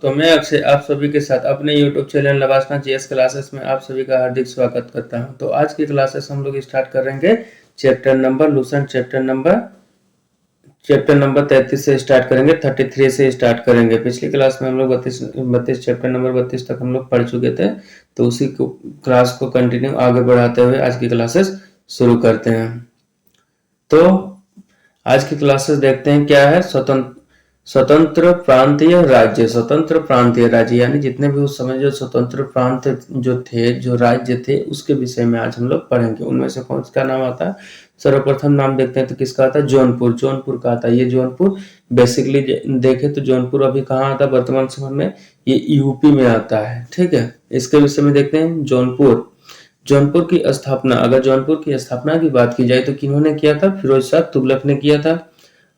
तो मैं अक्षय आप सभी के साथ अपने YouTube चैनल नवासना जीएस क्लासेस में आप सभी का हार्दिक स्वागत करता हूं। तो आज की क्लासेस हम लोग स्टार्ट करेंगे chapter number Lucent chapter number 33 से स्टार्ट करेंगे, 33 से स्टार्ट करेंगे। पिछली क्लास में हम लोग 32 चैप्टर नंबर 32 तक हम लोग पढ़ चुके थे, तो उसी क्लास को कंटिन्यू आगे बढ़ाते हुए आज की क्लासेस शुरू करते हैं। तो आज की क्लासेस देखते हैं क्या है। स्वतंत्र प्रांतीय राज्य यानी जितने भी उस समय जो स्वतंत्र प्रांत जो थे, जो राज्य थे, उसके विषय में आज हम लोग पढ़ेंगे। उनमें से कौन सा नाम आता है? सर्वप्रथम नाम देखते हैं तो किसका आता है? जौनपुर का आता है। ये जौनपुर बेसिकली देखे तो जौनपुर अभी कहाँ आता है वर्तमान समय में? ये यूपी में आता है। ठीक है, इसके विषय में देखते हैं। जौनपुर की स्थापना, अगर जौनपुर की स्थापना की बात की जाए तो किन्होंने किया था? फिरोज शाह तुगलक ने किया था।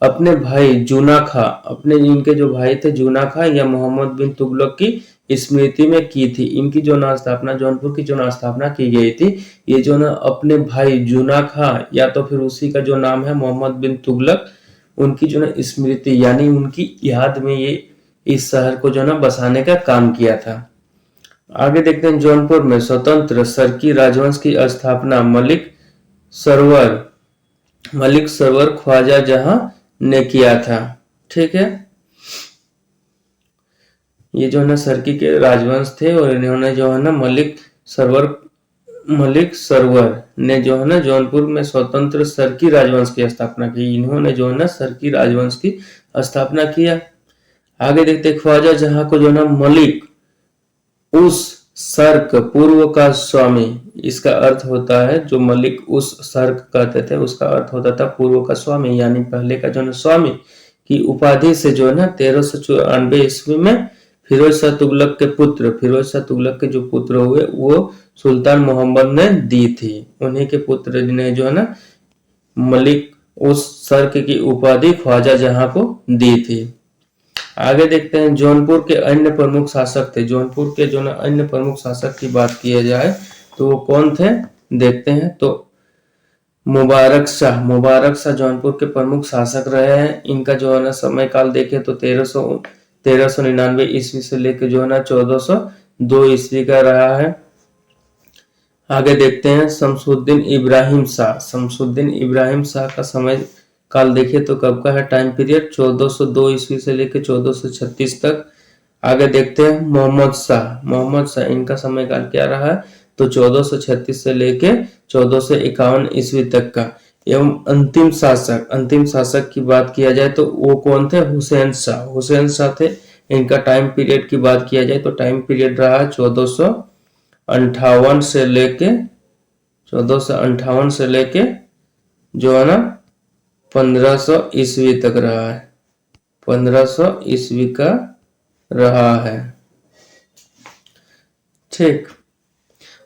अपने भाई जूना खां, अपने इनके जो भाई थे जूना खां या मोहम्मद बिन तुगलक की स्मृति में की थी। इनकी जो ना स्थापना, जौनपुर की जो ना स्थापना की गई थी, ये जो ना अपने भाई जूना खां या तो फिर उसी का जो नाम है मोहम्मद बिन तुगलक, उनकी जो ना स्मृति यानी उनकी याद में ये इस शहर को जो ना बसाने का काम किया था। आगे देखते हैं। जौनपुर में स्वतंत्र सरकी राजवंश की स्थापना मलिक सरवर ख्वाजा जहां ने किया था। ठीक है, ये जो है ना सरकी के राजवंश थे और इन्होंने जो है ना मलिक सरवर ने जो है ना जौनपुर में स्वतंत्र सरकी राजवंश की स्थापना की। इन्होंने जो है ना सरकी राजवंश की स्थापना किया। आगे देखते ख्वाजा जहां को जो है ना मलिक उस सर्क पूर्व का स्वामी, इसका अर्थ होता है जो मलिक उस सर्क कहते थे उसका अर्थ होता था पूर्व का स्वामी, यानी पहले का जो है स्वामी की उपाधि से जो है ना 1394 ईस्वी में फिरोज शाह तुगलक के जो पुत्र हुए वो सुल्तान मोहम्मद ने दी थी। उन्हीं के पुत्र ने जो है ना मलिक उस सर्क की उपाधि ख्वाजा जहां को दी थी। आगे देखते हैं। जौनपुर के अन्य प्रमुख शासक थे। जौनपुर के जो ना अन्य प्रमुख शासक की बात की जाए तो वो कौन थे देखते हैं। तो मुबारक शाह जौनपुर के प्रमुख शासक रहे हैं। इनका जो है ना समय काल देखे तो 1399 ईस्वी से लेकर जो है ना 1402 ईस्वी का रहा है। आगे देखते हैं। शमसुद्दीन इब्राहिम शाह का समय काल देखे तो कब का है टाइम पीरियड? 1402 ईस्वी से लेकर 1436 तक। आगे देखते हैं। मोहम्मद शाह इनका समय काल क्या रहा है? तो 1436 से लेके 1451 ईस्वी तक का। एवं अंतिम शासक की बात किया जाए तो वो कौन थे? हुसैन शाह थे। इनका टाइम पीरियड की बात किया जाए तो टाइम पीरियड रहा 1458 से लेके जो है ना 1500 ईस्वी तक रहा है। 1500 ईस्वी का रहा है। ठीक,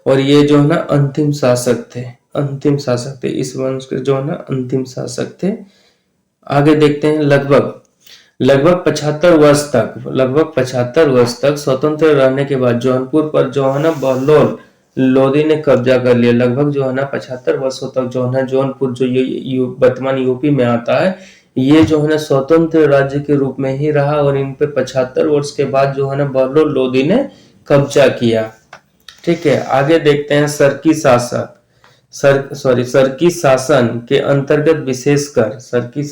और ये जो है ना अंतिम शासक थे इस वंश के जो है ना अंतिम शासक थे। आगे देखते हैं। लगभग 75 वर्ष तक स्वतंत्र रहने के बाद जौनपुर पर जो है ना बहलोल लोदी ने कब्जा कर लिया। लगभग जो है ना 75 वर्षों तक जो है ना जौनपुर जो ये वर्तमान यूपी में आता है, ये जो है ना स्वतंत्र राज्य के रूप में ही रहा और इन पे 75 वर्ष के बाद जो है ना बहलोल लोदी ने कब्जा किया। ठीक है, आगे देखते हैं। सरकी शासन के अंतर्गत विशेषकर सरकी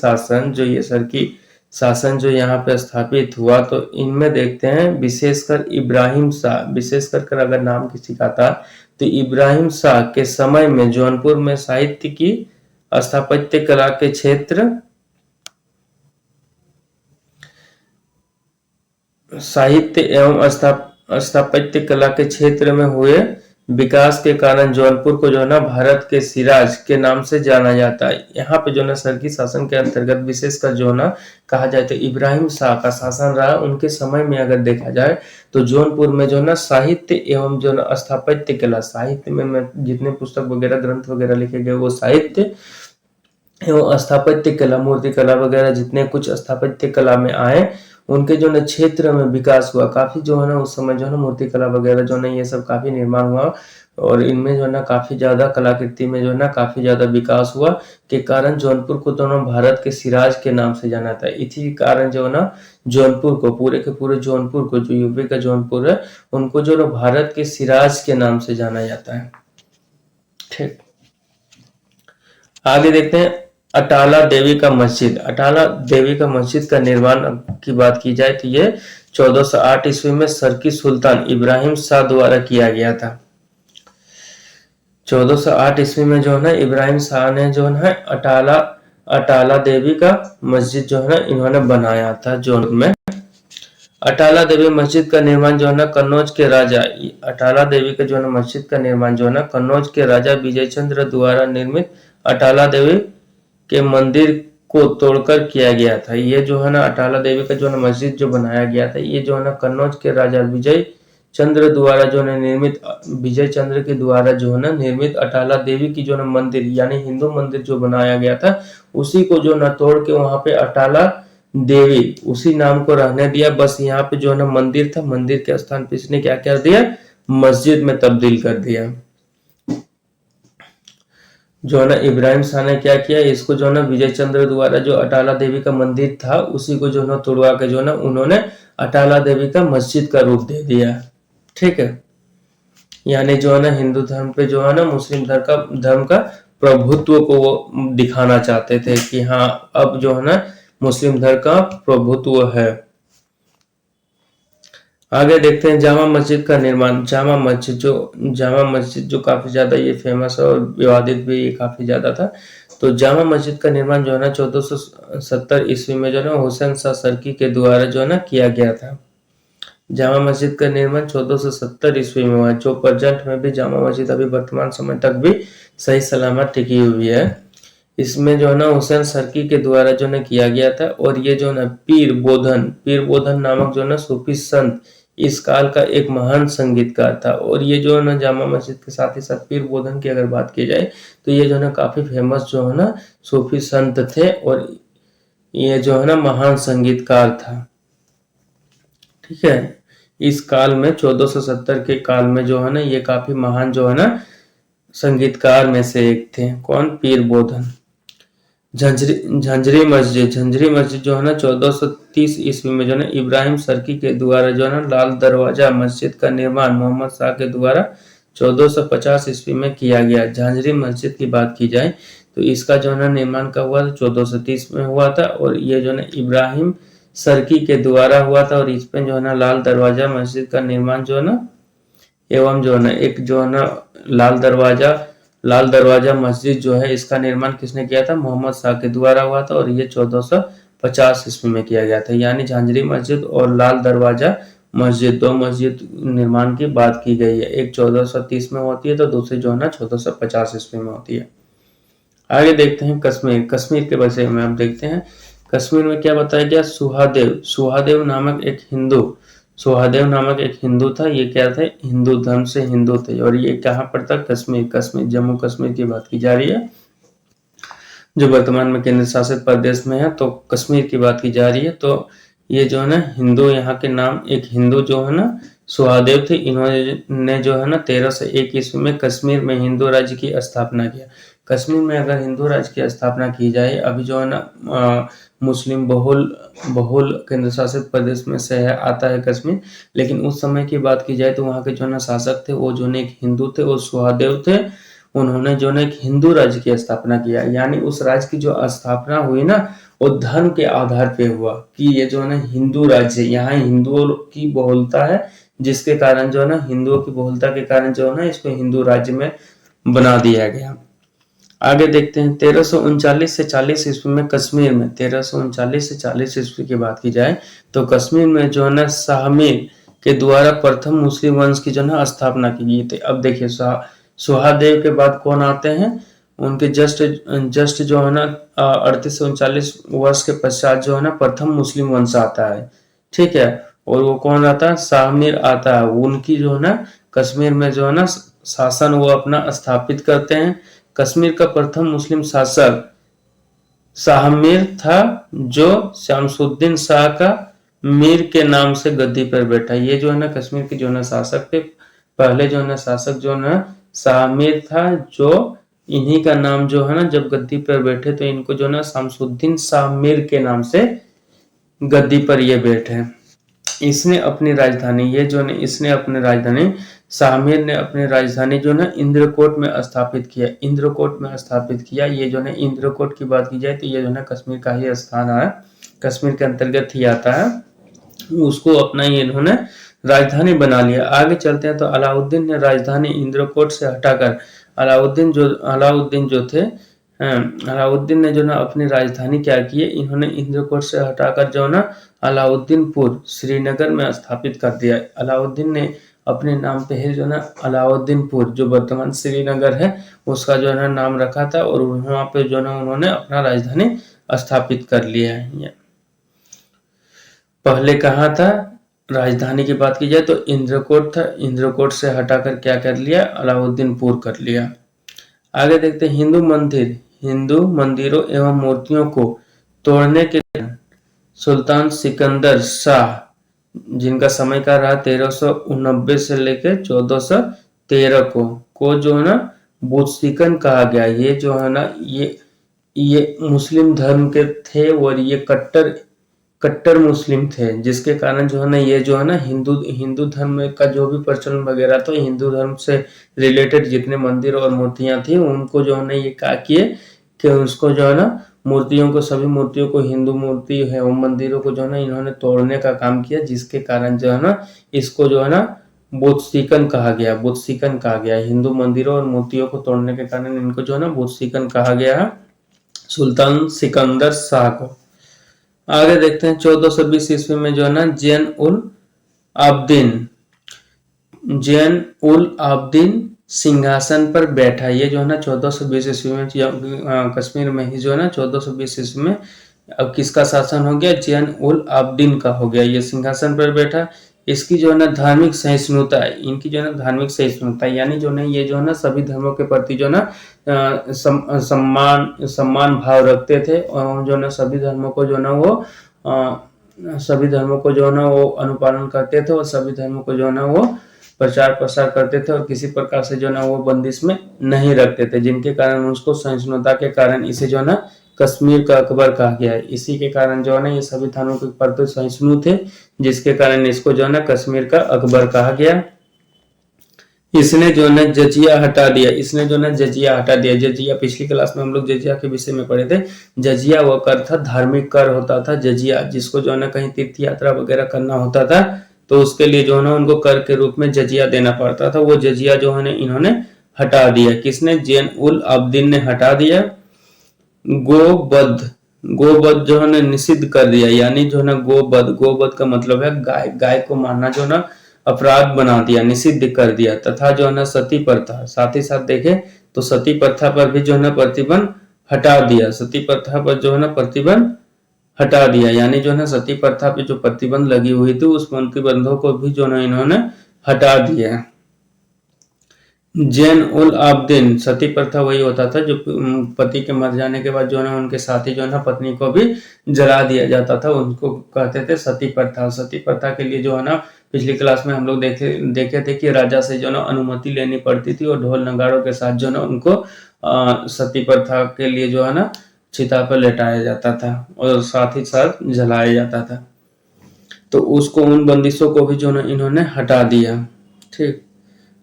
शासन जो यहाँ पे स्थापित हुआ तो इनमें देखते हैं विशेषकर इब्राहिम शाह, विशेषकर अगर नाम किसी का था तो इब्राहिम शाह के समय में जौनपुर में साहित्य की स्थापत्य कला के क्षेत्र साहित्य एवं स्थापत्य कला के क्षेत्र में हुए विकास के कारण जौनपुर को जो है ना भारत के सिराज के नाम से जाना जाता है। यहाँ पे जो है सरकी शासन के अंतर्गत विशेषकर जो है ना कहा जाए तो इब्राहिम शाह का शासन रहा। उनके समय में अगर देखा जाए तो जौनपुर में जो है ना साहित्य एवं जो है स्थापत्य कला, साहित्य में जितने पुस्तक वगैरह ग्रंथ वगैरह लिखे गए वो साहित्य एवं स्थापत्य कला, मूर्ति कला वगैरह जितने कुछ स्थापत्य कला में आए उनके जो है क्षेत्र में विकास हुआ। काफी जो है ना उस समय जो है ना मूर्ति कला वगैरह जो है ये सब काफी निर्माण हुआ। और इनमें जो है ना काफी ज्यादा कलाकृति में जो है ना काफी ज्यादा विकास हुआ के कारण जौनपुर को दोनों भारत के सिराज के नाम से जाना था। इसी कारण जो है ना जौनपुर को, पूरे के पूरे जौनपुर को, जो यूपी का जौनपुर है, उनको जो है भारत के सिराज के नाम से जाना जाता है। ठीक, आगे देखते हैं अटाला देवी का मस्जिद। अटाला देवी का मस्जिद का निर्माण की बात की जाए तो ये 1408 ईस्वी में सरकी सुल्तान इब्राहिम शाह द्वारा किया गया था। 1408 ईस्वी में जो है ना इब्राहिम शाह ने जो है अटाला देवी का मस्जिद जो है ना इन्होंने बनाया था जौनपुर में। अटाला देवी मस्जिद का निर्माण जो है ना कन्नौज के राजा, अटाला देवी का जो है ना मस्जिद का निर्माण जो है ना कन्नौज के राजा विजय चंद्र द्वारा निर्मित अटाला देवी के मंदिर को तोड़कर किया गया था। ये जो है ना अटाला देवी का जो है ना मस्जिद जो बनाया गया था, ये जो है ना कन्नौज के राजा विजय चंद्र द्वारा जो है निर्मित, विजय चंद्र के द्वारा जो है ना निर्मित अटाला देवी की जो है मंदिर, यानी हिंदू मंदिर जो बनाया गया था, उसी को जो ना तोड़ के वहां पे अटाला देवी उसी नाम को रहने दिया। बस यहाँ पे जो है ना मंदिर था, मंदिर के स्थान पे इसने क्या कर दिया, मस्जिद में तब्दील कर दिया। जो है ना इब्राहिम शाह ने क्या किया, इसको जो है ना विजय चंद्र द्वारा जो अटाला देवी का मंदिर था उसी को जो है ना तोड़वा के जो है ना उन्होंने अटाला देवी का मस्जिद का रूप दे दिया। ठीक है, यानी जो है ना हिंदू धर्म पे जो है ना मुस्लिम धर्म का प्रभुत्व को वो दिखाना चाहते थे कि हाँ अब जो है ना मुस्लिम धर्म का प्रभुत्व है। आगे देखते हैं जामा मस्जिद का निर्माण। जामा मस्जिद जो काफी ज्यादा ये फेमस है और विवादित भी काफी ज्यादा था। तो जामा मस्जिद का निर्माण जो है ना 1470 ईस्वी में जो है ना हुसैन शाह सरकी के द्वारा जो है ना किया गया था। जामा मस्जिद का निर्माण 1470 ईस्वी में हुआ, जो प्रेजेंट में भी जामा मस्जिद अभी वर्तमान समय तक भी सही सलामत टिकी हुई है। इसमें जो है ना हुसैन सरकी के द्वारा जो है किया गया था। और ये जो है ना पीर बोधन नामक जो है ना सूफी संत इस काल का एक महान संगीतकार था। और ये जो है ना जामा मस्जिद के साथ ही साथ पीर बोधन की अगर बात की जाए तो ये जो है ना काफी फेमस जो है ना सूफी संत थे और ये जो है ना महान संगीतकार था। ठीक है, इस काल में 1470 के काल में जो है ना ये काफी महान जो है ना संगीतकार में से एक थे। कौन, पीर बोधन। झंझरी मस्जिद जो है ना 1430 ईस्वी में जो है ना इब्राहिम सरकी के द्वारा जो है ना लाल दरवाजा मस्जिद का निर्माण मोहम्मद शाह के द्वारा 1450 ईस्वी में किया गया। झांझरी मस्जिद की बात की जाए तो इसका जो है ना निर्माण कब हुआ था, 1430 में हुआ था। और ये जो है ना इब्राहिम सरकी के द्वारा हुआ था। और इसमें जो है ना लाल दरवाजा मस्जिद का निर्माण जो है ना एवं जो है ना एक जो है ना लाल दरवाजा मस्जिद जो है इसका निर्माण किसने किया था, मोहम्मद शाह के द्वारा हुआ था। और ये 1450 ईस्वी में किया गया था। यानी झांझरी मस्जिद और लाल दरवाजा मस्जिद, दो मस्जिद निर्माण की बात की गई है। एक 1430 में होती है तो दूसरी जो है ना 1450 ईस्वी में होती है। आगे देखते हैं कश्मीर के विषय में हम देखते हैं। कश्मीर में क्या बताया गया, सुहादेव नामक एक हिंदू था। ये क्या थे, हिंदू धर्म से हिंदू थे। और ये कहाँ पर था, कश्मीर जम्मू कश्मीर की बात की जा रही है जो वर्तमान में केंद्र शासित प्रदेश में है। तो कश्मीर की बात की जा रही है। तो ये जो है ना हिंदू, यहाँ के नाम एक हिंदू जो है ना सुहादेव थे। इन्होंने जो है ना 1301 ईस्वी में कश्मीर में हिंदू राज्य की स्थापना किया। कश्मीर में अगर हिंदू राज्य की स्थापना की जाए, अभी जो है ना मुस्लिम बहुल केंद्र शासित प्रदेश में से है, आता है कश्मीर, लेकिन उस समय की बात की जाए तो वहाँ के जो है ना शासक थे वो जो है एक हिंदू थे, वो सुहादेव थे। उन्होंने जो है एक हिंदू राज्य की स्थापना किया। यानी उस राज्य की जो स्थापना हुई ना वो धर्म के आधार पे हुआ कि ये जो है ना हिंदू राज्य, यहाँ हिंदुओं की बहुलता है, जिसके कारण जो है ना हिंदुओं की बहुलता के कारण जो है ना इसको हिंदू राज्य में बना दिया गया। आगे देखते हैं 1339 से 40 ईस्वी में कश्मीर में, 1339 से 40 ईस्वी की बात की जाए तो कश्मीर में जो है ना शाहमीर के द्वारा प्रथम मुस्लिम वंश की जो है स्थापना की गई थी। अब देखिए सुहादेव के बाद कौन आते हैं, उनके जस्ट जो है ना 38 से 39 वर्ष के पश्चात जो है ना प्रथम मुस्लिम वंश आता है। ठीक है, और वो कौन आता है, शाहमीर आता है। उनकी जो है ना कश्मीर में जो है ना शासन वो अपना स्थापित करते हैं। कश्मीर का प्रथम मुस्लिम शासक शाहमीर था, जो शमसुद्दीन शाह का मीर के नाम से गद्दी पर बैठा। ये जो है ना कश्मीर के जो है ना शासक थे। पहले जो है ना शासक जो है ना शाह मीर था, जो इन्हीं का नाम जो है ना जब गद्दी पर बैठे तो इनको जो ना शमसुद्दीन शाह मीर के नाम से गद्दी पर ये बैठे। इसने अपनी राजधानी ये जो है इसने अपनी राजधानी शाहमीर ने अपनी राजधानी जो है इंद्रकोट में स्थापित किया। इंद्रकोट में स्थापित किया। ये जो है इंद्रकोट की बात की जाए तो ये जो है कश्मीर का ही स्थान है, कश्मीर के अंतर्गत ही आता है। उसको अपना ये इन्होंने राजधानी बना लिया। आगे चलते हैं तो अलाउद्दीन ने राजधानी इंद्रकोट से हटाकर अलाउद्दीन जो थे अलाउद्दीन ने जो ना अपनी राजधानी क्या की है, इन्होंने इंद्रकोट से हटाकर जो ना अलाउद्दीनपुर श्रीनगर में स्थापित कर दिया। अलाउद्दीन ने अपने नाम पे ही जो ना अलाउद्दीनपुर जो वर्तमान श्रीनगर है उसका जो है नाम रखा था और वहां पे जो ना उन्होंने अपना राजधानी स्थापित कर लिया है। पहले कहाँ था, राजधानी की बात की जाए तो इंद्रकोट था, इंद्रकोट से हटाकर क्या कर लिया, अलाउद्दीनपुर कर लिया। आगे देखते हैं हिंदू मंदिरों एवं मूर्तियों को तोड़ने के सुल्तान सिकंदर शाह, जिनका समय का रहा 1389 से लेकर 1413 को जो है ना बुद्धिकन कहा गया। ये जो है ना ये मुस्लिम धर्म के थे और ये कट्टर मुस्लिम थे, जिसके कारण जो है ना ये जो है ना हिंदू धर्म का जो भी प्रचलन वगैरह तो हिंदू धर्म से रिलेटेड जितने मंदिर और मूर्तियां थी उनको जो है ना ये क्या किए कि उसको जो है ना सभी मूर्तियों को, हिंदू मूर्ति है उन मंदिरों को जो है ना इन्होंने तोड़ने का काम किया, जिसके कारण जो है ना इसको जो है ना बुद्धिकन कहा गया। हिंदू मंदिरों और मूर्तियों को तोड़ने के कारण इनको जो है ना बुद्धिकन कहा गया है, सुल्तान सिकंदर शाह को। आगे देखते हैं 1420 ईस्वी में जो है ना जैन उल आब्दीन सिंहासन पर बैठा। ये जो है ना 1420 ईस्वी में कश्मीर में ही जो है ना 1420 ईस्वी में अब किसका शासन हो गया, जैन उल आब्दीन का हो गया। ये सिंहासन पर बैठा। इसकी जो है ना धार्मिक सहिष्णुता है, इनकी जो है ना धार्मिक सहिष्णुता, यानी जो है ये जो है ना सभी धर्मों के प्रति जो है ना सम्मान भाव रखते थे और जो है ना सभी धर्मों को जो है ना वो अनुपालन करते थे और सभी धर्मों को जो है ना वो प्रचार प्रसार करते थे और किसी प्रकार से जो है ना वो बंदिश में नहीं रखते थे, जिनके कारण उसको सहिष्णुता के कारण इसे जो है ना कश्मीर का अकबर कहा गया है। इसी के कारण जो है ना ये सभी धर्मों के प्रति सहिष्णु थे, जिसके कारण इसको जो है ना कश्मीर का अकबर कहा गया। इसने जो है जजिया हटा दिया। जजिया पिछली क्लास में हम लोग जजिया के विषय में पढ़े थे। जजिया वो कर था, धार्मिक कर होता था जजिया, जिसको जो है ना कहीं तीर्थ यात्रा वगैरह करना होता था तो उसके लिए जो है ना उनको कर के रूप में जजिया देना पड़ता था। वो जजिया जो है इन्होंने हटा दिया। किसने, जैन उल आब्दीन ने हटा दिया। गोवध जो है ना निषिद्ध कर दिया, यानी जो है ना गोवध का मतलब है गाय को मारना जो ना अपराध बना दिया, निषिद्ध कर दिया। तथा जो है ना सती प्रथा, साथ ही साथ देखे तो सती प्रथा पर भी जो है ना प्रतिबंध हटा दिया। सती प्रथा पर जो है ना प्रतिबंध हटा दिया, यानी जो है ना सती प्रथा पे जो प्रतिबंध लगी हुई थी उस प्रतिबंधों को भी जो है इन्होंने हटा दिया। जैन उल आब्दीन, सती प्रथा वही होता था जो पति के मर जाने के बाद जो है ना उनके साथी जो है ना पत्नी को भी जला दिया जाता था, उनको कहते थे सती प्रथा। सती प्रथा के लिए जो है ना पिछली क्लास में हम लोग देखे थे कि राजा से जो है ना अनुमति लेनी पड़ती थी और ढोल नगाड़ों के साथ जो है ना उनको सती प्रथा के लिए जो है ना चिता पर लेटाया जाता था और साथ ही साथ जलाया जाता था। तो उसको, उन बंदिशों को भी जो है इन्होंने हटा दिया। ठीक,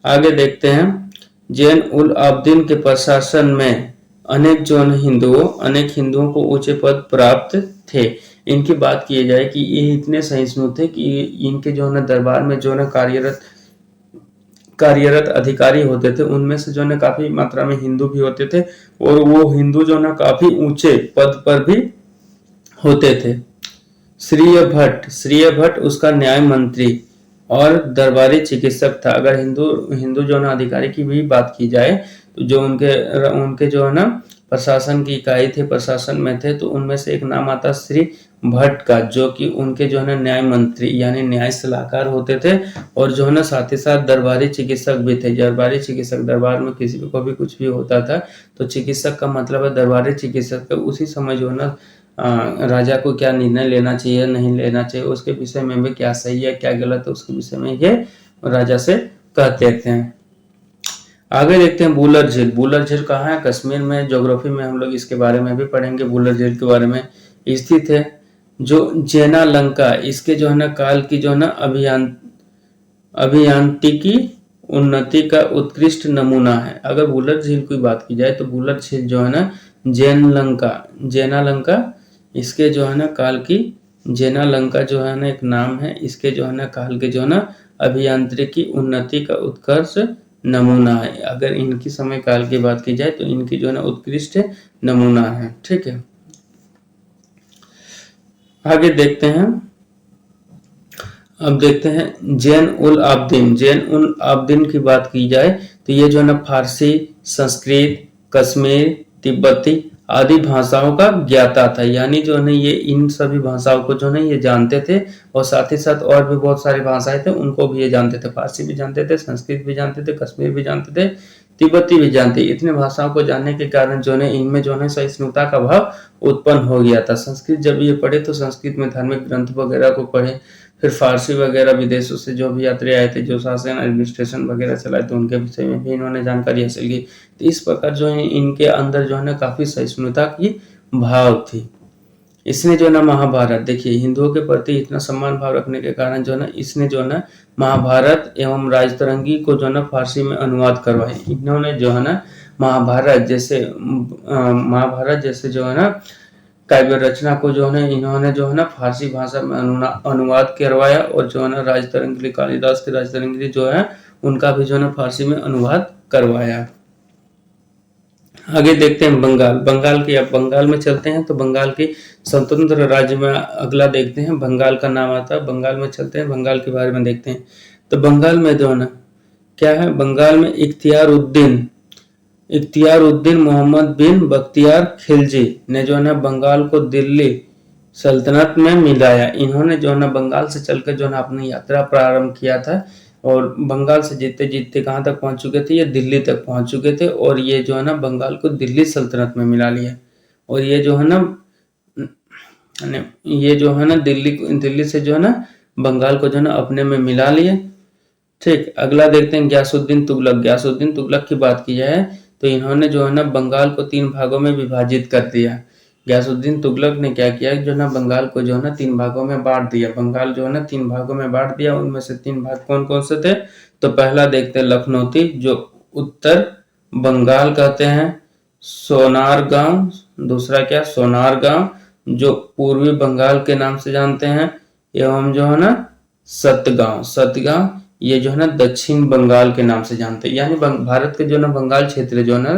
आगे देखते हैं। जैन उल आब्दीन के प्रशासन में अनेक हिंदुओं को ऊंचे पद प्राप्त थे। इनकी बात की जाए कि ये इतने सहिष्णु थे कि इनके जो है दरबार में जो है कार्यरत अधिकारी होते थे उनमें से जो है काफी मात्रा में हिंदू भी होते थे और वो हिंदू जो है काफी ऊंचे पद पर भी होते थे। श्रीय भट्ट उसका न्याय मंत्री और दरबारी चिकित्सक था। अगर हिंदू जो है ना अधिकारी की भी बात की जाए तो जो उनके जो है ना प्रशासन की इकाई थे, प्रशासन में थे, तो उनमें से एक नाम आता श्री भट्ट का, जो कि उनके जो है ना न्याय मंत्री यानी न्याय सलाहकार होते थे और जो है ना साथ ही साथ दरबारी चिकित्सक भी थे। दरबारी चिकित्सक, दरबार में किसी को भी कुछ भी होता था तो चिकित्सक का मतलब है दरबारी चिकित्सक। उसी समय जो है ना राजा को क्या निर्णय लेना चाहिए नहीं लेना चाहिए उसके विषय में भी, क्या सही है क्या गलत है उसके विषय में ये राजा से कहते थे। आगे देखते हैं बूलर झील। बूलर झील कहाँ है? कश्मीर में। ज्योग्राफी में हम लोग इसके बारे में भी पढ़ेंगे, बूलर झील के बारे में। स्थित है जो जेना लंका, इसके जो है ना काल की जो है ना अभियांत्रिकी उन्नति का उत्कृष्ट नमूना है। अगर बूलर झील की बात की जाए तो बूलर झील जो है ना जेना लंका इसके जो है ना काल की, जेना लंका जो है ना एक नाम है, इसके जो है ना काल के जो है ना अभियांत्रिकी उन्नति का उत्कर्ष नमूना है। अगर इनकी समय काल की बात की जाए तो इनकी जो है ना उत्कृष्ट नमूना है। ठीक है, आगे देखते हैं। अब देखते हैं जैन उल आबदीन। जैन उल आबदीन की बात की जाए तो ये जो है ना फारसी, संस्कृत, कश्मीर, तिब्बती आदि भाषाओं का ज्ञाता था। यानी जो है ये इन सभी भाषाओं को जो है ये जानते थे, और साथ ही साथ और भी बहुत सारी भाषाएं थे उनको भी ये जानते थे। फारसी भी जानते थे, संस्कृत भी जानते थे, कश्मीर भी जानते थे, तिब्बती भी जानते। इतने भाषाओं को जानने के कारण जो है इनमें जो है सहिष्णुता का भाव उत्पन्न हो गया था। संस्कृत जब ये पढ़े तो संस्कृत में धार्मिक ग्रंथ वगैरह को पढ़े, फिर फारसी वगैरह विदेशों से जो भी यात्री आए थे, जो शासन एडमिनिस्ट्रेशन वगैरह चलाए थे, उनके विषय में भी इन्होंने जानकारी हासिल की। तो इस प्रकार जो है इनके अंदर जो है ना काफी सहिष्णुता की भाव थी। इसने जो है ना महाभारत, देखिए हिंदुओं के प्रति इतना सम्मान भाव रखने के कारण जो है ना इसने जो है ना महाभारत एवं राजतरंगी को जो है ना फारसी में अनुवाद करवाए। इन्होंने जो है ना महाभारत जैसे जो है ना काव्य रचना को जो है इन्होंने जो है ना फारसी भाषा में अनुवाद करवाया, और जो है ना राजतरंगी, कालिदास के राजतरंगी जो है उनका भी जो है ना फारसी में अनुवाद करवाया। आगे देखते हैं बंगाल। बंगाल में चलते हैं तो बंगाल की स्वतंत्र राज्य में अगला देखते हैं, बंगाल का नाम आता है। बंगाल में चलते हैं, बंगाल के बारे में देखते हैं। तो बंगाल में जो है ना क्या है, बंगाल में इख्तियार उद्दीन मोहम्मद बिन बख्तियार खिलजी ने जो है ना बंगाल को दिल्ली सल्तनत में मिलाया। इन्होंने जो है ना बंगाल से चलकर जो है ना अपनी यात्रा प्रारंभ किया था, और बंगाल से जीतते जीतते कहाँ तक पहुंच चुके थे, ये दिल्ली तक पहुंच चुके थे, और ये जो है ना बंगाल को दिल्ली सल्तनत में मिला लिया। और ये जो है ना दिल्ली से जो है ना बंगाल को जो है ना अपने में मिला लिए। ठीक, अगला देखते हैं गयासुद्दीन तुगलक की बात की जाए तो इन्होंने जो है ना बंगाल को 3 भागों में विभाजित कर दिया। गयासुद्दीन तुगलक ने क्या किया, जो ना बंगाल को जो है ना 3 भागों में बांट दिया। बंगाल जो है ना 3 भागों में बांट दिया। उनमें से 3 भाग कौन कौन से थे? तो पहला देखते हैं लखनौती, जो उत्तर बंगाल कहते हैं, सोनारगांव, दूसरा क्या सोनारगांव जो पूर्वी बंगाल के नाम से जानते हैं, एवं जो है ना सतगांव ये जो है ना दक्षिण बंगाल के नाम से जानते हैं। यानी भारत के जो ना बंगाल क्षेत्र जो ना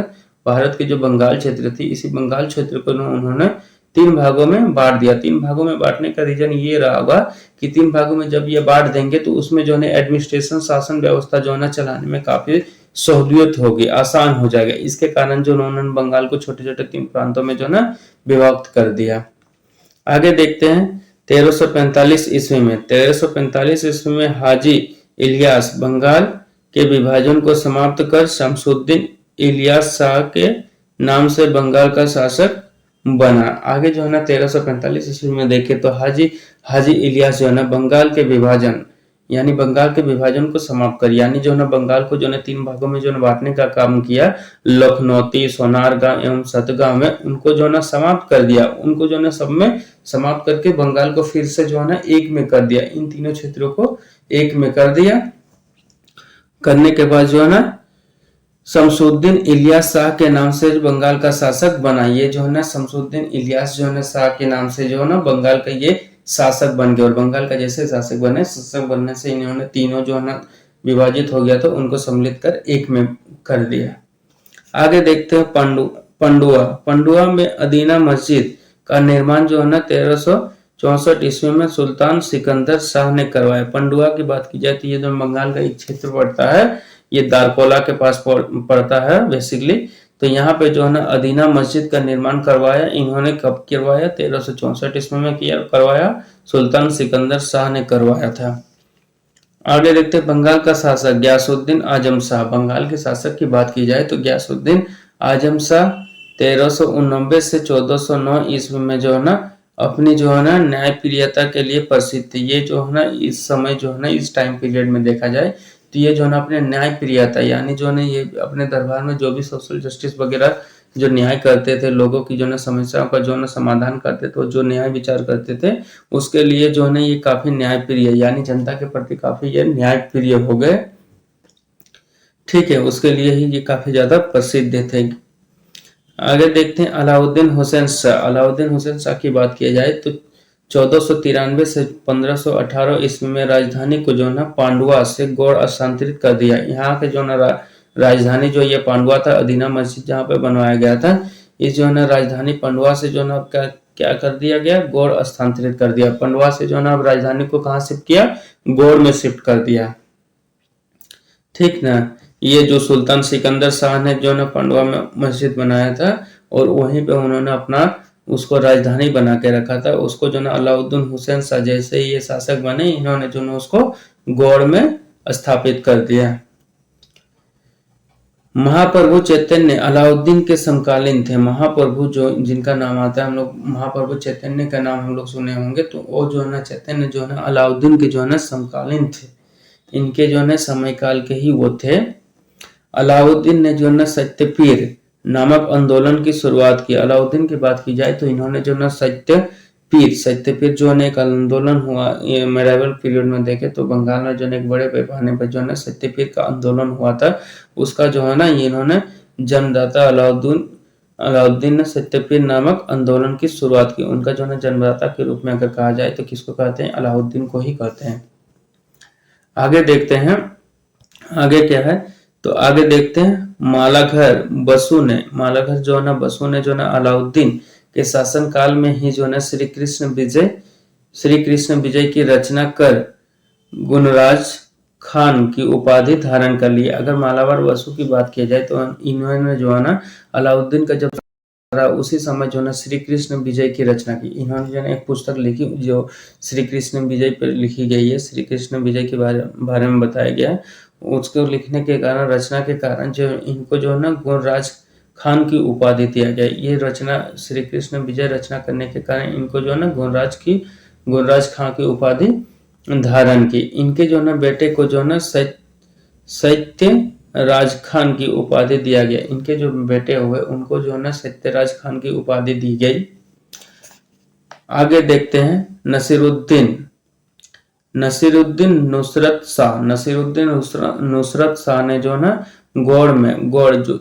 भारत के जो बंगाल क्षेत्र थी, इसी बंगाल क्षेत्र को उन्होंने 3 भागों में बांट दिया। 3 भागों में बांटने का रीजन ये रहा होगा कि 3 भागों में जब ये बांट देंगे तो उसमें जो है एडमिनिस्ट्रेशन, शासन व्यवस्था जो है ना चलाने में काफी सहूलियत होगी, आसान हो जाएगा। इसके कारण जो उन्होंने बंगाल को छोटे छोटे 3 प्रांतों में जो है ना विभक्त कर दिया। आगे देखते हैं 1345 ईस्वी में। 1345 ईस्वी में हाजी इलियास बंगाल के विभाजन को समाप्त कर शमसुद्दीन इलियास शाह के नाम से बंगाल का शासक बना। आगे जो है ना 1345 ईस्वी में देखे तो हाजी इलियास जो है ना बंगाल के विभाजन को समाप्त कर, यानी जो है ना बंगाल को जो है 3 भागों में जो है बांटने का काम किया। लखनौती, सोनारगांव एवं सतगांव में उनको जो है ना समाप्त कर दिया। उनको जो है ना सब में समाप्त करके बंगाल को फिर से जो है ना एक में कर दिया। इन तीनों क्षेत्रों को एक में कर दिया। करने के बाद जो है ना शमसुद्दीन इलियास शाह के नाम से बंगाल का शासक बना। ये जो है ना शमसुद्दीन इलियास जो है ना शाह के नाम से जो है ना बंगाल का ये शासक बन गए, और बंगाल का जैसे शासक बनने से इन्होंने तीनों जो है ना विभाजित हो गया तो उनको सम्मिलित कर एक में कर दिया। आगे देखते हैं पंडुआ में अदीना मस्जिद का निर्माण जो है ना 1364 ईस्वी में सुल्तान सिकंदर शाह ने करवाया। पंडुआ की बात की जाए तो ये जो बंगाल का एक क्षेत्र पड़ता है, ये दारकोला के पास पड़ता है बेसिकली। तो यहाँ पे जो है ना अदीना मस्जिद का निर्माण करवाया। इन्होंने कब करवाया? 1364 ईस्वी में करवाया, सुल्तान सिकंदर शाह ने करवाया था। आगे देखते हैं बंगाल का शासक गयासुद्दीन आजम शाह। बंगाल के शासक की बात की जाए तो गयासुद्दीन आजम शाह 1389 से 1409 ईस्वी में जो है ना अपनी जो है ना न्यायप्रियता के लिए प्रसिद्ध थे। ये जो है ना इस समय जो है ना इस टाइम पीरियड में देखा जाए तो ये जो है ना अपने न्याय प्रियता, यानी जो है ये अपने दरबार में जो भी सोशल जस्टिस वगैरह जो न्याय करते थे, लोगों की जो है समस्याओं का जो है समाधान करते थे, जो न्याय विचार करते थे, उसके लिए जो है ये काफी न्याय प्रिय, यानी जनता के प्रति काफी ये न्याय प्रिय हो गए। ठीक है, उसके लिए ही ये काफी ज्यादा प्रसिद्ध थे। आगे देखते हैं अलाउद्दीन हुसैन शाह। अलाउद्दीन हुसैन शाह की बात की जाए तो 1493 से 1518 ईस्वी में राजधानी को जो है पांडुआ से गौड़ स्थानांतरित कर दिया। यहाँ के जो है राजधानी जो ये पांडुआ था, अदीना मस्जिद जहाँ पे बनवाया गया था, इस जो है राजधानी पांडुआ से जो है क्या क्या कर दिया गया, गौड़ स्थानांतरित कर दिया। पांडुआ से जो है अब राजधानी को कहाँ शिफ्ट किया, गौड़ में शिफ्ट कर दिया। ठीक ना। ये जो सुल्तान सिकंदर शाह ने जो ना पांडुआ में मस्जिद बनाया था और वहीं पे उन्होंने अपना उसको राजधानी बना के रखा था, उसको जो ना अलाउद्दीन हुसैन शाह जैसे ही ये शासक बने, इन्होंने जो ना उसको गौड़ में स्थापित कर दिया। महाप्रभु चैतन्य अलाउद्दीन के समकालीन थे। महाप्रभु जो जिनका नाम आता है, हम लोग महाप्रभु चैतन्य का नाम हम लोग सुने होंगे, तो वो जो है ना चैतन्य जो है ना अलाउद्दीन के जो है ना समकालीन थे। इनके जो है समय काल के ही वो थे। अलाउद्दीन ने जो है सत्यपीर नामक आंदोलन की शुरुआत की। अलाउद्दीन की बात की जाए तो इन्होंने जो है सत्यपीर जो है एक आंदोलन हुआ, ये मेरावल पीरियड में देखे तो बंगाल में जो है एक बड़े पैमाने पर जो है सत्यपीर का आंदोलन हुआ था, उसका जो है ना इन्होंने जन्मदाता अलाउद्दीन ने सत्यपीर नामक आंदोलन की शुरुआत की। उनका जो है जन्मदाता के रूप में अगर कहा जाए तो किसको कहते हैं, अलाउद्दीन को ही कहते हैं। आगे देखते हैं आगे क्या है, तो आगे देखते हैं मालाघर बसु ने जो है अलाउद्दीन के शासन काल में ही जो है श्री कृष्ण विजय की रचना कर गुणराज खान की उपाधि धारण कर ली। अगर मालाबार बसु की बात की जाए तो इन्होंने जो है अलाउद्दीन का जब उसी समय जो है श्री कृष्ण विजय की रचना की। इन्होंने जो है एक पुस्तक लिखी जो श्री कृष्ण विजय पर लिखी गई है, श्री कृष्ण विजय के बारे में बताया गया है। उसको लिखने के कारण, रचना के कारण जो इनको जो है ना गुणराज खान की उपाधि दिया गया। ये रचना श्री कृष्ण विजय रचना करने के कारण इनको जो है ना गुणराज खान की उपाधि धारण की। इनके जो है ना बेटे को जो है ना सत्य राज खान की उपाधि दिया गया। इनके जो बेटे हुए उनको जो है ना सत्यराज खान की उपाधि दी गई। आगे देखते हैं नसीरुद्दीन नुसरत शाह ने जो है ना गौड़ जो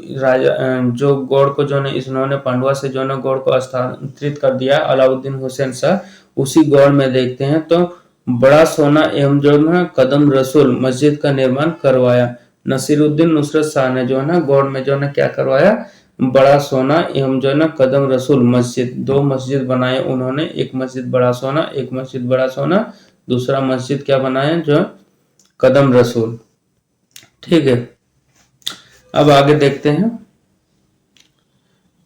गौड़ को जो है इन्होंने पांडुआ से जो है गौड़ को स्थानांतरित कर दिया अलाउद्दीन हुसैन शाह। उसी गौड़ में देखते हैं तो बड़ा सोना एवं जो है कदम रसूल मस्जिद का निर्माण करवाया। नसीरुद्दीन नुसरत शाह ने जो है ना गौड़ में जो है क्या करवाया, बड़ा सोना एवं जो है ना कदम रसूल मस्जिद, दो मस्जिद बनाए उन्होंने। एक मस्जिद बड़ा सोना, एक मस्जिद बड़ा सोना, दूसरा मस्जिद क्या बनाया, जो कदम रसूल। ठीक है, अब आगे देखते हैं।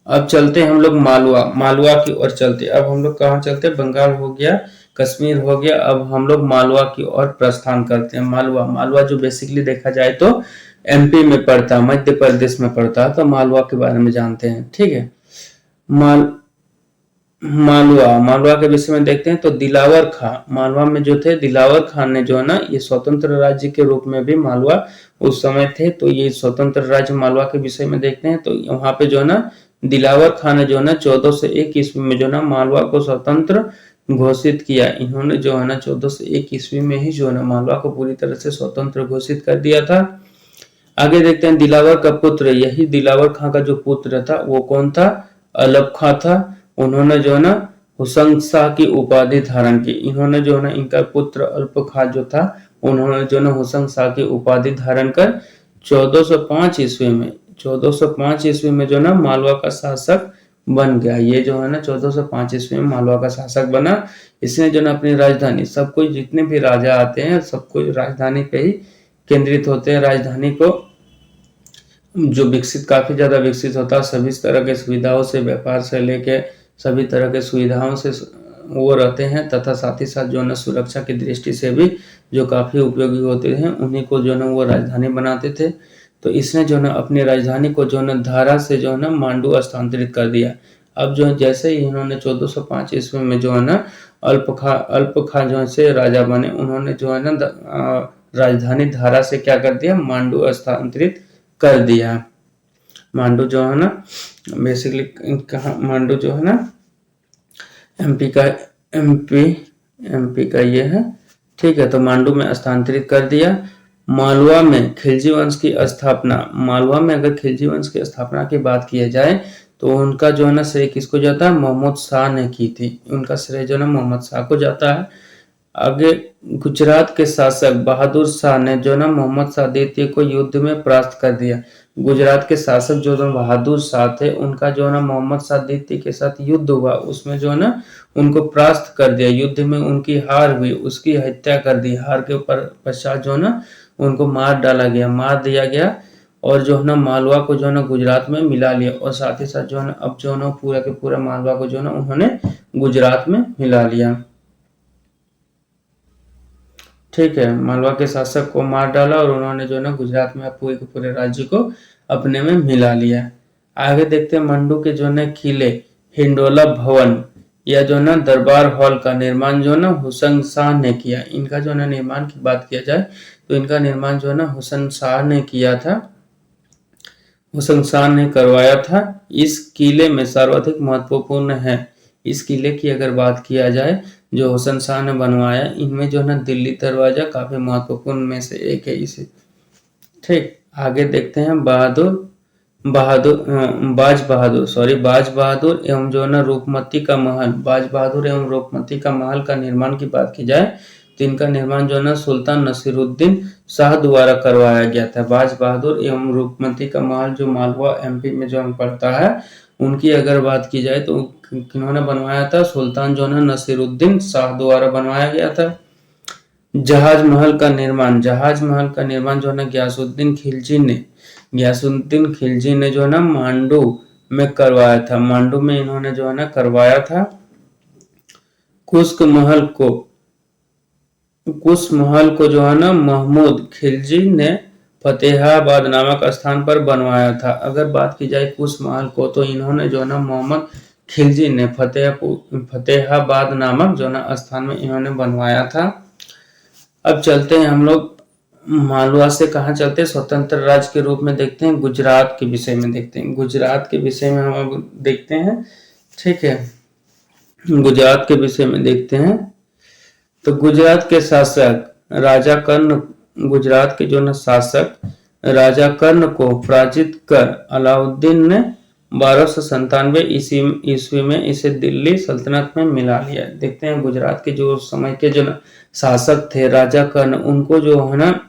अब चलते हैं हम लोग मालवा की ओर चलते। अब हम लोग कहाँ चलते हैं, बंगाल हो गया, कश्मीर हो गया, अब हम लोग मालवा की ओर प्रस्थान करते हैं। मालवा जो बेसिकली देखा जाए तो एमपी में पड़ता, मध्य प्रदेश में पड़ता, तो मालवा के बारे में जानते हैं। ठीक है, मालवा के विषय में देखते हैं तो दिलावर खां, मालवा में जो थे दिलावर खान ने जो है ना ये स्वतंत्र राज्य के रूप में भी मालवा उस समय थे, तो ये स्वतंत्र राज्य मालवा के विषय में देखते हैं तो वहां पे जो है ना दिलावर खान ने जो है ना 1401 ईस्वी में जो है ना मालवा को स्वतंत्र घोषित किया। इन्होंने जो है ना 1401 ईस्वी में ही जो है ना मालवा को पूरी तरह से स्वतंत्र घोषित कर दिया था। आगे देखते हैं दिलावर का पुत्र, यही दिलावर खां का जो पुत्र था वो कौन था, अलप खां था। उन्होंने जो है ना हुसैन शाह की उपाधि धारण की। इन्होंने जो है ना इनका पुत्र अल्प खां जो था, उन्होंने जो है ना हुसैन शाह की उपाधि धारण कर 1405 ईस्वी में जो है ना मालवा का शासक बन गया। ये जो है ना 1405 ईस्वी में मालवा का शासक बना। इसने जो है ना अपनी राजधानी, सब कोई जितने भी राजा आते हैं सब कोई राजधानी पे ही केंद्रित होते हैं। राजधानी को जो काफी ज्यादा विकसित होता है, सभी तरह के सुविधाओं से, व्यापार से लेके सभी तरह के सुविधाओं से वो रहते हैं, तथा साथ ही साथ जो है सुरक्षा की दृष्टि से भी जो काफी उपयोगी होते हैं, उन्हीं को जो है वो राजधानी बनाते थे। तो इसने जो है अपनी राजधानी को जो है धारा से जो है ना मांडू स्थानांतरित कर दिया। अब जो है जैसे ही इन्होंने 1405 ईस्वी में जो है ना अल्प खां जो से राजा बने, उन्होंने जो है ना राजधानी धारा से क्या कर दिया, मांडू स्थानांतरित कर दिया। मांडू जो है ना बेसिकली कहाँ, मांडू जो है ना एमपी का ये है, ठीक है। तो मांडू में स्थानांतरित कर दिया। मालवा में खिलजी वंश की स्थापना, मालवा में अगर खिलजी वंश की स्थापना की बात की जाए तो उनका जो है ना श्रेय किसको जाता है, मोहम्मद शाह ने की थी, उनका श्रेय जो है ना मोहम्मद शाह को जाता है। आगे गुजरात के शासक बहादुर शाह ने जो ना मोहम्मद शाह द्वितीय को युद्ध में परास्त कर दिया। गुजरात के शासक जो ना बहादुर शाह थे, उनका जो ना मोहम्मद शाह द्वितीय के साथ युद्ध हुआ, उसमें जो ना उनको परास्त कर दिया, युद्ध में उनकी हार हुई, उसकी हत्या कर दी। हार के पश्चात जो ना उनको मार डाला गया, मार दिया गया, और जो है ना मालवा को जो है ना गुजरात में मिला लिया, और साथ ही साथ जो है ना अब जो है ना पूरा के पूरा मालवा को जो है ना उन्होंने गुजरात में मिला लिया, ठीक है। मालवा के शासक को मार डाला और उन्होंने जो है ना गुजरात में पूरे के पूरे राज्य को अपने में मिला लिया। आगे देखते हैं मंडू के जो है किले, हिंडोला भवन या जो ना दरबार हॉल का निर्माण जो ना हुसैन शाह ने किया। इनका जो ना निर्माण की बात किया जाए तो इनका निर्माण जो है ना हुसैन शाह ने किया था, हुसैन शाह ने करवाया था। इस किले में सर्वाधिक महत्वपूर्ण है, इस किले की अगर बात किया जाए जो हुसैन शाह ने बनवाया, इनमें जो है ना दिल्ली दरवाजा काफी महत्वपूर्ण में से एक है इसे, ठीक। आगे देखते हैं बाज बहादुर एवं जो है ना रूपमती का महल, बाज बहादुर एवं रूपमती का महल का निर्माण की बात की जाए तो इनका निर्माण जो है ना सुल्तान नसीरुद्दीन शाह द्वारा करवाया गया था। बाज बहादुर एवं रूपमती का महल जो मालवा एमपी में जो पड़ता है, उनकी अगर बात की जाए तो किन्होंने बनवाया था, सुल्तान जो है नसीरुद्दीन शाह द्वारा बनवाया गया था। जहाज महल का निर्माण, जहाज महल का निर्माण जो है ना गयासुद्दीन खिलजी ने जो है ना मांडू में करवाया था, मांडू में इन्होंने जो है ना करवाया था। कुश महल को जो है ना महमूद खिलजी ने फतेहाबाद नामक स्थान पर बनवाया था। अगर बात की जाए कुश महल को तो इन्होंने जो है ना मोहम्मद खिलजी ने फतेहाबाद नामक जो ना स्थान में इन्होंने बनवाया था। अब चलते हैं हम लोग मालवा से कहाँ चलते हैं, स्वतंत्र राज्य के रूप में देखते हैं, गुजरात के विषय में देखते हैं। गुजरात के विषय में हम अब देखते हैं, ठीक है। गुजरात के विषय में देखते हैं तो गुजरात के शासक राजा कर्ण, गुजरात के जो ना शासक राजा कर्ण को पराजित कर अलाउद्दीन ने 1297 ईस्वी में इसे दिल्ली सल्तनत में मिला लिया। देखते हैं गुजरात के जो समय के जो ना शासक थे राजा कर्ण, उनको जो है ना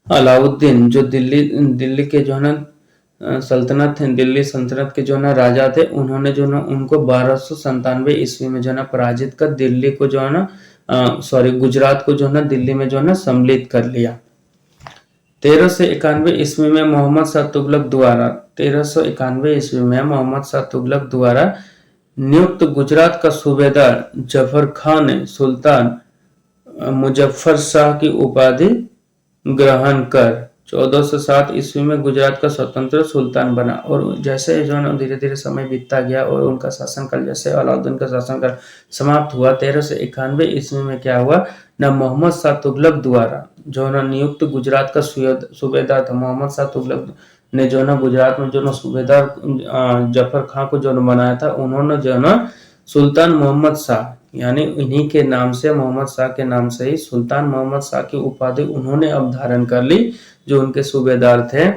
अलाउद्दीन जो दिल्ली के जो है ना सल्तनत है, दिल्ली सल्तनत के जो ना राजा थे, उन्होंने जो ना उनको 1297 ईस्वी में जो ना पराजित कर दिल्ली को जो है ना गुजरात को जो है ना दिल्ली में जो है ना सम्मिलित कर लिया। 1391 ईस्वी में मोहम्मद शाह तुगलक द्वारा 1391 ईस्वी में मोहम्मद शाह तुगलक द्वारा नियुक्त गुजरात का सूबेदार जफर खान ने सुल्तान मुजफ्फर शाह की उपाधि ग्रहण कर 1407 ईस्वी में गुजरात का स्वतंत्र सुल्तान बना। और जैसे जो है धीरे धीरे समय बीतता गया और उनका शासनकाल, जैसे अलाउद्दीन का शासनकाल समाप्त हुआ, 1391 ईस्वी में क्या हुआ ना, मोहम्मद शाह तुगलक द्वारा जो है ना नियुक्त गुजरात का सूबेदार था, मोहम्मद शाह तुगलक ने जो है ना गुजरात में जो ना सूबेदार जफर खां को जो बनाया था, उन्होंने जो है ना सुल्तान मोहम्मद शाह, यानी इन्हीं के नाम से, मोहम्मद शाह के नाम से ही सुल्तान मोहम्मद शाह की उपाधि उन्होंने अब धारण कर ली, जो उनके सूबेदार थे।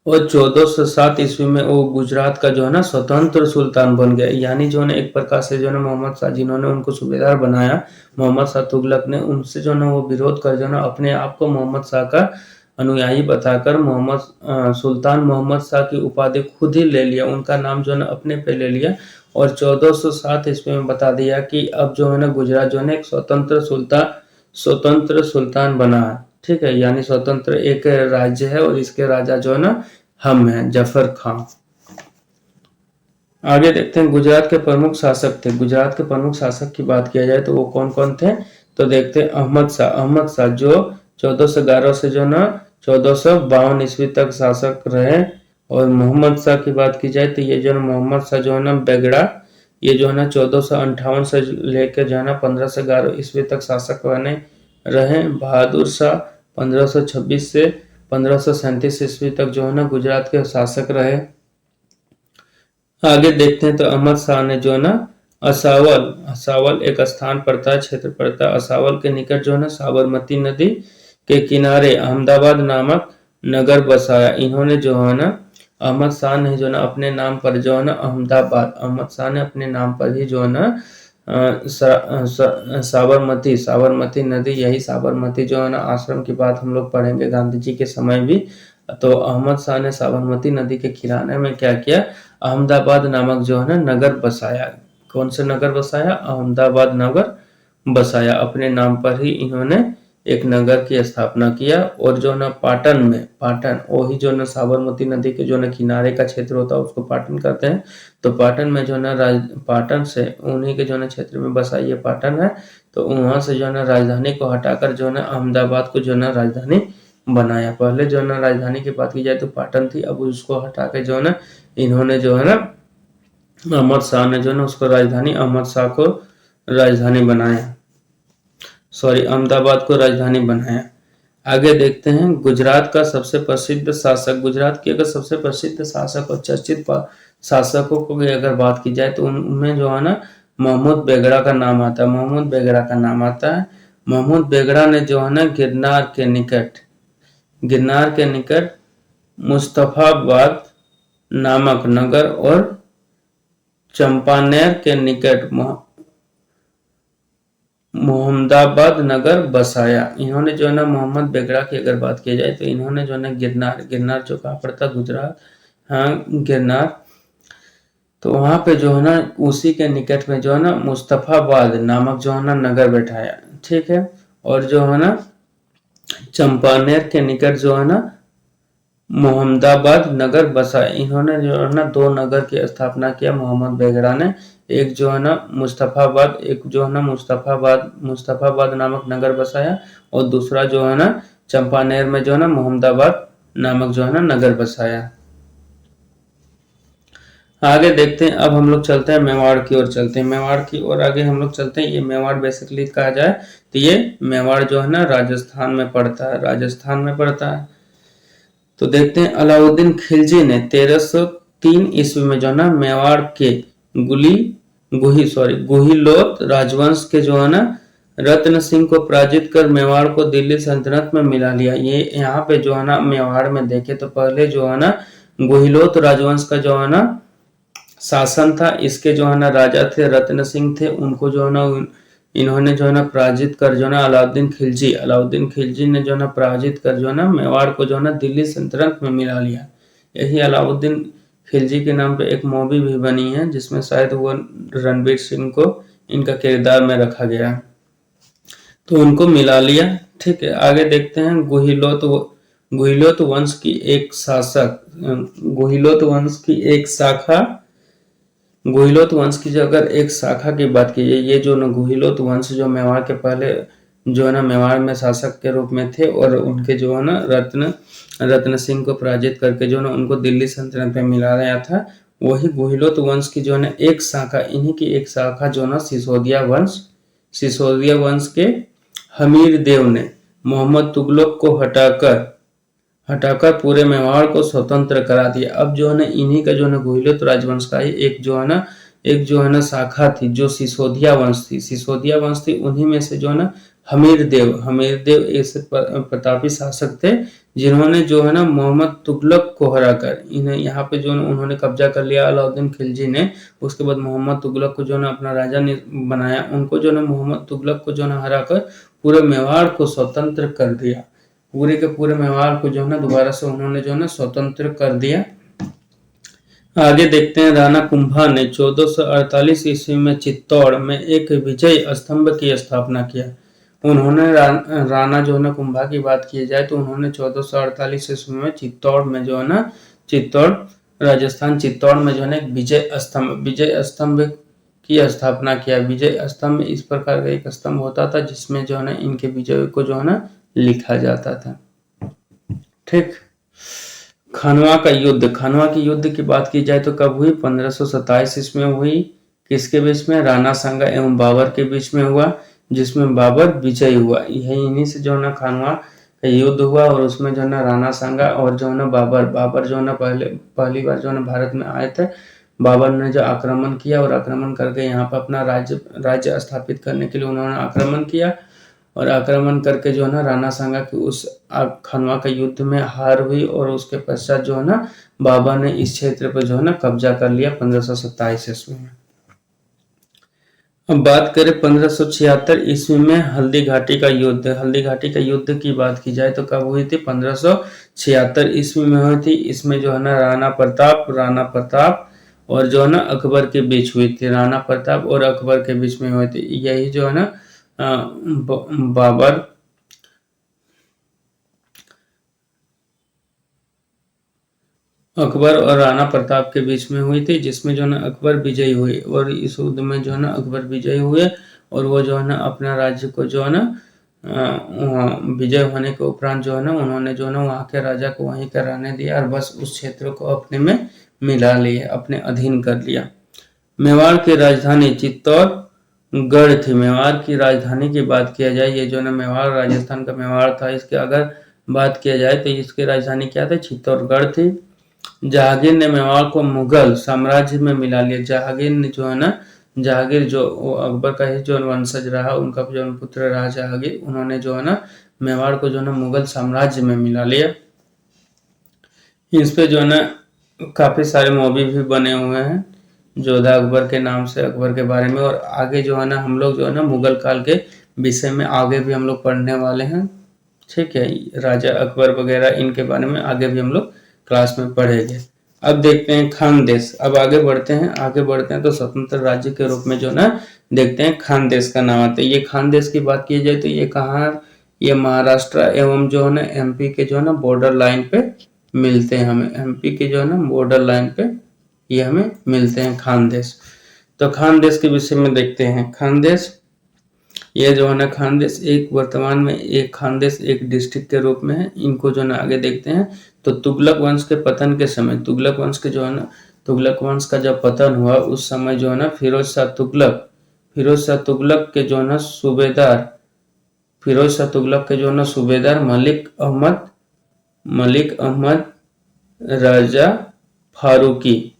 और 1407 ईस्वी में वो गुजरात का जो है ना स्वतंत्र सुल्तान बन गया। यानी जो है एक प्रकार से जो है मोहम्मद शाह जिन्होंने उनको सूबेदार बनाया, मोहम्मद शाह तुगलक ने, उनसे जो है वो विरोध कर जो है अपने आप को मोहम्मद शाह का अनुयायी बताकर सुल्तान मोहम्मद शाह की उपाधि खुद ही ले लिया, उनका नाम जो है अपने पे ले लिया। और 1407 ईस्वी में बता दिया कि अब जो है ना गुजरात जो है एक स्वतंत्र सुल्तान बना है, ठीक है। यानी स्वतंत्र एक राज्य है और इसके राजा जो है ना हम हैं, जफर खान। आगे देखते हैं गुजरात के प्रमुख शासक थे। गुजरात के प्रमुख शासक की बात किया जाए तो वो कौन कौन थे, तो देखते हैं अहमद शाह जो 1411 से जो ना 1452 ईस्वी तक शासक रहे। और मोहम्मद शाह की बात की जाए तो ये जो मोहम्मद शाह जो है ना बेगड़ा, ये जो है ना 1458 से लेकर जो है ना 1511 ईस्वी तक शासक बने। रहे। बहादुर शाह 1526 से 1537 ईस्वी तक जो है ना गुजरात के शासक रहे। आगे देखते हैं तो अहमद शाह ने जो है ना असावल, असावल एक स्थान पड़ता है, क्षेत्र पड़ता है, असावल के निकट जो है ना साबरमती नदी के किनारे अहमदाबाद नामक नगर बसाया। इन्होंने जो है ना अहमद शाह ने जो है ना अपने नाम पर जो है ना अहमदाबाद, अहमद शाह ने अपने नाम पर ही जो है ना साबरमती, साबरमती नदी, यही साबरमती जो है ना आश्रम की बात हम लोग पढ़ेंगे गांधी जी के समय भी। तो अहमद शाह ने साबरमती नदी के किनारे में क्या किया, अहमदाबाद नामक जो है ना नगर बसाया। कौन से नगर बसाया, अहमदाबाद नगर बसाया। अपने नाम पर ही इन्होंने एक नगर की स्थापना किया। और जो ना पाटन में, पाटन वही जो ना साबरमती नदी के जो ना किनारे का क्षेत्र होता है उसको पाटन कहते हैं। तो पाटन में जो ना पाटन से उन्हीं के जो ना क्षेत्र में बसा ये पाटन है। तो वहां से जो ना राजधानी को हटाकर जो ना अहमदाबाद को जो ना राजधानी बनाया। पहले जो ना राजधानी की बात की जाए तो पाटन थी, अब उसको हटा के जो ना इन्होंने जो है ना अहमद शाह ने जो ना उसको राजधानी, अहमद शाह को राजधानी बनाया, सॉरी अहमदाबाद को राजधानी बनाया। आगे देखते हैं गुजरात का सबसे प्रसिद्ध शासक, गुजरात के अगर सबसे प्रसिद्ध शासक और चर्चित शासकों को अगर बात की जाए तो उनमें जो है ना महमूद बेगड़ा का नाम आता है, महमूद बेगड़ा का नाम आता है। महमूद बेगड़ा ने जो है ना गिरनार के निकट, गिरनार के निकट मुस्तफाबाद नामक नगर और चंपानेर के निकट मोहम्मदाबाद नगर बसाया। इन्होंने जो है ना मोहम्मद बेगड़ा की अगर बात की जाए तो इन्होंने जो है ना गिरनार, गिरनार जो कहाँ पड़ता गुजरात, हाँ गिरनार, तो वहां पे जो है ना उसी के निकट में जो है ना मुस्तफाबाद नामक जो है ना नगर बैठाया, ठीक है। और जो है ना चंपानेर के निकट जो है ना मोहम्मदाबाद नगर बसाया। इन्होंने जो है ना दो नगर की स्थापना किया मोहम्मद बेगड़ा ने। एक जो है ना मुस्तफाबाद, एक जो है ना मुस्तफाबाद नामक नगर बसाया और दूसरा जो है ना चंपानेर में जो है ना मोहम्मदाबाद नामक जो है ना नगर बसाया। आगे देखते हैं, अब हम लोग चलते हैं मेवाड़ की ओर, चलते हैं मेवाड़ की ओर, आगे हम लोग चलते हैं। ये मेवाड़ बेसिकली कहा जाए तो ये मेवाड़ जो है ना राजस्थान में पड़ता है, राजस्थान में पड़ता है। तो देखते हैं अलाउद्दीन खिलजी ने 1303 ईस्वी में जो है ना मेवाड़ के गुहिलोत राजवंश के जो है ना रत्न सिंह को पराजित कर मेवाड़ को दिल्ली सल्तनत में मिला लिया। ये यहाँ पे जो है ना मेवाड़ में देखे तो पहले जो है ना गुहिलोत राजवंश का जो है ना शासन था। इसके जो है ना राजा थे रत्न सिंह थे, उनको जो है ना इन्होंने जो है ना पराजित कर जो है ना अलाउद्दीन खिलजी ने जो है ना पराजित कर जो है ना मेवाड़ को जो है ना दिल्ली सल्तनत में मिला लिया। यही अलाउद्दीन खिलजी के नाम पे एक मूवी भी बनी है जिसमें शायद वो रणवीर सिंह को इनका किरदार में रखा गया, तो उनको मिला लिया, ठीक है। आगे देखते हैं गुहिलोत वंश की एक शासक, गुहिलोत वंश की एक शाखा, गुहिलोत वंश की जो अगर एक शाखा की बात की जाए, ये जो न गुहिलोत वंश जो मेवाड़ के पहले जो है ना मेवाड़ में शासक के रूप में थे और उनके जो है ना रत्न सिंह को पराजित करके जो है ना उनको दिल्ली सल्तनत में मिला गया था। वही गुहिलोत वंश की जो है ना एक शाखा, इन्हीं की एक शाखा जो ना सिसोदिया वंश के हमीर देव ने मोहम्मद तुगलक को हटाकर पूरे मेवाड़ को स्वतंत्र करा दिया। अब जो है ना इन्हीं का जो है ना गुहिलोत राजवंश का ही एक जो है ना शाखा थी जो सिसोदिया वंश थी। उन्हीं में से जो है ना हमीर देव ऐसे प्रतापी शासक थे जिन्होंने जो है ना मोहम्मद तुगलक को हराकर इन्हें यहाँ पे जो है उन्होंने कब्जा कर लिया अलाउद्दीन खिलजी ने। उसके बाद मोहम्मद तुगलक को जो है ना अपना राजा ने बनाया। उनको जो है ना मोहम्मद तुगलक को जो है ना हराकर पूरे मेवाड़ को स्वतंत्र कर दिया। पूरे के पूरे मेवाड़ को जो है ना दोबारा से उन्होंने जो है ना स्वतंत्र कर दिया। आगे देखते हैं राणा कुंभा ने 1448 ईस्वी में चित्तौड़ में एक विजय स्तंभ की स्थापना किया। उन्होंने राणा जो है ना कुंभा की बात की जाए तो उन्होंने 1448 ईस्वी में चित्तौड़ में जो है ना राजस्थान चित्तौड़ में जो है ना विजय स्तंभ की स्थापना किया। विजय स्तंभ इस प्रकार का एक स्तंभ होता था जिसमें जो है ना इनके विजय को जो है ना लिखा जाता था, ठीक। खानवा की युद्ध की बात की जाए तो कब हुई, 1527 ईस्वी में हुई। किसके बीच में, राणा सांगा एवं बाबर के बीच में हुआ। जिसमें बाबर विजयी हुआ। यही इन्हीं से जो है ना खानवा का युद्ध हुआ और उसमें जो है ना राणा सांगा और जो है ना बाबर जो है ना पहली बार जो है ना भारत में आए थे। बाबर ने जो आक्रमण किया और आक्रमण करके यहाँ पर अपना राज्य स्थापित करने के लिए उन्होंने आक्रमण किया और आक्रमण करके जो है ना राणा सांगा की उस खानवा का युद्ध में हार हुई और उसके पश्चात जो है ना बाबर ने इस क्षेत्र पर जो है ना कब्जा कर लिया 1527 ईस्वी में। अब बात करें 1576 ईस्वी में हल्दी घाटी का युद्ध। हल्दी घाटी का युद्ध की बात की जाए तो कब हुई थी? 1576 ईस्वी में हुई थी। इसमें जो है ना राणा प्रताप और जो है ना अकबर के बीच हुई थी। राणा प्रताप और अकबर के बीच में हुई थी। यही जो है ना बाबर अकबर और राणा प्रताप के बीच में हुई थी, जिसमें जो है ना अकबर विजयी हुए और इस युद्ध में जो है ना अकबर विजयी हुए और वो जो है ना अपना राज्य को जो है ना विजय होने के उपरांत जो है ना उन्होंने जो है ना वहाँ के राजा को वहीं का रहने दिया और बस उस क्षेत्र को अपने में मिला लिया, अपने अधीन कर लिया। मेवाड़ की राजधानी चित्तौड़गढ़ थी। मेवाड़ की राजधानी की बात किया जाए, ये जो है ना मेवाड़ राजस्थान का मेवाड़ था, इसके अगर बात किया जाए तो इसकी राजधानी क्या थी? चित्तौड़गढ़ थी। जहांगीर ने मेवाड़ को मुगल साम्राज्य में मिला लिया। जहांगीर ने जो है ना जहांगीर जो अकबर का ही जो वंशज रहा, उनका जो पुत्र रहा जहांगीर, उन्होंने जो है ना मेवाड़ को जो है ना मुगल साम्राज्य में मिला लिया। इस पे जो है ना काफी सारे मूवी भी बने हुए हैं जोधा अकबर के नाम से, अकबर के बारे में। और आगे जो है ना हम लोग जो है ना मुगल काल के विषय में आगे भी हम लोग पढ़ने वाले हैं। ठीक है, राजा अकबर वगैरह इनके बारे में आगे भी हम लोग क्लास में पढ़ेंगे। अब देखते हैं खानदेश। अब आगे बढ़ते हैं तो स्वतंत्र राज्य के रूप में जो ना देखते हैं खानदेश का नाम आता है। ये खानदेश की बात की जाए तो ये कहाँ? ये महाराष्ट्र एवं जो है ना एमपी के जो है ना बॉर्डर लाइन पे मिलते हैं। हमें एमपी के जो है ना बॉर्डर लाइन पे ये हमें मिलते हैं खानदेश। तो खानदेश के विषय में देखते हैं। खानदेश ये जो है ना खानदेश एक वर्तमान में एक खानदेश एक डिस्ट्रिक्ट के रूप में है। इनको जो है ना आगे देखते हैं। तो तुगलक वंश के पतन के समय तुगलक वंश के जो है ना तुगलक वंश का जब पतन हुआ उस समय जो है ना फिरोज शाह तुगलक के जो है ना सूबेदार मलिक अहमद राजा फारूकी।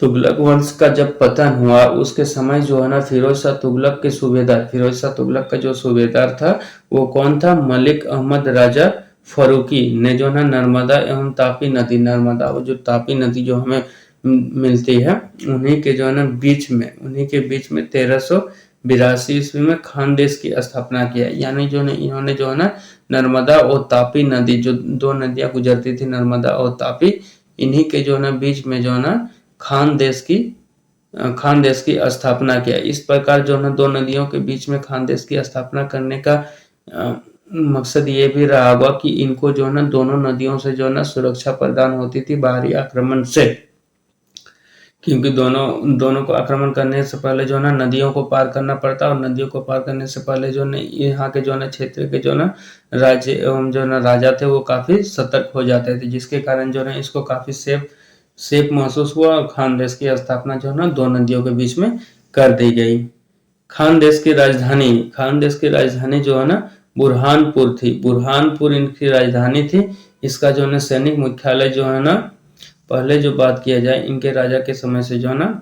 तुगलक वंश का जब पतन हुआ उसके समय जो है ना फिरोज शाह तुगलक का जो सूबेदार था वो कौन था? मलिक अहमद राजा फारूकी ने जो है नर्मदा एवं तापी नदी, नर्मदा वो जो तापी नदी जो हमें मिलती है उन्हीं के जो है ना बीच में 1382 ईस्वी में खानदेश की स्थापना किया। यानी जो है इन्होंने जो है ना नर्मदा और तापी नदी, जो दो नदियां गुजरती थी नर्मदा और तापी, इन्हीं के जो है ना बीच में जो है ना खानदेश की स्थापना किया। इस प्रकार जो है ना दो नदियों के बीच में खानदेश की स्थापना करने का मकसद ये भी रहा होगा कि इनको जो है ना दोनों नदियों से जो है ना सुरक्षा प्रदान होती थी बाहरी आक्रमण से, क्योंकि दोनों को आक्रमण करने से पहले जो है ना नदियों को पार करना पड़ता और नदियों को पार करने से पहले जो है यहाँ के जो है ना क्षेत्र के जो है ना राज्य एवं जो है ना राजा थे वो काफी सतर्क हो जाते थे, जिसके कारण जो है इसको काफी सेफ महसूस हुआ और खानदेश की स्थापना जो है ना दो नदियों के बीच में कर दी गई। खानदेश की राजधानी जो है ना बुरहानपुर थी। बुरहानपुर इनकी राजधानी थी। इसका जो है ना सैनिक मुख्यालय जो है ना पहले जो बात किया जाए इनके राजा के समय से जो है ना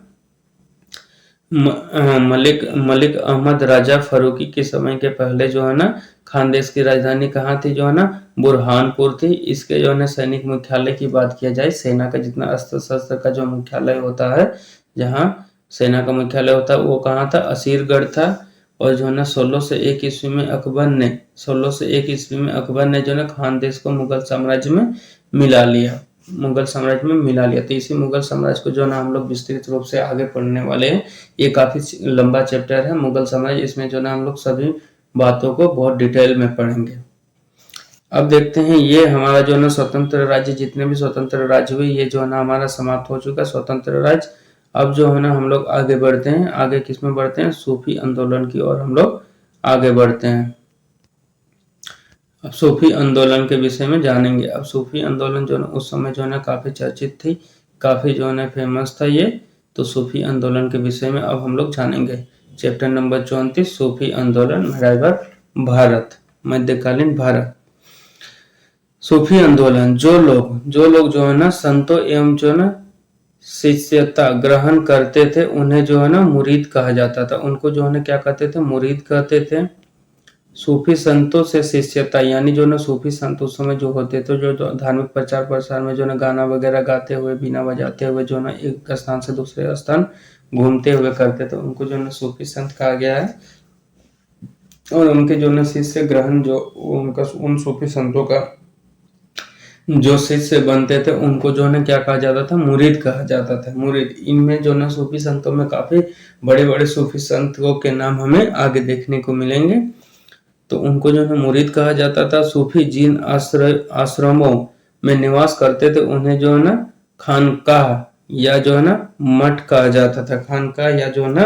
मलिक अहमद राजा फारूकी के समय के पहले जो है ना खानदेश की राजधानी कहाँ थी? जो है ना बुरहानपुर थी। इसके जो है ना सैनिक मुख्यालय की बात किया जाए, सेना का जितना अस्त्र शस्त्र का जो मुख्यालय होता है, जहाँ सेना का मुख्यालय होता है वो कहाँ था? असीरगढ़ था। और जो है ना 1601 ईस्वी में अकबर ने जो है ना खानदेश को मुगल साम्राज्य में मिला लिया। तो इसी मुगल साम्राज्य को जो है ना हम लोग विस्तृत रूप से आगे पढ़ने वाले हैं। ये काफी लंबा चैप्टर है मुगल साम्राज्य, इसमें जो है ना हम लोग सभी बातों को बहुत डिटेल में पढ़ेंगे। अब देखते हैं ये हमारा जो है ना स्वतंत्र राज्य, जितने भी स्वतंत्र राज्य हुए ये जो है ना हमारा समाप्त हो चुका स्वतंत्र राज्य। अब जो है ना हम लोग आगे बढ़ते हैं। आगे किसमें बढ़ते हैं? सूफी आंदोलन की ओर हम लोग आगे बढ़ते हैं। अब सूफी आंदोलन के विषय में जानेंगे। अब सूफी आंदोलन जो है उस समय जो है ना काफी चर्चित थी, काफी जो है ना फेमस था ये। तो सूफी आंदोलन के विषय में अब हम लोग जानेंगे। चैप्टर नंबर 34 सूफी आंदोलन भारत, मध्यकालीन भारत। सूफी आंदोलन, जो लोग जो है ना संतों एवं जो है ना शिष्यता ग्रहण करते थे उन्हें जो है ना मुरीद कहा जाता था। उनको जो है ना क्या कहते थे, मुरीद कहते थे। सूफी संतों से शिष्यता यानी जो ना सूफी संत उस समय जो होते थे जो धार्मिक प्रचार प्रसार में जो ना गाना वगैरह गाते हुए बीना बजाते हुए जो ना एक स्थान से दूसरे स्थान घूमते हुए करते थे, उनको जो ना सूफी संत कहा गया है। और उनके जो ना शिष्य ग्रहण जो उनका उन सूफी संतों का जो शिष्य बनते थे उनको जो है क्या कहा जाता था, मुरीद कहा जाता था। मुरीद, इनमें जो ना सूफी संतों में काफी बड़े बड़े सूफी संतों के नाम हमें आगे देखने को मिलेंगे। तो उनको जो है मुरीद कहा जाता था। सूफी जिन आश्रमों में निवास करते थे उन्हें जो है ना खानकाह या जो है ना मठ कहा जाता था। खानकाह या जो है ना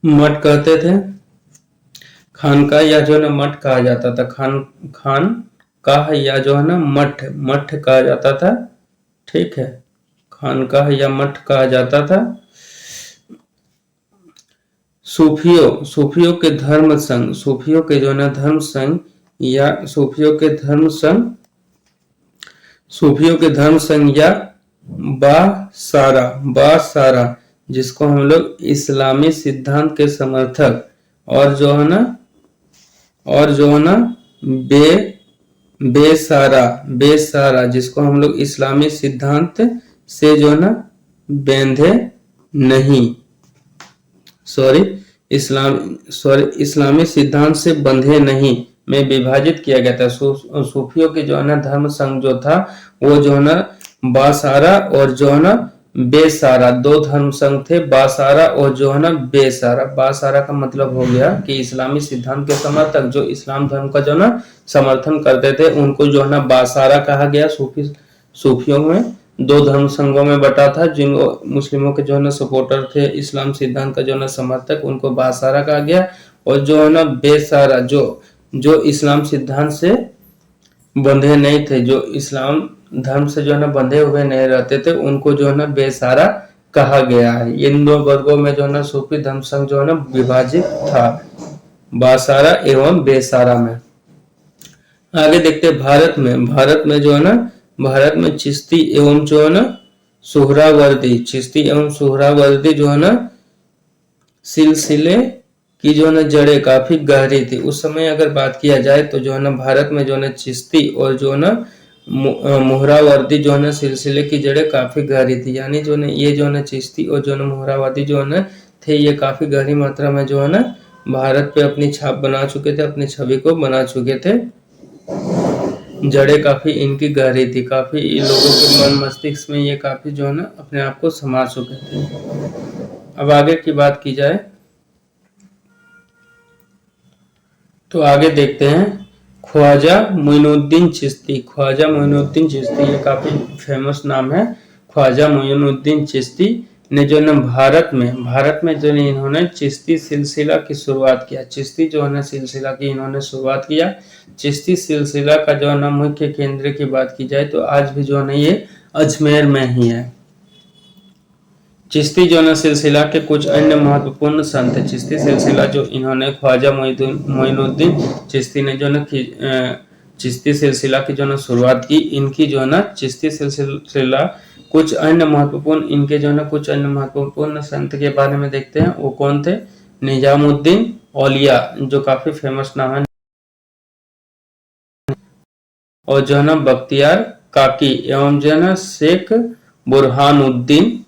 मठ कहते थे, खानकाह या जो है ना मठ कहा जाता था। खानकाह या जो है ना मठ कहा जाता था। ठीक है, खानकाह या मठ कहा जाता था। सूफियों के धर्म संघ, सूफियों के जो है धर्म संघ या सूफियों के धर्म संघ या बासारा जिसको हम लोग इस्लामी सिद्धांत के समर्थक और जो है ना बेसारा जिसको हम लोग इस्लामी सिद्धांत से जो है ना बेंधे नहीं, इस्लामी सिद्धांत से बंधे नहीं में विभाजित किया गया था। सूफियों के जो है ना धर्म संघ जो था वो जो है ना बासारा और जो है ना बेसारा, दो धर्म संघ थे, बासारा और जो है ना बेसारा। बासारा का मतलब हो गया कि इस्लामी सिद्धांत के समर्थक जो इस्लाम धर्म का जो ना समर्थन करते थे उनको जो है ना बासारा कहा गया। सूफियों में दो धर्म संघों में बटा था, जिनको मुस्लिमों के जो है ना सपोर्टर थे, इस्लाम सिद्धांत का जो है ना समर्थक, उनको बासारा कहा गया। और जो है ना बेसारा जो इस्लाम सिद्धांत से बंधे नहीं थे, जो इस्लाम धर्म से जो है ना बंधे हुए नहीं रहते थे, उनको जो है ना बेसारा कहा गया है। इन दो वर्गों में जो है ना सूफी धर्म संघ जो है ना विभाजित था, बासारा एवं बेसारा में। आगे देखते भारत में जो है ना भारत में चिश्ती एवं जो है ना सुहरावर्दी जो है ना सिलसिले की जो है ना जड़ें काफी गहरी थी। उस समय अगर बात किया जाए तो जो है ना भारत में जो है ना चिश्ती और जो है ना मोहरावर्दी जो है ना सिलसिले की जड़ें काफी गहरी थी। यानी जो है ये जो है ना चिश्ती और जो है ना मोहरावर्दी जो है ना थे, ये काफी गहरी मात्रा में जो है ना भारत पे अपनी छाप बना चुके थे, अपनी छवि को बना चुके थे। जड़ें काफी इनकी गहरी थी, काफी लोगों के मन मस्तिष्क में ये काफी जो है ना अपने आप को समा चुके थे। अब आगे की बात की जाए तो आगे देखते हैं ख्वाजा मोइनुद्दीन चिश्ती। ये काफी फेमस नाम है। ख्वाजा मोइनुद्दीन चिश्ती ने जो है भारत में जो इन्होंने चिश्ती सिलसिला की शुरुआत किया। चिश्ती जो है सिलसिला की इन्होंने शुरुआत किया। चिश्ती सिलसिला का जो है मुख्य केंद्र की बात की जाए तो आज भी जो है ये अजमेर में ही है। चिश्ती जो है सिलसिला के कुछ अन्य महत्वपूर्ण संत है। चिश्ती सिलसिला जो इन्होंने ख्वाजा मोइनुद्दीन चिश्ती ने जो चिश्ती सिलसिला की जो शुरुआत की, इनकी जो है चिश्ती सिलसिला कुछ अन्य महत्वपूर्ण संत के बारे में देखते हैं। वो कौन थे? निजामुद्दीन औलिया, जो काफी फेमस नाम है, और जो है बख्तियार काकी एवं जो है शेख बुरहानुद्दीन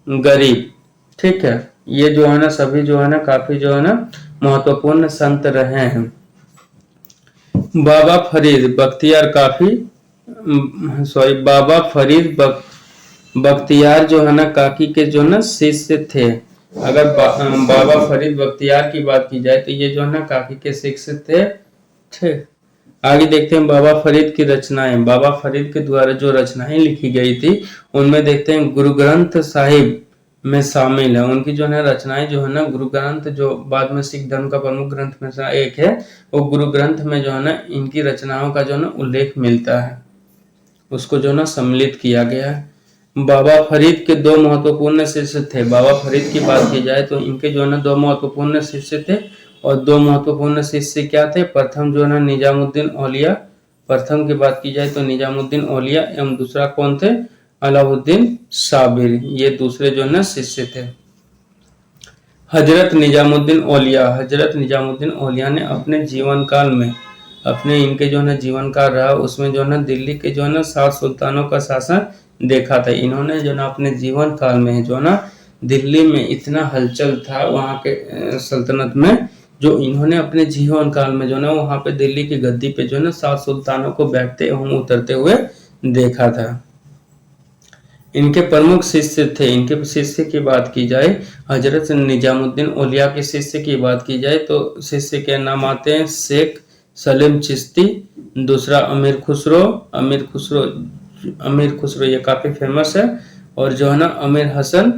गरीब। ठीक है, ये जो है सभी जो है काफी जो है महत्वपूर्ण संत रहे हैं। बाबा फरीद बख्तियार जो है काकी के जो शिष्य थे। अगर बाबा फरीद बख्तियार की बात की जाए तो ये जो है काकी के शिष्य थे। ठीक, आगे देखते हैं बाबा फरीद की रचनाएं। बाबा फरीद के द्वारा जो रचनाएं लिखी गई थी उनमें देखते हैं गुरु ग्रंथ साहिब में शामिल है। उनकी जो है रचनाएं जो है गुरु ग्रंथ, जो बाद में सिख धर्म का प्रमुख ग्रंथ में से एक है, वो गुरु ग्रंथ में जो है इनकी रचनाओं का जो उल्लेख मिलता है, उसको जो सम्मिलित किया गया है। बाबा फरीद के दो महत्वपूर्ण शिष्य थे। बाबा फरीद की बात की जाए तो इनके जो है ना दो महत्वपूर्ण शिष्य थे, और दो महत्वपूर्ण शिष्य क्या थे? प्रथम जो है ना निजामुद्दीन औलिया, प्रथम की बात की जाए तो निजामुद्दीन औलिया, एवं दूसरा कौन थे? अलाउद्दीन साबिर, ये दूसरे जो है ना शिष्य थे। हजरत निजामुद्दीन औलिया, हजरत निजामुद्दीन औलिया ने अपने जीवन काल में, अपने इनके जो है ना जीवन काल रहा उसमें जो है ना दिल्ली के जो है ना 7 सुल्तानों का शासन देखा था। इन्होंने जो ना अपने जीवन काल में जो ना दिल्ली में इतना हलचल था वहाँ के सल्तनत में, जो इन्होंने अपने जीवन काल में जो ना वहाँ पे दिल्ली की गद्दी पे जो ना 7 सुल्तानों को बैठते एवं उतरते हुए देखा था। इनके प्रमुख शिष्य थे, इनके शिष्य की बात की जाए, हजरत निजामुद्दीन औलिया के शिष्य की बात की जाए तो शिष्य के नाम आते हैं शेख सलीम चिश्ती, दूसरा अमीर खुसरो, अमीर खुसरो ये काफी फेमस है, और जो है ना अमीर हसन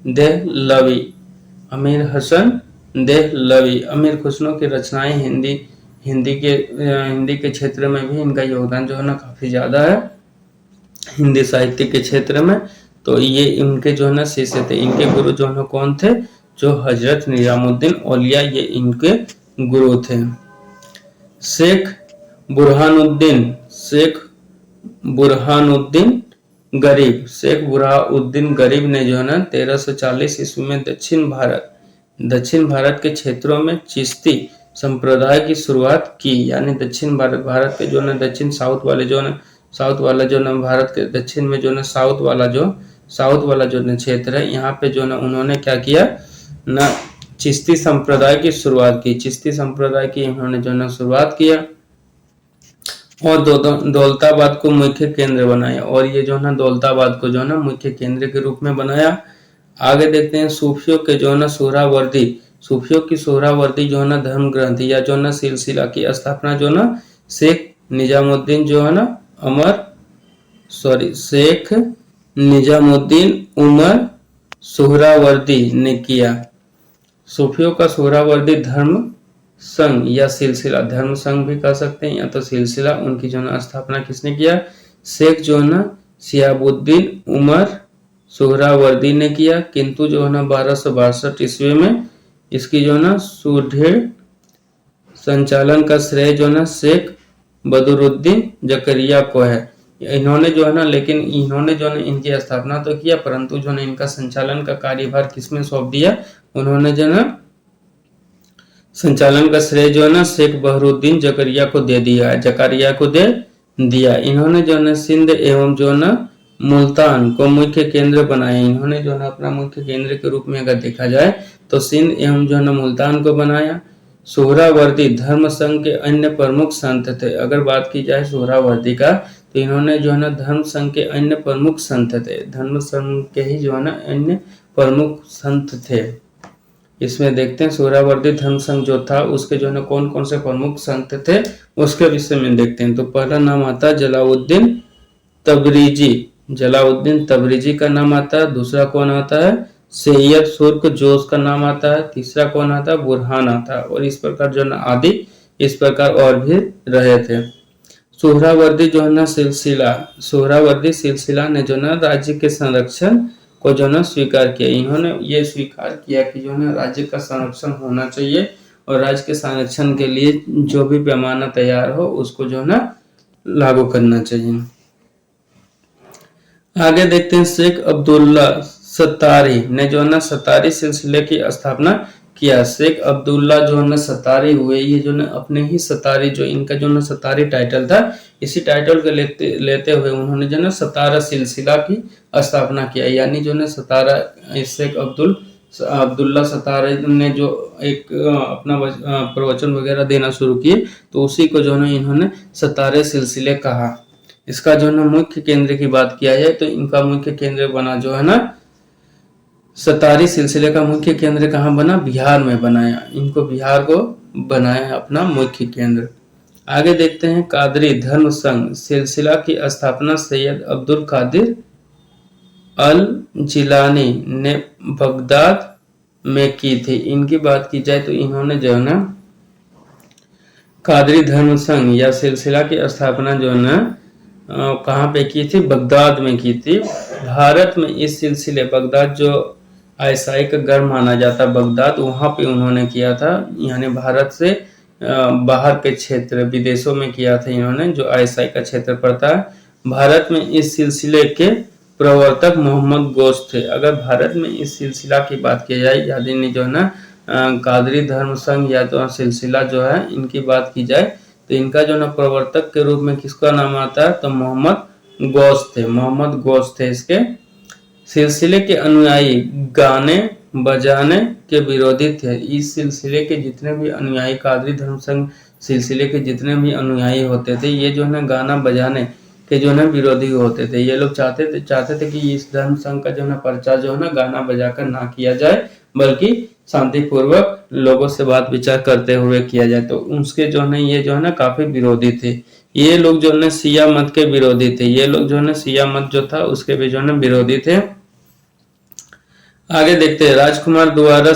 देहलवी, अमीर हसन देहलवी। अमीर खुसरो की रचनाएं हिंदी के क्षेत्र में भी इनका योगदान जो है ना काफी ज्यादा है, हिंदी साहित्य के क्षेत्र में। तो ये इनके जो है ना शिष्य थे। इनके गुरु जो है कौन थे? जो हजरत निजामुद्दीन औलिया, ये इनके गुरु थे। शेख बुरहानुद्दीन गरीब, शेख बुरहानुद्दीन गरीब ने जो है ना 1340 ईस्वी में दक्षिण भारत के क्षेत्रों में चिश्ती संप्रदाय की शुरुआत की। यानी दक्षिण भारत के जो ना दक्षिण साउथ वाले जो ना भारत के दक्षिण में जो ना साउथ वाला जो ना क्षेत्र है, यहाँ पे जो ना उन्होंने क्या किया ना, चिश्ती संप्रदाय की शुरुआत की। चिश्ती संप्रदाय की इन्होंने जो ना शुरुआत किया और दौलताबाद को मुख्य केंद्र बनाया, और ये जो ना दौलताबाद को जो ना मुख्य केंद्र के रूप में बनाया। आगे देखते हैं सूफियों के जो ना सोहरावर्दी, सूफियों की सोहरावर्दी जो है ना धर्म ग्रंथ या जो ना सिलसिला की स्थापना जो ना शेख निजामुद्दीन जो है ना शेख निजामुद्दीन उमर सोहरावर्दी ने किया। सूफियों का सोहरावर्दी धर्म संघ या सिलसिला, धर्म संघ भी कह सकते हैं या तो सिलसिला, उनकी जो ना स्थापना किसने किया? शेख जो है ना शिहाबुद्दीन उमर सोहरावर्दी ने किया। किंतु जो है ना 1262 ईस्वी में इसकी जो ना सुदृढ़ संचालन का श्रेय जो ना शेख बदरुद्दीन जकरिया को है। इन्होंने जो है ना इनकी स्थापना तो किया, परंतु जो ना इनका संचालन का कार्यभार किसमें सौंप दिया? उन्होंने जो ना संचालन का श्रेय जो है ना शेख बहरुद्दीन जकरिया को दे दिया। इन्होंने जो है सिंध एवं जो है मुल्तान को मुख्य केंद्र बनाया। इन्होंने जो है अपना मुख्य केंद्र के रूप में अगर देखा जाए तो सिंध एवं जो है मुल्तान को बनाया। सोहरावर्दी धर्म संघ के अन्य प्रमुख संत थे। अगर बात की जाए सोहरावर्दी का, तो इन्होंने जो है ना धर्म संघ के अन्य प्रमुख संत थे, धर्म संघ के ही जो है ना अन्य प्रमुख संत थे। इसमें देखते हैं सोहरावर्दी धर्म संघ जो था उसके जो है ना कौन कौन से प्रमुख संत थे उसके विषय में देखते हैं। तो पहला नाम आता है जलाउद्दीन तबरीजी का नाम आता है। दूसरा कौन आता है? सैयद सुर्ख जोश का नाम आता है। तीसरा कौन आता है? बुरहान आता है। और इस प्रकार जो है आदि इस प्रकार और भी रहे थे। सोहरावर्दी जो है ना सोहरावर्दी सिलसिला ने जो है राज्य के संरक्षण को जो है स्वीकार किया। इन्होंने ये स्वीकार किया कि जो है राज्य का संरक्षण होना चाहिए, और राज्य के संरक्षण के लिए जो भी पैमाना तैयार हो उसको जो है ना लागू करना चाहिए। आगे देखते हैं शेख अब्दुल्ला सत्तारी ने जो है ना सत्तारी सिलसिले की स्थापना किया। शेख अब्दुल्ला जो है ना सत्तारी हुए, ये जो है अपने ही सत्तारी, जो इनका जो है सत्तारी टाइटल था, इसी टाइटल को लेते हुए उन्होंने जो है सतारा सिलसिला की स्थापना किया। यानी जो है सतारा शेख अब्दुल्ला सत्तारी ने जो एक अपना प्रवचन वगैरह देना शुरू किए, तो उसी को जो है इन्होंने सतारे सिलसिले कहा। इसका जो है मुख्य केंद्र की बात किया जाए तो इनका मुख्य केंद्र बना जो है ना सतारी सिलसिले का मुख्य केंद्र कहाँ बना? बिहार में बनाया। इनको बिहार को बनाया अपना मुख्य केंद्र। आगे देखते हैं कादरी धर्म संघ सिलसिला की स्थापना सैयद अब्दुल कादिर अल जिलानी ने बगदाद में की थी। इनकी बात की जाए तो इन्होंने जो है ना कादरी धर्म संघ या सिलसिला की स्थापना जो है ना कहाँ पे की थी? बगदाद में की थी। भारत में इस सिलसिले बगदाद जो आईएसआई का घर माना जाता बगदाद, वहाँ पे उन्होंने किया था, यानी भारत से बाहर के क्षेत्र विदेशों में किया था इन्होंने, जो आईएसआई का क्षेत्र पड़ता है। भारत में इस सिलसिले के प्रवर्तक मोहम्मद गौस थे। अगर भारत में इस सिलसिला की बात की जाए, यानी जो है ना कादरी धर्म संघ या तो सिलसिला जो है, इनकी बात की जाए तो इनका जो ना प्रवर्तक के रूप में किसका नाम आता है? तो मोहम्मद गौस थे। मोहम्मद गौस थे इसके। सिलसिले के अनुयायी गाने बजाने के विरोधी थे। इस सिलसिले के जितने भी अनुयायी, कादरी धर्म संघ सिलसिले के जितने भी अनुयायी होते थे, ये जो है ना गाना बजाने के जो है विरोधी होते थे। ये लोग चाहते थे कि इस धर्म संघ का जो है प्रचार जो है ना गाना बजाकर ना किया जाए, बल्कि शांतिपूर्वक लोगों से बात विचार करते हुए किया जाए। तो उसके जो है ये जो है ना काफी विरोधी थे। ये लोग जो है शिया मत के विरोधी थे। ये लोग जो है शिया मत जो था उसके भी जो है विरोधी थे। आगे देखते हैं, राजकुमार द्वारा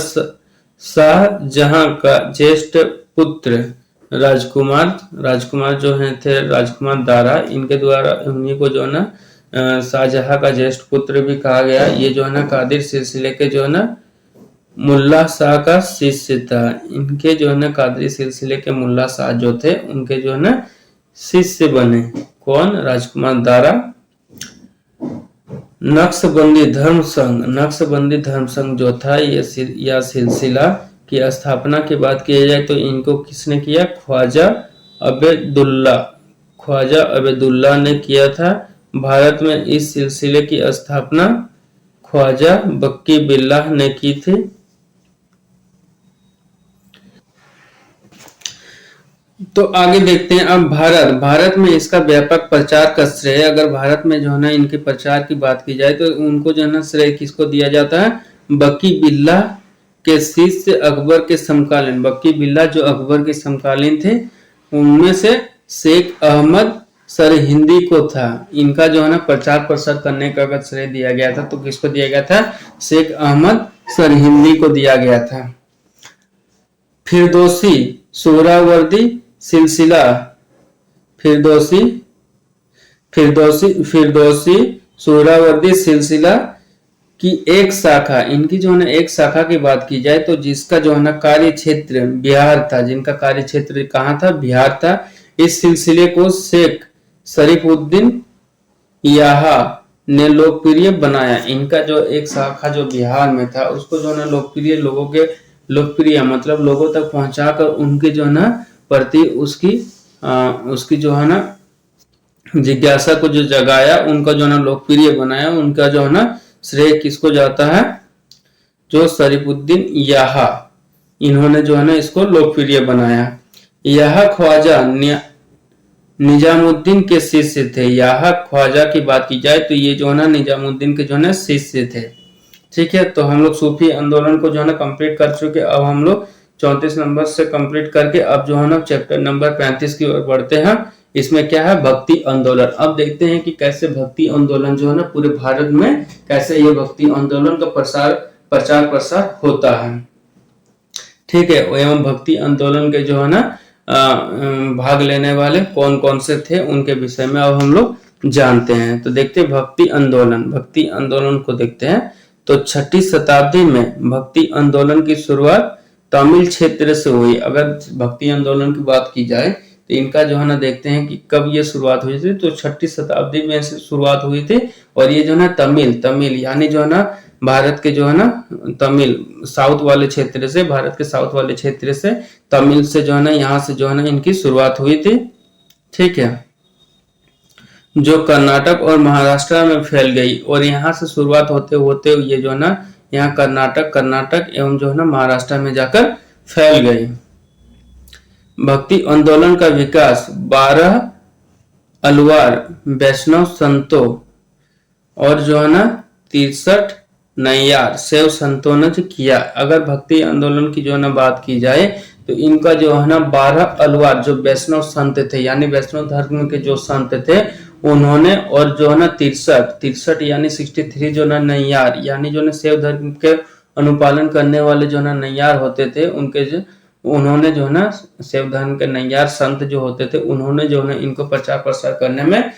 शाहजहां का ज्येष्ठ पुत्र राजकुमार जो है थे राजकुमार दारा, इनके द्वारा उन्हीं को जो है ना शाहजहां का ज्येष्ठ पुत्र भी कहा गया। ये जो है ना कादिर सिलसिले के जो है ना मुल्ला शाह का शिष्य था। इनके जो है ना कादरी सिलसिले के मुल्ला शाह जो थे, उनके जो है ना शिष्य बने। कौन? राजकुमार दारा। नक्शबंदी धर्म संघ जो था, यह सिलसिला की स्थापना की बात की जाए तो इनको किसने किया? ख्वाजा अबेदुल्ला ने किया था। भारत में इस सिलसिले की स्थापना ख्वाजा बक्की बिल्लाह ने की थी। तो आगे देखते हैं अब भारत में इसका व्यापक प्रचार का श्रेय, अगर भारत में जो है ना इनके प्रचार की बात की जाए तो उनको जो है ना श्रेय किसको दिया जाता है? बक्की बिल्लाह के शिष्य अकबर के समकालीन, बक्की बिल्लाह जो अकबर के समकालीन थे, उनमें से शेख अहमद सरहिंदी को था। इनका जो है ना प्रचार प्रसार करने का अगर श्रेय दिया गया था तो किसको दिया गया था? शेख अहमद सरहिंदी को दिया गया था। फिरदौसी सोहरावर्दी सिलसिला, फिरदौसी सोहरावर्दी सिलसिला की एक शाखा, इनकी जो है ना एक शाखा की बात की जाए तो जिसका जो है ना कार्य क्षेत्र बिहार था, जिनका कार्य क्षेत्र कहाँ था? बिहार था। इस सिलसिले को शेख शरीफुद्दीन याहा ने लोकप्रिय बनाया। इनका जो एक शाखा जो बिहार में था उसको जो है ना लोकप्रिय मतलब लोगों तक पहुंचाकर उनके जो है ना प्रति उसकी जो है ना जिज्ञासा को जो जगाया, उनका जो है ना लोकप्रिय बनाया। उनका जो है ना श्रेय किसको जाता है? जो शरीफुद्दीन याहा, इन्होंने जो है ना इसको लोकप्रिय बनाया। यह ख्वाजा निजामुद्दीन के शिष्य थे। यह ख्वाजा की बात की जाए तो ये जो है ना निजामुद्दीन के जो है ना शिष्य थे। ठीक है, तो हम लोग सूफी आंदोलन को जो है ना कंप्लीट कर चुके। अब हम लोग 34 नंबर से कंप्लीट करके अब जो है ना चैप्टर नंबर 35 की ओर बढ़ते हैं। इसमें क्या है? भक्ति आंदोलन। अब देखते हैं कि कैसे भक्ति आंदोलन जो है ना पूरे भारत में कैसे ये भक्ति आंदोलन का प्रचार प्रसार होता है। ठीक है, एवं भक्ति आंदोलन के जो है ना भाग लेने वाले कौन कौन से थे उनके विषय में अब हम लोग जानते हैं। तो देखते हैं भक्ति आंदोलन को देखते हैं। तो 6ठी शताब्दी में भक्ति आंदोलन की शुरुआत तमिल क्षेत्र से हुई। अगर भक्ति आंदोलन की बात की जाए तो इनका जो है ना देखते हैं कि कब ये शुरुआत हुई थी। तो 6ठी शताब्दी में से शुरुआत हुई थी और ये जो है ना तमिल यानी जो है ना भारत के जो है ना तमिल साउथ वाले क्षेत्र से, भारत के साउथ वाले क्षेत्र से तमिल से जो है ना यहाँ से जो है ना इनकी शुरुआत हुई थी। ठीक है, जो कर्नाटक और महाराष्ट्र में फैल गई और यहाँ से शुरुआत होते होते ये जो है ना यहाँ कर्नाटक एवं जो है ना महाराष्ट्र में जाकर फैल गई। भक्ति आंदोलन का विकास 12 अलवार वैष्णव संतों और जो है ना 63 नैयार शैव संतों ने किया। अगर भक्ति आंदोलन की जो है ना बात की जाए तो इनका जो है ना 12 अलवार जो वैष्णव संत थे, यानी वैष्णव धर्म के जो संत थे उन्होंने, और जो है ना 63 यानी 63 जो ना नैयार यानी जो ना शैव धर्म के अनुपालन करने वाले जो ना नैयार होते थे, उन्होंने जो है ना शैव धर्म के नैयार संत जो होते थे उन्होंने जो है इनको प्रचार प्रसार करने में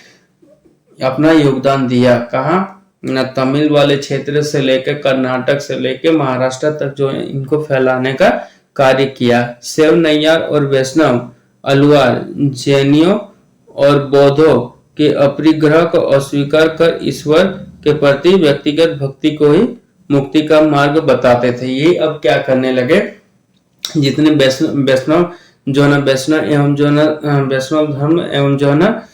अपना योगदान दिया। कहाँ न तमिल वाले क्षेत्र से लेकर कर्नाटक से लेकर महाराष्ट्र तक जो है इनको फैलाने का कार्य किया। शैव नैयार और वैष्णव अलवार जैनियों और बौद्धों के अपरिग्रह को अस्वीकार कर ईश्वर के प्रति व्यक्तिगत भक्ति को ही मुक्ति का मार्ग बताते थे। ये अब क्या करने लगे, जितने वैष्णव जो है वैष्णव एवं जो है वैष्णव धर्म एवं जो है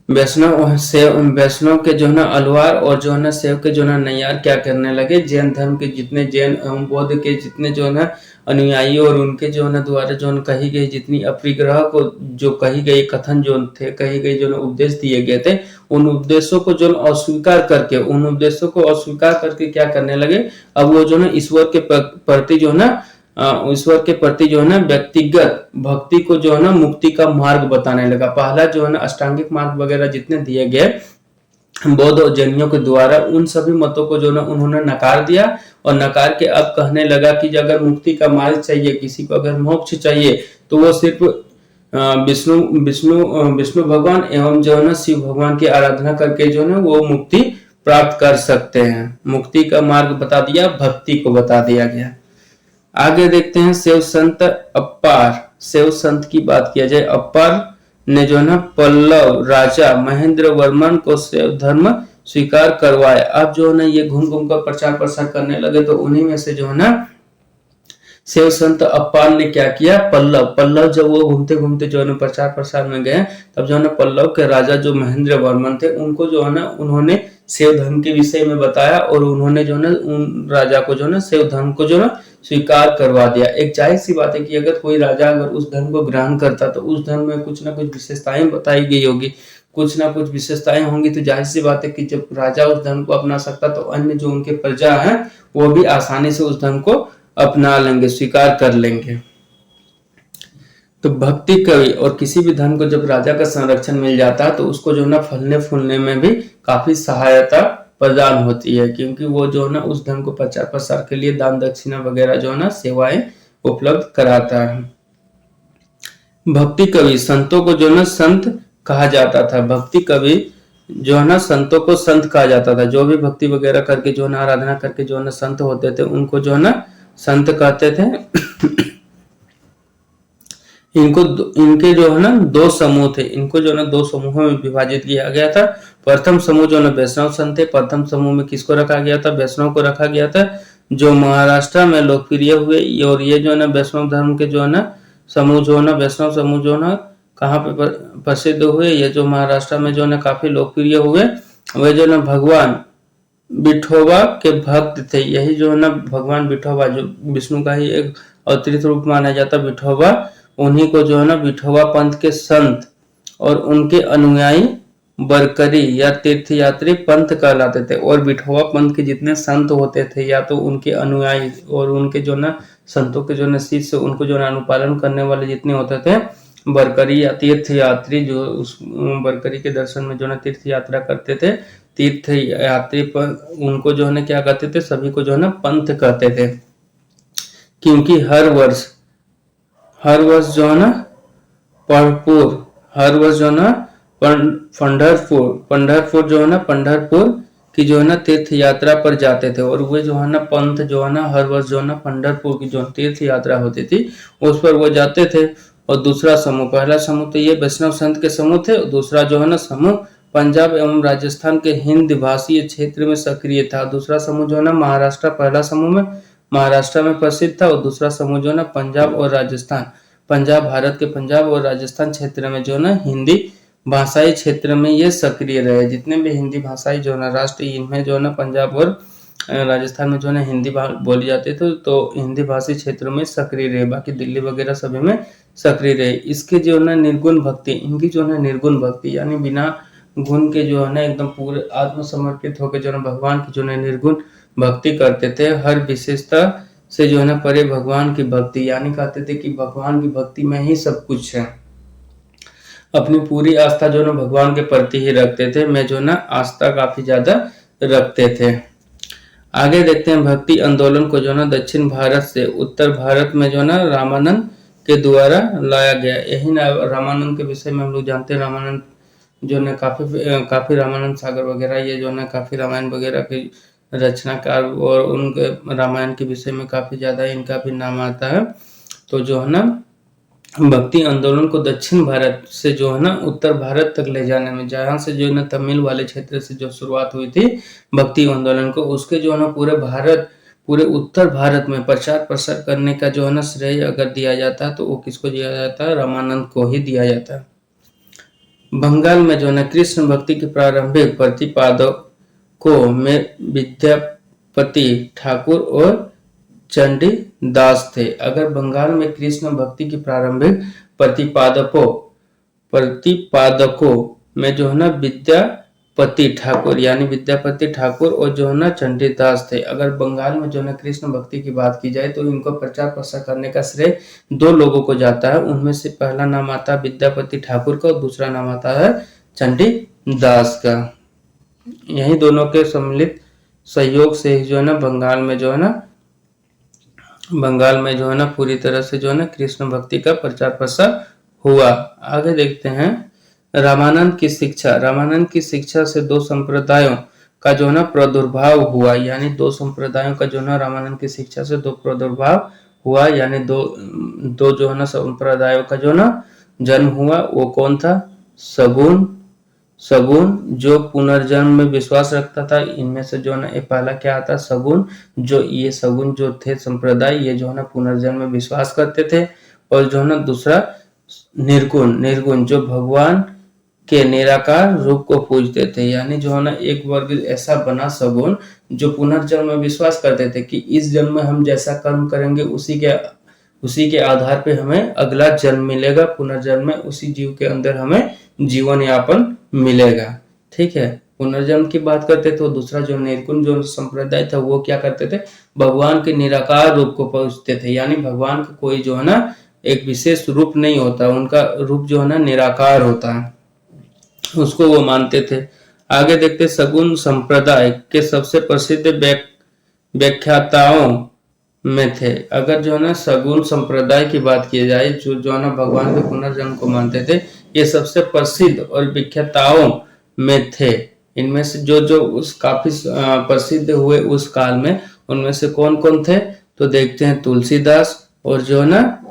वैष्णव के जो है अलवार और जो है शैव के जो है नैयार क्या करने लगे, जैन धर्म के जितने जैन एवं बौद्ध के जितने जो है अनुयायी और उनके जो है द्वारा जो कही गई जितनी अपरिग्रह को जो कही गई कथन जो थे, कही गई जो उपदेश दिए गए थे, उन उपदेशों को जो अस्वीकार करके क्या करने लगे, अब वो जो है ईश्वर के प्रति जो है ईश्वर के प्रति जो है ना व्यक्तिगत भक्ति को जो है ना मुक्ति का मार्ग बताने लगा। पहला जो है ना अष्टांगिक मार्ग वगैरह जितने दिए गए बौद्ध और जैनियों के द्वारा, उन सभी मतों को जो ना उन्होंने नकार दिया और नकार के अब कहने लगा कि अगर मुक्ति का मार्ग चाहिए, किसी को अगर मोक्ष चाहिए, तो वो सिर्फ विष्णु भगवान एवं जो है ना शिव भगवान की आराधना करके जो है वो मुक्ति प्राप्त कर सकते हैं। मुक्ति का मार्ग बता दिया, भक्ति को बता दिया गया। आगे देखते हैं शैव संत अप्पार। शैव संत की बात किया जाए, अप्पार ने जो है पल्लव राजा महेंद्र वर्मन को शैव धर्म स्वीकार करवाया। अब जो है ना ये घूम घूम कर प्रचार प्रसार करने लगे, तो उन्हीं में से जो है ना शैव संत अप्पार ने क्या किया, पल्लव जब वो घूमते घूमते जो है प्रचार प्रसार में गए, तब जो है पल्लव के राजा जो महेंद्र वर्मन थे, उनको जो है ना उन्होंने शैव धर्म के विषय में बताया और उन्होंने जो है उन राजा को जो है शैव धर्म को जो है स्वीकार करवा दिया। एक जाहिर सी बात है कि अगर कोई राजा अगर उस धर्म को ग्रहण करता तो उस धर्म में कुछ ना कुछ विशेषताएं बताई गई होगी, कुछ ना कुछ विशेषताएं होंगी, तो जाहिर सी बात है कि जब राजा उस धर्म को अपना सकता तो अन्य जो उनके प्रजा है वो भी आसानी से उस धर्म को अपना लेंगे, स्वीकार कर लेंगे। तो भक्ति कवि और किसी भी धर्म को जब राजा का संरक्षण मिल जाता है तो उसको जो है फलने फूलने में भी काफी सहायता प्रदान होती है, क्योंकि वो जो है ना उस धर्म को प्रचार प्रसार के लिए दान दक्षिणा वगैरह जो है ना सेवाएं उपलब्ध कराता है। भक्ति कवि संतों को जो है ना संत कहा जाता था। भक्ति कवि जो है ना संतों को संत कहा जाता था। जो भी भक्ति वगैरह करके जो है ना आराधना करके जो है ना संत होते थे, उनको जो है ना संत कहते थे। इनके जो है ना दो समूह थे, इनको जो है ना दो समूहों में विभाजित किया गया था। प्रथम समूह जो है वैष्णव संत थे। प्रथम समूह में किसको रखा गया था, वैष्णव को रखा गया था, जो महाराष्ट्र में लोकप्रिय हुए। और ये जो है ना वैष्णव धर्म के जो है ना समूह जो है ना वैष्णव समूह जो है ना कहाँ पे प्रसिद्ध हुए, ये जो महाराष्ट्र में जो है ना काफी लोकप्रिय हुए, वे जो है ना भगवान विठोबा के भक्त थे। यही जो है ना भगवान विठोबा जो विष्णु का ही एक अवतरित रूप माना जाता विठोबा, उन्हीं को जो है ना विठोबा पंथ के संत और उनके अनुयायी बरकरी या तीर्थयात्री पंथ कहलाते थे। और विठोबा पंथ के जितने संत होते थे या तो उनके अनुयायी और उनके जो ना संतों के जो ना शिष्य, उनको जो ना अनुपालन करने वाले जितने होते थे बरकरी या तीर्थयात्री, जो उस बरकरी के दर्शन में जो ना तीर्थ यात्रा करते थे, तीर्थ यात्री पर उनको जो है ना क्या कहते थे, सभी को जो है ना पंथ कहते थे। क्योंकि हर वर्ष जो है ना पंढरपुर जो है ना पंढरपुर की जो है ना तीर्थ यात्रा पर जाते थे। और वे जो है ना पंथ जो है ना हर वर्ष जो है ना पंढरपुर की जो तीर्थ यात्रा होती थी उस पर वो जाते थे। और दूसरा समूह, पहला समूह तो ये वैष्णव संत के समूह थे, दूसरा जो है ना समूह पंजाब एवं राजस्थान के हिंद भाषीय क्षेत्र में सक्रिय था। दूसरा समूह जो है ना महाराष्ट्र, पहला समूह में महाराष्ट्र में प्रसिद्ध था और दूसरा समूह जो है ना पंजाब और राजस्थान, पंजाब भारत के पंजाब और राजस्थान क्षेत्र में जो है ना हिंदी भाषाई क्षेत्र में ये सक्रिय रहे। जितने भी हिंदी भाषाई जो है ना राष्ट्र, इनमें जो है ना पंजाब और राजस्थान में जो है ना हिंदी बोली जाती है, तो हिंदी भाषी क्षेत्रों में सक्रिय रहे, बाकी दिल्ली वगैरह सभी में सक्रिय रहे। इसके जो है ना निर्गुण भक्ति, इनकी जो है ना निर्गुण भक्ति यानी बिना गुण के जो है ना एकदम पूरे आत्मसमर्पित होकर जो है भगवान की जो है निर्गुण भक्ति करते थे। हर विशेषता से जो है ना परे भगवान की भक्ति, यानी कहते थे कि भगवान की भक्ति में ही सब कुछ है। अपनी पूरी आस्था जो है ना भगवान के प्रति ही रखते थे। मैं जो है ना आस्था काफी ज्यादा रखते थे। आगे देखते हैं भक्ति आंदोलन को जो है ना दक्षिण भारत से उत्तर भारत में जो है ना रामानंद के द्वारा लाया गया। यही ना रामानंद के विषय में हम लोग जानते हैं। रामानंद जो है काफ़ी रामानंद सागर वगैरह ये जो है काफ़ी रामायण वगैरह की रचनाकार और उनके रामायण के विषय में काफ़ी ज़्यादा इनका भी नाम आता है। तो जो है ना भक्ति आंदोलन को दक्षिण भारत से जो है ना उत्तर भारत तक ले जाने में, जहाँ से जो है ना तमिल वाले क्षेत्र से जो शुरुआत हुई थी भक्ति आंदोलन को, उसके जो है ना पूरे उत्तर भारत में प्रचार प्रसार करने का जो है ना श्रेय अगर दिया जाता है तो वो किसको दिया जाता है? रामानंद को ही दिया जाता है। बंगाल में जो है ना कृष्ण भक्ति के प्रारंभिक प्रतिपादकों में विद्यापति ठाकुर और चंडी दास थे। अगर बंगाल में कृष्ण भक्ति की प्रारंभिक प्रतिपादकों में जो है ना विद्यापति ठाकुर और जो है ना चंडीदास थे। अगर बंगाल में जो है ना कृष्ण भक्ति की बात की जाए तो इनको प्रचार प्रसार करने का श्रेय दो लोगों को जाता है। उनमें से पहला नाम आता है विद्यापति ठाकुर का और दूसरा नाम आता है चंडीदास का। यही दोनों के सम्मिलित सहयोग से ही जो है ना बंगाल में जो है ना पूरी तरह से जो है ना कृष्ण भक्ति का प्रचार प्रसार हुआ। आगे देखते हैं रामानंद की शिक्षा से दो संप्रदायों का जो है ना प्रादुर्भाव हुआ, यानी दो संप्रदायों का जो है ना रामानंद की शिक्षा से दो प्रादुर्भाव हुआ, यानी दो जो है ना संप्रदायों का जो ना जन्म हुआ। वो कौन था? सगुन जो पुनर्जन्म में विश्वास रखता था। इनमें से जो है ना ये पहला क्या आता? सगुन जो थे संप्रदाय, ये जो है ना पुनर्जन्म में विश्वास करते थे। और जो है ना दूसरा निर्गुण जो भगवान के निराकार रूप को पूजते थे। यानी जो है ना एक वर्ग ऐसा बना सगुन जो पुनर्जन्म में विश्वास करते थे कि इस जन्म में हम जैसा कर्म करेंगे उसी के आधार पे हमें अगला जन्म मिलेगा, पुनर्जन्म में उसी जीव के अंदर हमें जीवन यापन मिलेगा। ठीक है, पुनर्जन्म की बात करते थे। तो दूसरा जो निर्गुण जो संप्रदाय था वो क्या करते थे? भगवान के निराकार रूप को पूजते थे। यानी भगवान का कोई जो है ना एक विशेष रूप नहीं होता, उनका रूप जो है ना निराकार होता है, उसको वो मानते थे। आगे देखते सगुन संप्रदाय के सबसे प्रसिद्ध व्याख्याताओं में थे। अगर जो है ना सगुन संप्रदाय की बात की जाए, जो है ना भगवान के पुनर्जन्म को मानते थे, ये सबसे प्रसिद्ध और व्याख्याताओं में थे। इनमें से जो उस काफी प्रसिद्ध हुए उस काल में, उनमें से कौन कौन थे? तो देखते हैं तुलसीदास और जो है ना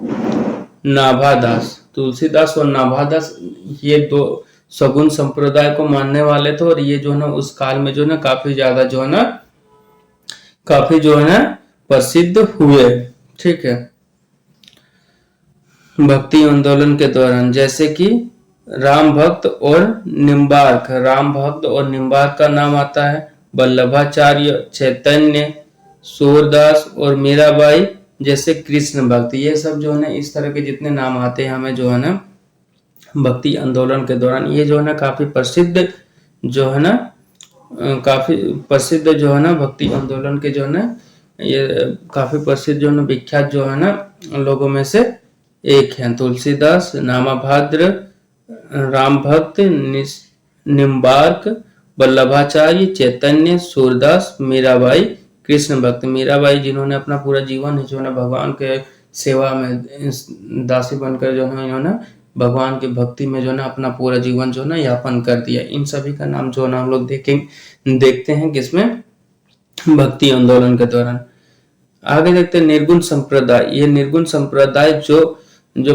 नाभादास। तुलसीदास और नाभादास ये दो सगुन संप्रदाय को मानने वाले थे और ये जो है ना उस काल में जो है ना काफी ज्यादा जो है ना प्रसिद्ध हुए। ठीक है, भक्ति आंदोलन के दौरान जैसे कि राम भक्त और निम्बार्क का नाम आता है। वल्लभाचार्य, चैतन्य, सूरदास और मीराबाई जैसे कृष्ण भक्त, ये सब जो है ना इस तरह के जितने नाम आते हैं हमें जो है ना भक्ति आंदोलन के दौरान, ये जो है ना काफी प्रसिद्ध जो है ना भक्ति आंदोलन के जो है ना ये काफी प्रसिद्ध जो है ना विख्यात जो है ना लोगों में से एक है। तुलसीदास, नामाभाद्र, राम भक्त, निम्बार्क, वल्लभाचार्य, चैतन्य, सूरदास, मीराबाई, कृष्ण भक्त। मीराबाई जिन्होंने अपना पूरा जीवन जो है भगवान के सेवा में दासी बनकर जो है इन्होंने भगवान की भक्ति में जो है ना अपना पूरा जीवन जो है ना यापन कर दिया। इन सभी का नाम जो है ना हम लोग देखते हैं किसमें? भक्ति आंदोलन के दौरान। आगे देखते हैं निर्गुण संप्रदाय। ये निर्गुण संप्रदाय जो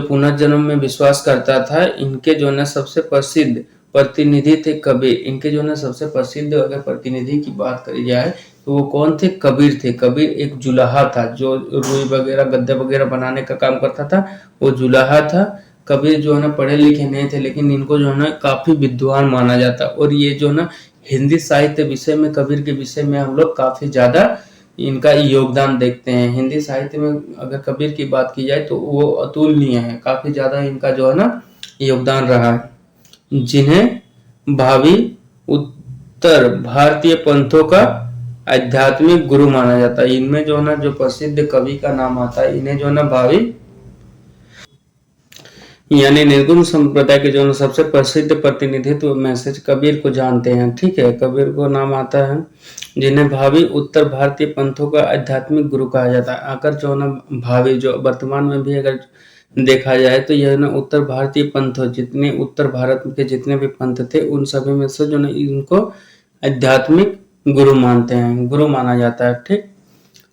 पुनर्जन्म में विश्वास करता था, इनके जो है सबसे प्रसिद्ध प्रतिनिधि थे कबीर। इनके जो है सबसे प्रसिद्ध अगर प्रतिनिधि की बात करी जाए तो वो कौन थे? कबीर थे। कबीर एक जुलाहा था जो रुई वगैरह गद्दे वगैरह बनाने का काम करता था, वो जुलाहा था। कबीर जो है ना पढ़े लिखे नहीं थे, लेकिन इनको जो है ना काफी विद्वान माना जाता। और ये जो है ना हिंदी साहित्य विषय में कबीर के विषय में हम लोग काफी ज्यादा इनका योगदान देखते हैं। हिंदी साहित्य में अगर कबीर की बात की जाए तो वो अतुलनीय है, काफी ज्यादा इनका जो है ना योगदान रहा है, जिन्हें भावी उत्तर भारतीय पंथों का आध्यात्मिक गुरु माना जाता है। इनमें जो है ना जो प्रसिद्ध कवि का नाम आता है, इन्हें जो है ना भावी यानी निर्गुण संप्रदाय के जो सबसे प्रसिद्ध प्रतिनिधित्व में से कबीर को जानते हैं। ठीक है, कबीर को नाम आता है, जिन्हें भावी उत्तर भारतीय पंथों का आध्यात्मिक गुरु कहा जाता है। अगर जो ना भावी जो वर्तमान में भी अगर देखा जाए तो यह ना उत्तर भारतीय पंथ, जितने उत्तर भारत के जितने भी पंथ थे उन सभी में से जो ना इनको आध्यात्मिक गुरु मानते हैं, गुरु माना जाता है। ठीक,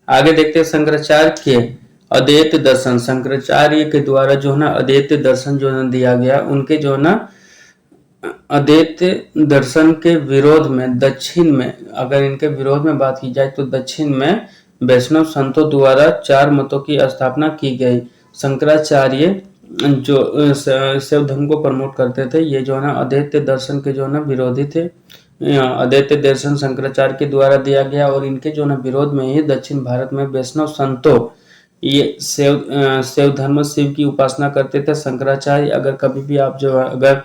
आगे देखते हैं शंकराचार्य के अद्वैत दर्शन। शंकराचार्य के द्वारा जो है ना अद्वैत दर्शन जो है दिया गया, उनके जो है ना अद्वैत दर्शन के विरोध में दक्षिण में, अगर इनके विरोध में बात की जाए तो दक्षिण में वैष्णव संतों द्वारा 4 मतों की स्थापना की गई। शंकराचार्य जो शैव धर्म को प्रमोट करते थे, ये जो है ना अद्वैत दर्शन के जो है ना विरोधी थे। अद्वैत दर्शन शंकराचार्य के द्वारा दिया गया और इनके जो है ना विरोध में ही दक्षिण भारत में वैष्णव संतों ये शैव धर्म शिव की उपासना करते थे। शंकराचार्य अगर कभी भी आप जो अगर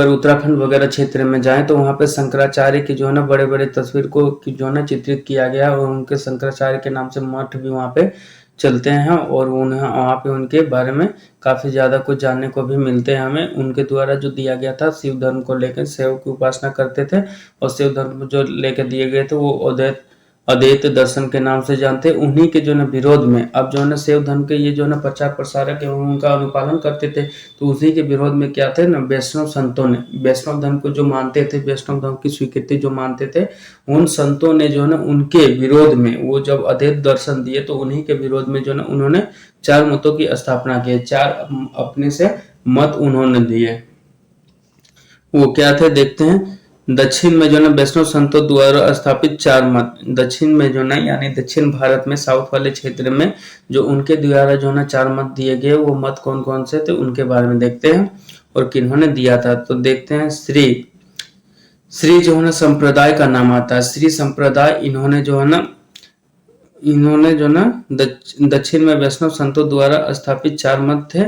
उत्तराखंड वगैरह क्षेत्र में जाएं तो वहां पे शंकराचार्य की जो है ना बड़े बड़े तस्वीर को जो है ना चित्रित किया गया और उनके शंकराचार्य के नाम से मठ भी वहां पे चलते हैं और उन्हें वहां पे उनके बारे में काफी ज्यादा कुछ जानने को भी मिलते हैं हमें। उनके द्वारा जो दिया गया था शिव धर्म को लेकर, शिव की उपासना करते थे और शिव धर्म जो लेकर दिए गए थे वो अद्वैत दर्शन के नाम से जानते। उन्हीं के जो है विरोध में अब जो है ना शिव धर्म के ये जो है ना प्रचार प्रसारक है उनका अनुपालन करते थे, तो उसी के विरोध में क्या थे ना वैष्णव संतों ने, वैष्णव धर्म को जो मानते थे, वैष्णव धर्म की स्वीकृति जो मानते थे, उन संतों ने जो है ना उनके विरोध में वो जब अद्वैत दर्शन दिए तो उन्हीं के विरोध में जो है ना उन्होंने 4 मतों की स्थापना की, 4 अपने से मत उन्होंने दिए। वो क्या थे देखते हैं। दक्षिण में जो है वैष्णव संतों द्वारा स्थापित 4 मत, दक्षिण में जो ना यानी दक्षिण भारत में साउथ वाले क्षेत्र में जो उनके द्वारा जो ना 4 मत दिए गए, वो मत कौन कौन से थे उनके बारे में देखते हैं और किन्होंने दिया था। तो देखते हैं श्री जो है ना संप्रदाय का नाम आता है। श्री संप्रदाय इन्होंने जो ना दक्षिण में वैष्णव संतों द्वारा स्थापित 4 मत थे,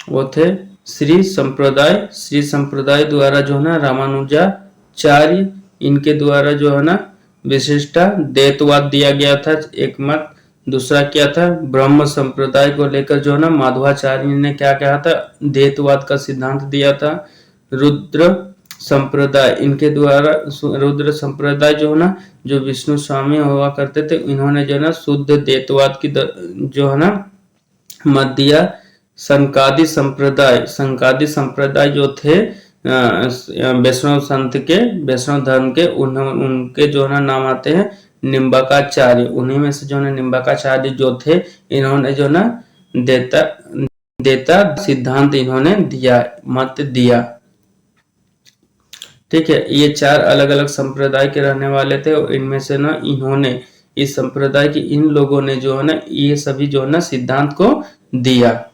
वो थे श्री संप्रदाय द्वारा जो है ना रामानुजाचार्य, इनके द्वारा जो है ना विशिष्टा द्वैतवाद दिया गया था एक मत। दूसरा क्या था, ब्रह्म संप्रदाय को लेकर जो है ना माधवाचार्य ने क्या कहा था, द्वैतवाद का सिद्धांत दिया था। रुद्र संप्रदाय, इनके द्वारा रुद्र संप्रदाय जो है ना जो विष्णु स्वामी हुआ करते थे, इन्होंने जो है ना शुद्ध द्वैतवाद की जो है ना मत दिया। संकादी संप्रदाय जो थे वैष्णव संत के, वैष्णव धर्म के, उनके जो है नाम आते हैं निम्बाकाचार्य। उन्हीं में से जो है निम्बाकाचार्य जो थे, इन्होंने जो ना देता सिद्धांत इन्होंने दिया, मत दिया। ठीक है, ये 4 अलग अलग संप्रदाय के रहने वाले थे और इनमें से ना इन्होंने इस संप्रदाय के इन लोगों ने जो है ना ये सभी जो है ना सिद्धांत को दिया।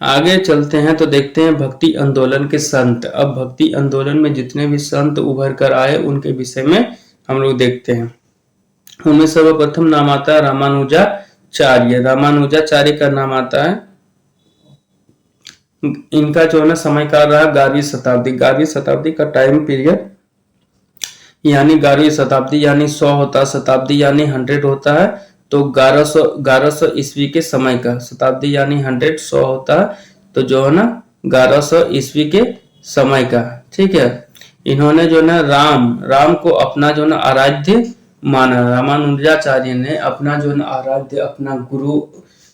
आगे चलते हैं तो देखते हैं भक्ति आंदोलन के संत। अब भक्ति आंदोलन में जितने भी संत उभर कर आए उनके विषय में हम लोग देखते हैं। उनमें सर्वप्रथम नाम आता है रामानुजाचार्य। रामानुजाचार्य का नाम आता है, इनका जो है ना समय काल रहा 11वीं शताब्दी का टाइम पीरियड, यानी 11वीं शताब्दी यानी 100 होता है, शताब्दी यानी 100 होता है, तो 1100 ईस्वी के समय का, शताब्दी यानी 100 होता है, तो जो है ना 1100 ईस्वी के समय का। ठीक है, इन्होंने जो ना राम को अपना जो ना आराध्य माना। रामानुजाचार्य ने अपना जो ना आराध्य, अपना गुरु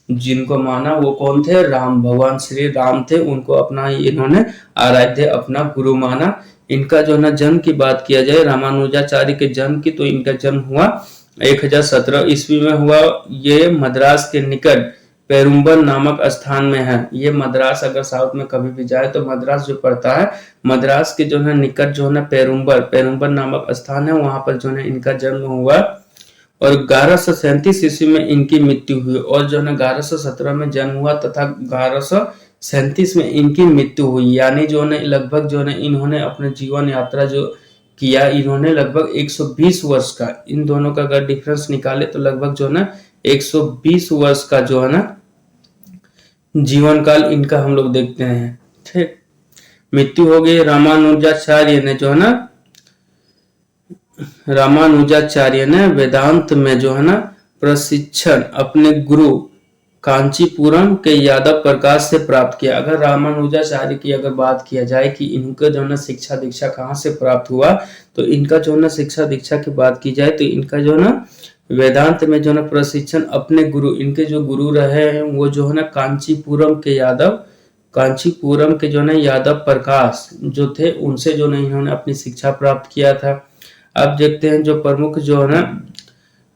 जिनको माना वो कौन थे, राम, भगवान श्री राम थे, उनको अपना इन्होंने आराध्य, अपना गुरु माना। इनका जो ना जन्म की बात किया जाए, रामानुजाचार्य के जन्म की, तो इनका जन्म हुआ 1017 ईस्वी में हुआ। ये मद्रास के निकट पेरुम्बल नामक स्थान में है। ये मद्रास अगर साउथ में कभी भी जाए तो मद्रास जो पड़ता है, मद्रास के जो है निकट जो है पेरुम्बल नामक स्थान है, वहां पर जो है इनका जन्म हुआ और 1137 ईस्वी में इनकी मृत्यु हुई और जो है 1117 में जन्म हुआ तथा 1137 में इनकी मृत्यु हुई। यानी जो है लगभग जो है इन्होंने अपने जीवन यात्रा जो किया, इन्होंने लगभग 120 वर्ष का, इन दोनों का अगर डिफरेंस निकाले तो लगभग जो है ना 120 वर्ष का जो है ना जीवन काल इनका हम लोग देखते हैं। ठीक, मृत्यु हो गई। रामानुजाचार्य ने जो है ना वेदांत में जो है ना प्रशिक्षण अपने गुरु कांचीपुरम के यादव प्रकाश से प्राप्त किया। अगर रामानुजाचार्य की अगर बात किया जाए कि इनका जो है शिक्षा दीक्षा कहाँ से प्राप्त हुआ, तो इनका जो है शिक्षा दीक्षा की बात की जाए तो इनका जो है वेदांत में जो है प्रशिक्षण अपने गुरु, इनके जो गुरु रहे हैं वो जो है कांचीपुरम के यादव, कांचीपुरम के जो है यादव प्रकाश जो थे उनसे जो है इन्होंने अपनी शिक्षा प्राप्त किया था। अब देखते हैं जो प्रमुख जो है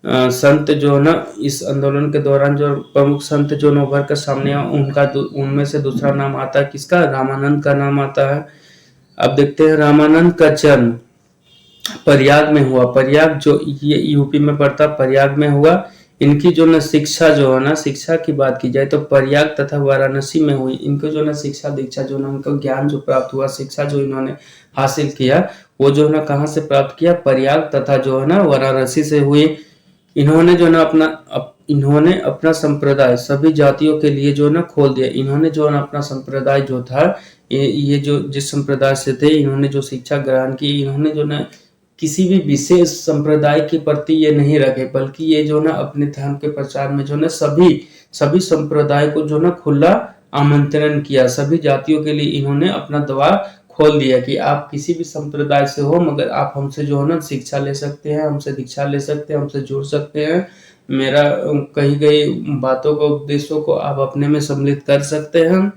संत जो है इस आंदोलन के दौरान जो प्रमुख संत जो उभर कर सामने आए, उनका उनमें से दूसरा नाम आता है किसका, रामानंद का नाम आता है। अब देखते हैं रामानंद का जन्म प्रयाग में हुआ। प्रयाग जो ये यूपी में पड़ता, प्रयाग में हुआ। इनकी जो न शिक्षा जो है ना, शिक्षा की बात की जाए तो प्रयाग तथा वाराणसी में हुई। इनको जो न शिक्षा दीक्षा जो ना उनको ज्ञान जो प्राप्त हुआ, शिक्षा जो इन्होंने हासिल किया वो जो है ना कहाँ से प्राप्त किया, प्रयाग तथा जो है ना वाराणसी से हुई। इन्होंने जो ना इन्होंने अपना संप्रदाय सभी जातियों के लिए जो ना खोल दिया। इन्होंने जो ना अपना संप्रदाय जो था, ये जो जिस संप्रदाय से थे, इन्होंने जो शिक्षा ग्रहण की, इन्होंने जो ना किसी भी विशेष संप्रदाय के प्रति ये नहीं रखे, बल्कि ये जो ना अपने धर्म के प्रचार में जो ना सभी संप्रदाय को जो ना खुला आमंत्रण किया। सभी जातियों के लिए इन्होंने अपना द्वार खोल दिया कि आप किसी भी संप्रदाय से हो, मगर आप हमसे जो है ना शिक्षा ले सकते हैं, हमसे दीक्षा ले सकते हैं, हमसे जुड़ सकते हैं। मेरा कही गई बातों को, उपदेशों को आप अपने में सम्मिलित कर सकते हैं।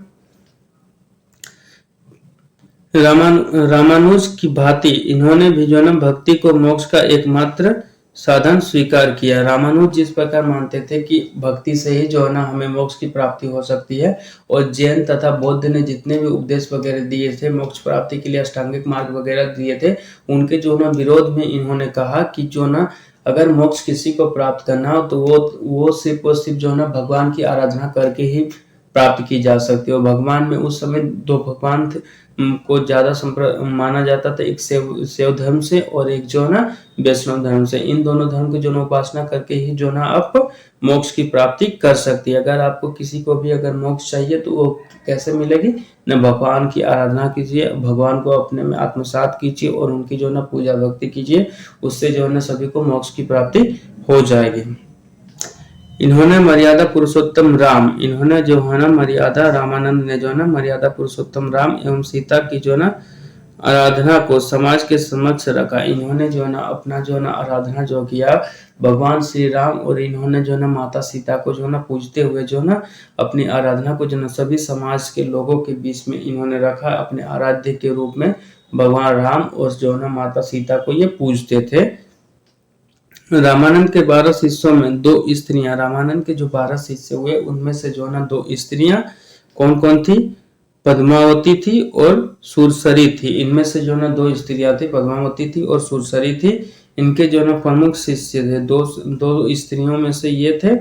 रामानुज की भांति इन्होंने भी जो है भक्ति को मोक्ष का एकमात्र साधन स्वीकार किया। रामानुज जिस प्रकार मानते थे कि भक्ति से ही जो है ना हमें मोक्ष की प्राप्ति हो सकती है, और जैन तथा बौद्ध ने जितने भी उपदेश वगैरह दिए थे मोक्ष प्राप्ति के लिए, अष्टांगिक मार्ग वगैरह दिए थे, उनके जो ना विरोध में इन्होंने कहा कि जो ना अगर मोक्ष किसी को प्राप्त करना हो तो वो सिर्फ और सिर्फ जो है ना भगवान की आराधना करके ही प्राप्त की जा सकती है। और भगवान में उस समय दो भगवान को ज्यादा माना जाता था, एक शैव धर्म से और एक जो है ना वैष्णव धर्म से। इन दोनों धर्म की जो ना उपासना करके ही जो ना आप मोक्ष की प्राप्ति कर सकती है। अगर आपको किसी को भी अगर मोक्ष चाहिए तो वो कैसे मिलेगी, न भगवान की आराधना कीजिए, भगवान को अपने में आत्मसात कीजिए और उनकी जो ना पूजा भक्ति कीजिए, उससे जो है ना सभी को मोक्ष की प्राप्ति हो जाएगी। इन्होंने मर्यादा पुरुषोत्तम राम, इन्होंने जो है ना मर्यादा, रामानंद ने जो है ना मर्यादा पुरुषोत्तम राम एवं सीता की जो ना आराधना को समाज के समक्ष रखा। इन्होंने जो है ना अपना जो है ना आराधना जो किया भगवान श्री राम, और इन्होंने जो है ना माता सीता को जो है ना पूजते हुए जो है ना अपनी आराधना को जो ना सभी समाज के लोगों के बीच में इन्होंने रखा। अपने आराध्य के रूप में भगवान राम और जो है ना माता सीता को ये पूजते थे। रामानंद के 12 शिष्यों में 2 स्त्रियां, रामानंद के जो 12 शिष्य हुए उनमें से जो है ना 2 स्त्रियां कौन कौन थी, पद्मावती थी और सुरसरी थी। इनमें से जो है ना 2 स्त्रियां थी, पद्मावती थी और सुरसरी थी। इनके जो है ना प्रमुख शिष्य थे। दो स्त्रियों में से ये थे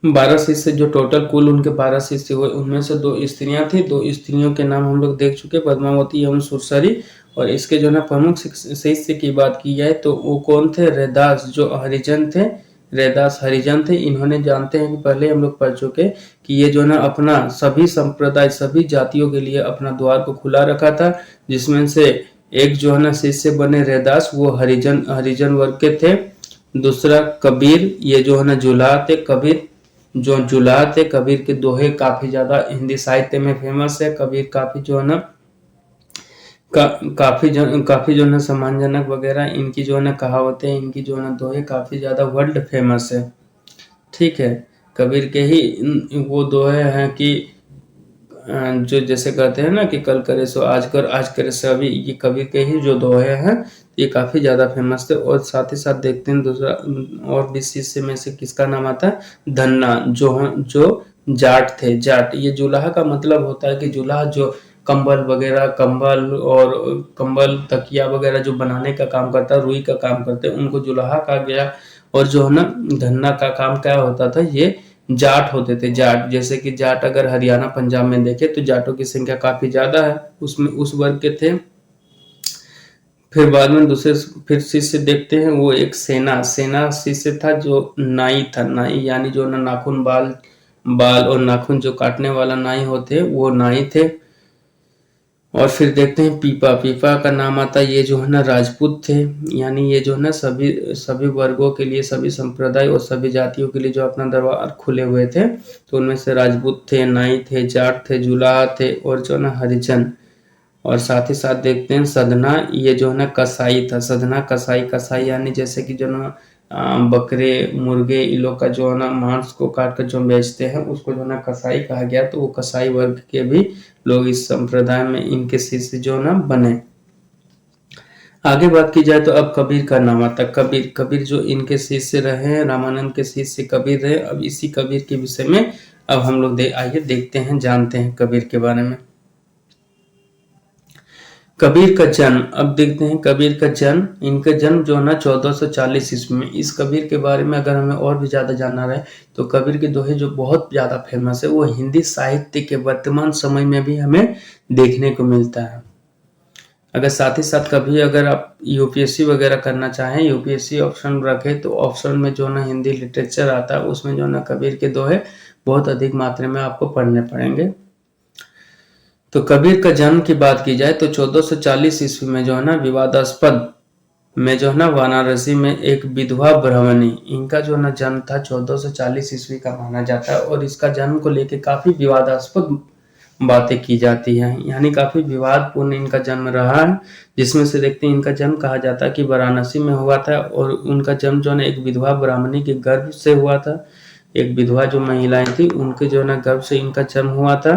12 शिष्य, जो टोटल कुल उनके 12 शिष्य हुए उनमें से 2 स्त्रियां थी। 2 स्त्रियों के नाम हम लोग देख चुके, पद्मावती एवं सुरसरी। और इसके जो ना प्रमुख शिष्य की बात की जाए तो वो कौन थे, रैदास जो हरिजन थे, रैदास हरिजन थे। इन्होंने जानते हैं कि पहले हम लोग पढ़ चुके कि ये जो ना अपना सभी संप्रदाय सभी जातियों के लिए अपना द्वार को खुला रखा था, जिसमें से एक जो है ना शिष्य बने रैदास, वो हरिजन वर्ग के थे। दूसरा कबीर, ये जो है ना जुलाहा थे। कबीर जो जुलाहा थे, कबीर के दोहे काफी ज्यादा हिंदी साहित्य में फेमस है। कबीर काफी जो है ना काफी जो है सम्मानजनक वगैरह इनकी जो है ना कहावतें, इनकी जो है ना दोहे काफी ज्यादा वर्ल्ड फेमस है। ठीक है, कबीर के ही वो दोहे हैं कि जो जैसे कहते हैं ना कि कल करे सो आज कर, आज करे सो अभी, ये कबीर के ही जो दोहे हैं ये काफी ज्यादा फेमस थे। और साथ ही साथ देखते हैं दूसरा और भी शिष्य में से किसका नाम आता है, धन्ना, जो जाट थे। जाट, ये जुलाहा का मतलब होता है कि जुलाहा जो कंबल वगैरह, कंबल तकिया वगैरह जो बनाने का काम करता है, रुई का काम करते हैं, उनको जुलाहा कहा गया। और जो है ना धन्ना का काम क्या होता था, ये जाट होते थे। जाट जैसे कि जाट अगर हरियाणा पंजाब में देखे तो जाटों की संख्या काफी ज्यादा है, उसमें उस वर्ग के थे। फिर बाद में फिर शिष्य देखते हैं, वो एक सेना शिष्य था जो नाई था। नाई यानी जो ना नाखून बाल और नाखून जो काटने वाला नाई होते, वो नाई थे। और फिर देखते हैं पीपा। पीपा का नाम आता है, ये जो है ना राजपूत थे, यानी ये जो है ना सभी सभी वर्गों के लिए, सभी संप्रदाय और सभी जातियों के लिए जो अपना दरबार खुले हुए थे। तो उनमें से राजपूत थे, नाई थे, जाट थे, जुलाहा थे और जो है ना हरिजन। और साथ ही साथ देखते हैं सदना, ये जो है ना कसाई था। सदना कसाई, कसाई यानी जैसे कि जो ना बकरे मुर्गे इन लोग का जो है ना मांस को काट कर जो बेचते हैं उसको जो है ना कसाई कहा गया। तो वो कसाई वर्ग के भी लोग इस संप्रदाय में इनके शिष्य जो ना बने। आगे बात की जाए तो अब कबीर का नाम आता है। कबीर, कबीर जो इनके शिष्य रहे हैं, रामानंद के शिष्य कबीर रहे। अब इसी कबीर के विषय में अब हम लोग आइए देखते हैं, जानते हैं कबीर के बारे में। कबीर का जन्म, अब देखते हैं कबीर का जन्म। इनका जन्म जो है ना 1440 ईस्वी में। इस कबीर के बारे में अगर हमें और भी ज़्यादा जानना रहे तो कबीर के दोहे जो बहुत ज़्यादा फेमस है, वो हिंदी साहित्य के वर्तमान समय में भी हमें देखने को मिलता है। अगर साथ ही साथ कभी अगर आप यूपीएससी वगैरह करना चाहें, यूपीएससी ऑप्शन रखें, तो ऑप्शन में जो ना हिंदी लिटरेचर आता है, उसमें जो ना कबीर के दोहे बहुत अधिक मात्रा में आपको पढ़ने पड़ेंगे। तो कबीर का जन्म की बात की जाए तो 1440 ईस्वी में जो है ना विवादास्पद में जो है ना वाराणसी में एक विधवा ब्राह्मणी, इनका जो ना जन्म था 1440 ईस्वी का माना जाता है। और इसका जन्म को लेकर काफी विवादास्पद बातें की जाती हैं, यानी काफी विवादपूर्ण इनका जन्म रहा है। जिसमें से देखते हैं इनका जन्म कहा जाता है कि वाराणसी में हुआ था और उनका जन्म जो है एक विधवा ब्राह्मणी के गर्भ से हुआ था। एक विधवा जो महिलाएं थी उनके जो है ना गर्भ से इनका जन्म हुआ था।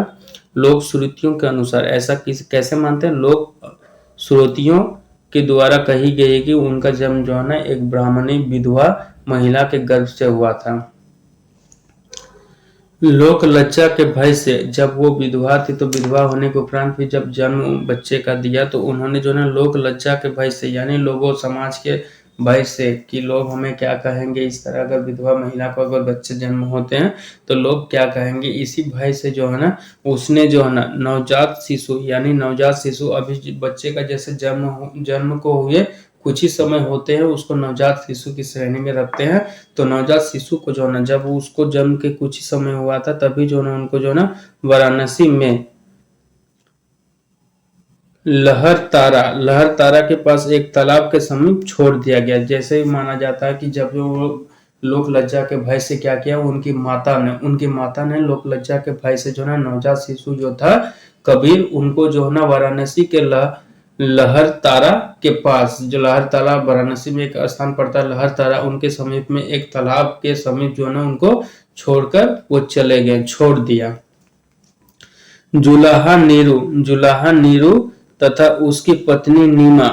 लोक श्रुतियों के अनुसार ऐसा कैसे मानते हैं, लोक श्रुतियों के द्वारा कही गई है कि उनका जन्म जो है ना एक ब्राह्मणी विधवा महिला के गर्भ से हुआ था। लोक लज्जा के भय से, जब वो विधवा थी तो विधवा होने के उपरांत भी जब जन्म बच्चे का दिया तो उन्होंने जो है ना लोक लज्जा के भय से, यानी लोगों समाज के भय से कि लोग हमें क्या कहेंगे, इस तरह अगर विधवा महिला को अगर बच्चे जन्म होते हैं तो लोग क्या कहेंगे, इसी भय से जो है ना उसने जो है ना नवजात शिशु, यानी नवजात शिशु अभी बच्चे का जैसे जन्म को हुए कुछ ही समय होते हैं उसको नवजात शिशु की श्रेणी में रखते हैं। तो नवजात शिशु को जो है ना जब उसको जन्म के कुछ ही समय हुआ था तभी जो है उनको जो है ना वाराणसी में लहर तारा के पास एक तालाब के समीप छोड़ दिया गया। जैसे ही माना जाता है कि जब जो लोक लज्जा के भय से क्या किया, उनकी माता ने लोक लज्जा के भय से जो है नवजात शिशु जो था कबीर, उनको जो है ना वाराणसी के लहर तारा के पास, जो लहर तारा वाराणसी में एक स्थान पड़ता है लहर तारा, उनके समीप में एक तालाब के समीप जो है ना उनको छोड़कर वो चले गए, छोड़ दिया। जुलाहा नीरू तथा उसकी पत्नी नीमा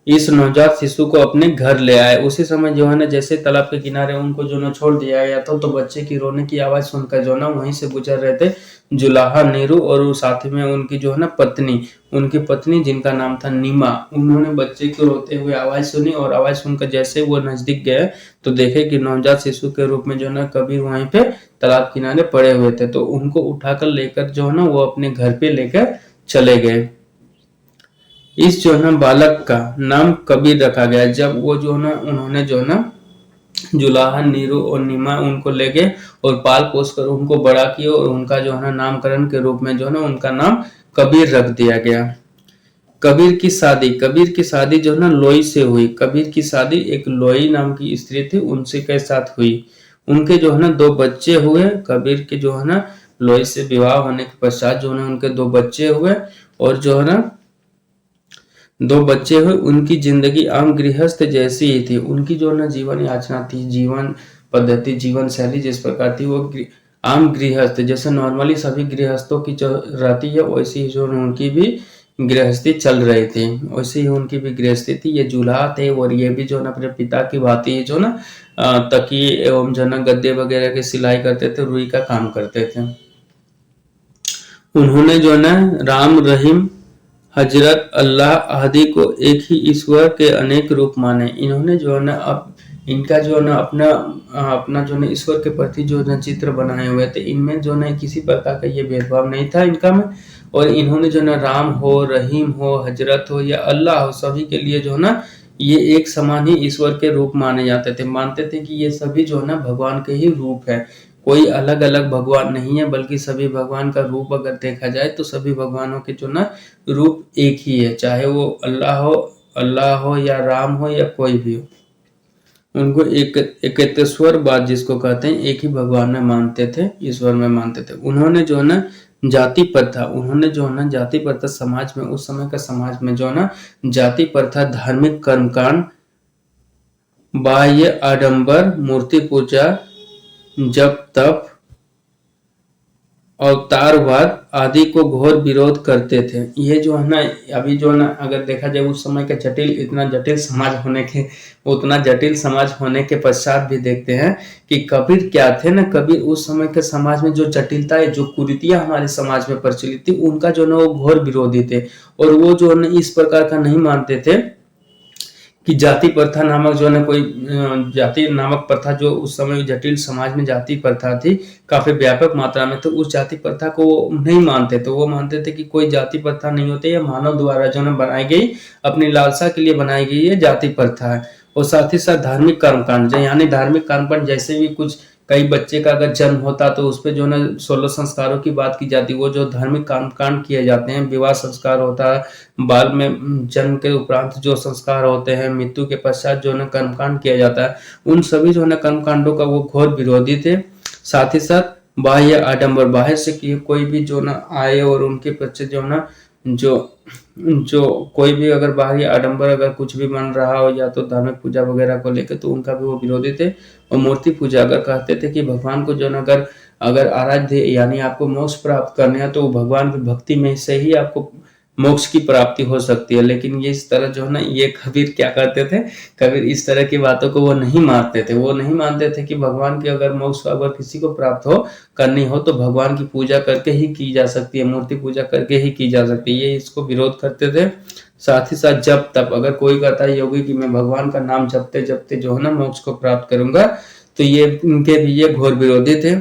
इस नवजात शिशु को अपने घर ले आए। उसी समय जो है ना जैसे तालाब के किनारे उनको जो ना छोड़ दिया गया था तो बच्चे की रोने की आवाज सुनकर जो ना वहीं से गुजर रहे थे जुलाहा नीरू और साथ में उनकी जो है ना उनकी पत्नी जिनका नाम था नीमा, उन्होंने बच्चे को रोते हुए आवाज सुनी और आवाज सुनकर जैसे वो नजदीक गए तो देखे कि नवजात शिशु के रूप में जो ना कबीर वहीं पे तालाब किनारे पड़े हुए थे। तो उनको उठाकर लेकर जो है ना वो अपने घर पे लेकर चले गए। इस जो है ना बालक का नाम कबीर रखा गया। जब वो जो है ना उन्होंने जो है ना जुलाहा नीरू और नीमा उनको ले गए और पाल पोस कर उनको बड़ा किया और उनका जो है ना नामकरण के रूप में जो है ना उनका नाम कबीर रख दिया गया। कबीर की शादी जो है ना लोई से हुई। कबीर की शादी एक लोई नाम की स्त्री थी उनसे के साथ हुई। उनके जो है ना 2 बच्चे हुए। कबीर के जो है ना लोई से विवाह होने के पश्चात जो है उनके 2 बच्चे हुए और जो है ना 2 बच्चे हुए। उनकी जिंदगी आम गृहस्थ जैसी ही थी। उनकी जो ना जीवन याचना थी, जीवन पद्धति, जीवन शैली जिस प्रकार थी वो आम गृहस्थ जैसे नॉर्मली सभी गृहस्थों की जो रहती है वैसी ही जो उनकी भी गृहस्थी चल रही थी, वैसे ही उनकी भी गृहस्थी थी। ये जुलाहा थे और ये भी जो ना अपने पिता की भांति जो ना तकिए एवं जो ना गद्दे वगैरह की सिलाई करते थे, रुई का काम करते थे। उन्होंने जो ना राम रहीम हजरत अल्लाह आदि को एक ही ईश्वर के अनेक रूप माने। इन्होंने जो है ना इनका जो है ना अपना जो है ईश्वर के प्रति जो है चित्र बनाए हुए थे। इनमें जो है किसी प्रकार का ये भेदभाव नहीं था इनका में। और इन्होंने जो है राम हो, रहीम हो, हजरत हो या अल्लाह हो, सभी के लिए जो है ना ये एक समान ही ईश्वर के रूप माने जाते थे। मानते थे कि ये सभी जो है ना भगवान के ही रूप है। कोई अलग अलग भगवान नहीं है, बल्कि सभी भगवान का रूप अगर देखा जाए तो सभी भगवानों के जो ना रूप एक ही है, चाहे वो अल्लाह हो या राम हो या कोई भी हो। उनको एकत्वेश्वरवाद जिसको कहते हैं, एक ही भगवान में मानते थे, ईश्वर में मानते थे। उन्होंने जो है ना जाति प्रथा समाज में, उस समय का समाज में जो है ना जाति प्रथा, धार्मिक कर्मकांड, बाह्य आडंबर, मूर्ति पूजा, जप तप, अवतारवाद आदि को घोर विरोध करते थे। ये जो है ना अभी जो है ना अगर देखा जाए उस समय का इतना जटिल समाज होने के पश्चात भी देखते हैं कि कबीर क्या थे ना, कबीर उस समय के समाज में जो जटिलताएं, जो कुरीतियां हमारे समाज में प्रचलित थी, उनका जो है ना वो घोर विरोधी थे। और वो जो है ना इस प्रकार का नहीं मानते थे कि जाति प्रथा नामक जो है ना कोई जाति नामक प्रथा, जो उस समय जटिल समाज में जाति प्रथा थी काफी व्यापक मात्रा में, तो उस जाति प्रथा को वो नहीं मानते। तो वो मानते थे कि कोई जाति प्रथा नहीं होती, यह मानव द्वारा जो है बनाई गई, अपनी लालसा के लिए बनाई गई ये जाति प्रथा है। और साथ ही साथ धार्मिक कर्मकांड, यानी धार्मिक कर्मकांड जैसे भी कुछ, कई बच्चे का अगर जन्म होता तो उस पर जो है 16 संस्कारों की बात की जाती है। वो जो धार्मिक कर्मकांड किए जाते हैं, विवाह संस्कार होता है, बाल में जन्म के उपरांत जो संस्कार होते हैं, मृत्यु के पश्चात जो है कर्मकांड किया जाता है, उन सभी जो है कर्मकांडों का वो घोर विरोधी थे। साथ ही साथ बाह्य आडंबर, बाहर से कोई भी जो ना आए और उनके पीछे जो ना जो कोई भी अगर बाहरी आडंबर अगर कुछ भी बन रहा हो, या तो धार्मिक पूजा वगैरह को लेकर, तो उनका भी वो विरोधी थे। और मूर्ति पूजा, अगर कहते थे कि भगवान को जो ना अगर आराध्य यानी आपको मोक्ष प्राप्त करने हैं, तो भगवान की भक्ति में से ही आपको मोक्ष की प्राप्ति हो सकती है। लेकिन ये इस तरह जो है ना, ये कबीर क्या करते थे, कबीर इस तरह की बातों को वो नहीं मानते थे। वो नहीं मानते थे कि भगवान की अगर मोक्ष अगर किसी को प्राप्त हो करनी हो तो भगवान की पूजा करके ही की जा सकती है, मूर्ति पूजा करके ही की जा सकती है, ये इसको विरोध करते थे। साथ ही साथ जब तब, अगर कोई कहता है योगी कि मैं भगवान का नाम जपते जपते जो है ना मोक्ष को प्राप्त करूंगा, तो ये इनके भी ये घोर विरोधी थे।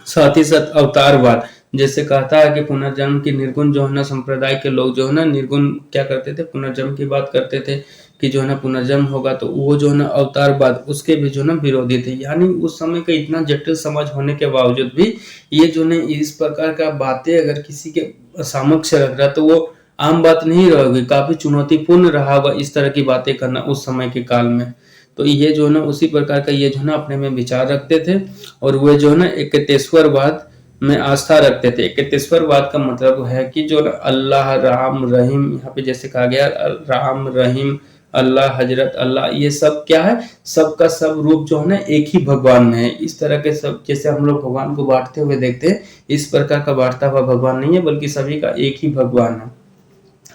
साथ ही साथ अवतारवाद, जैसे कहता है कि पुनर्जन्म की, निर्गुण जो है ना संप्रदाय के लोग जो है ना निर्गुण क्या करते थे, पुनर्जन्म की बात करते थे कि जो है ना पुनर्जन्म होगा, तो वो जो है ना अवतारवाद उसके भी जो है ना विरोधी थे। यानी उस समय का इतना जटिल समाज होने के बावजूद भी ये जो है इस प्रकार का बातें अगर किसी के समक्ष रख रहा, तो वो आम बात नहीं रहेगी, काफी चुनौतीपूर्ण रहा होगा इस तरह की बातें करना उस समय के काल में। तो ये जो है ना उसी प्रकार का ये जो है ना अपने में विचार रखते थे, और वे जो है ना एकतेश्वरवाद में आस्था रखते थे। एकतेश्वरवाद का मतलब है कि जो अल्लाह, राम, रहीम, यहाँ पे जैसे कहा गया राम, रहीम, अल्लाह, हजरत अल्लाह, ये सब क्या है, सबका सब रूप जो है ना एक ही भगवान में है। इस तरह के सब, जैसे हम लोग भगवान को बांटते हुए देखते हैं, इस प्रकार का बांटता हुआ भगवान नहीं है, बल्कि सभी का एक ही भगवान है,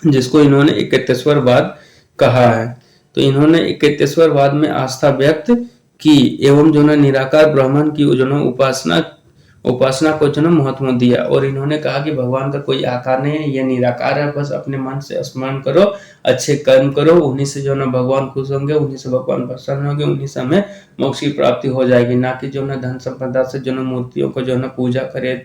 जिसको इन्होंने एकतेश्वरवाद कहा है। तो इन्होंने एकतेश्वरवाद में आस्था व्यक्त की एवं जो है निराकार ब्राह्मण की जो है उपासना को जो महत्व दिया। और इन्होंने कहा कि भगवान का कोई आकार नहीं है, ये निराकार है, बस अपने मन से स्मरण करो, अच्छे कर्म करो, उन्हीं से जो है भगवान खुश होंगे, उन्हीं से भगवान प्रसन्न होंगे, उन्हीं से हमें मोक्ष की प्राप्ति हो जाएगी। ना कि जो है धन संपदा से जो है मूर्तियों को जो है पूजा करे,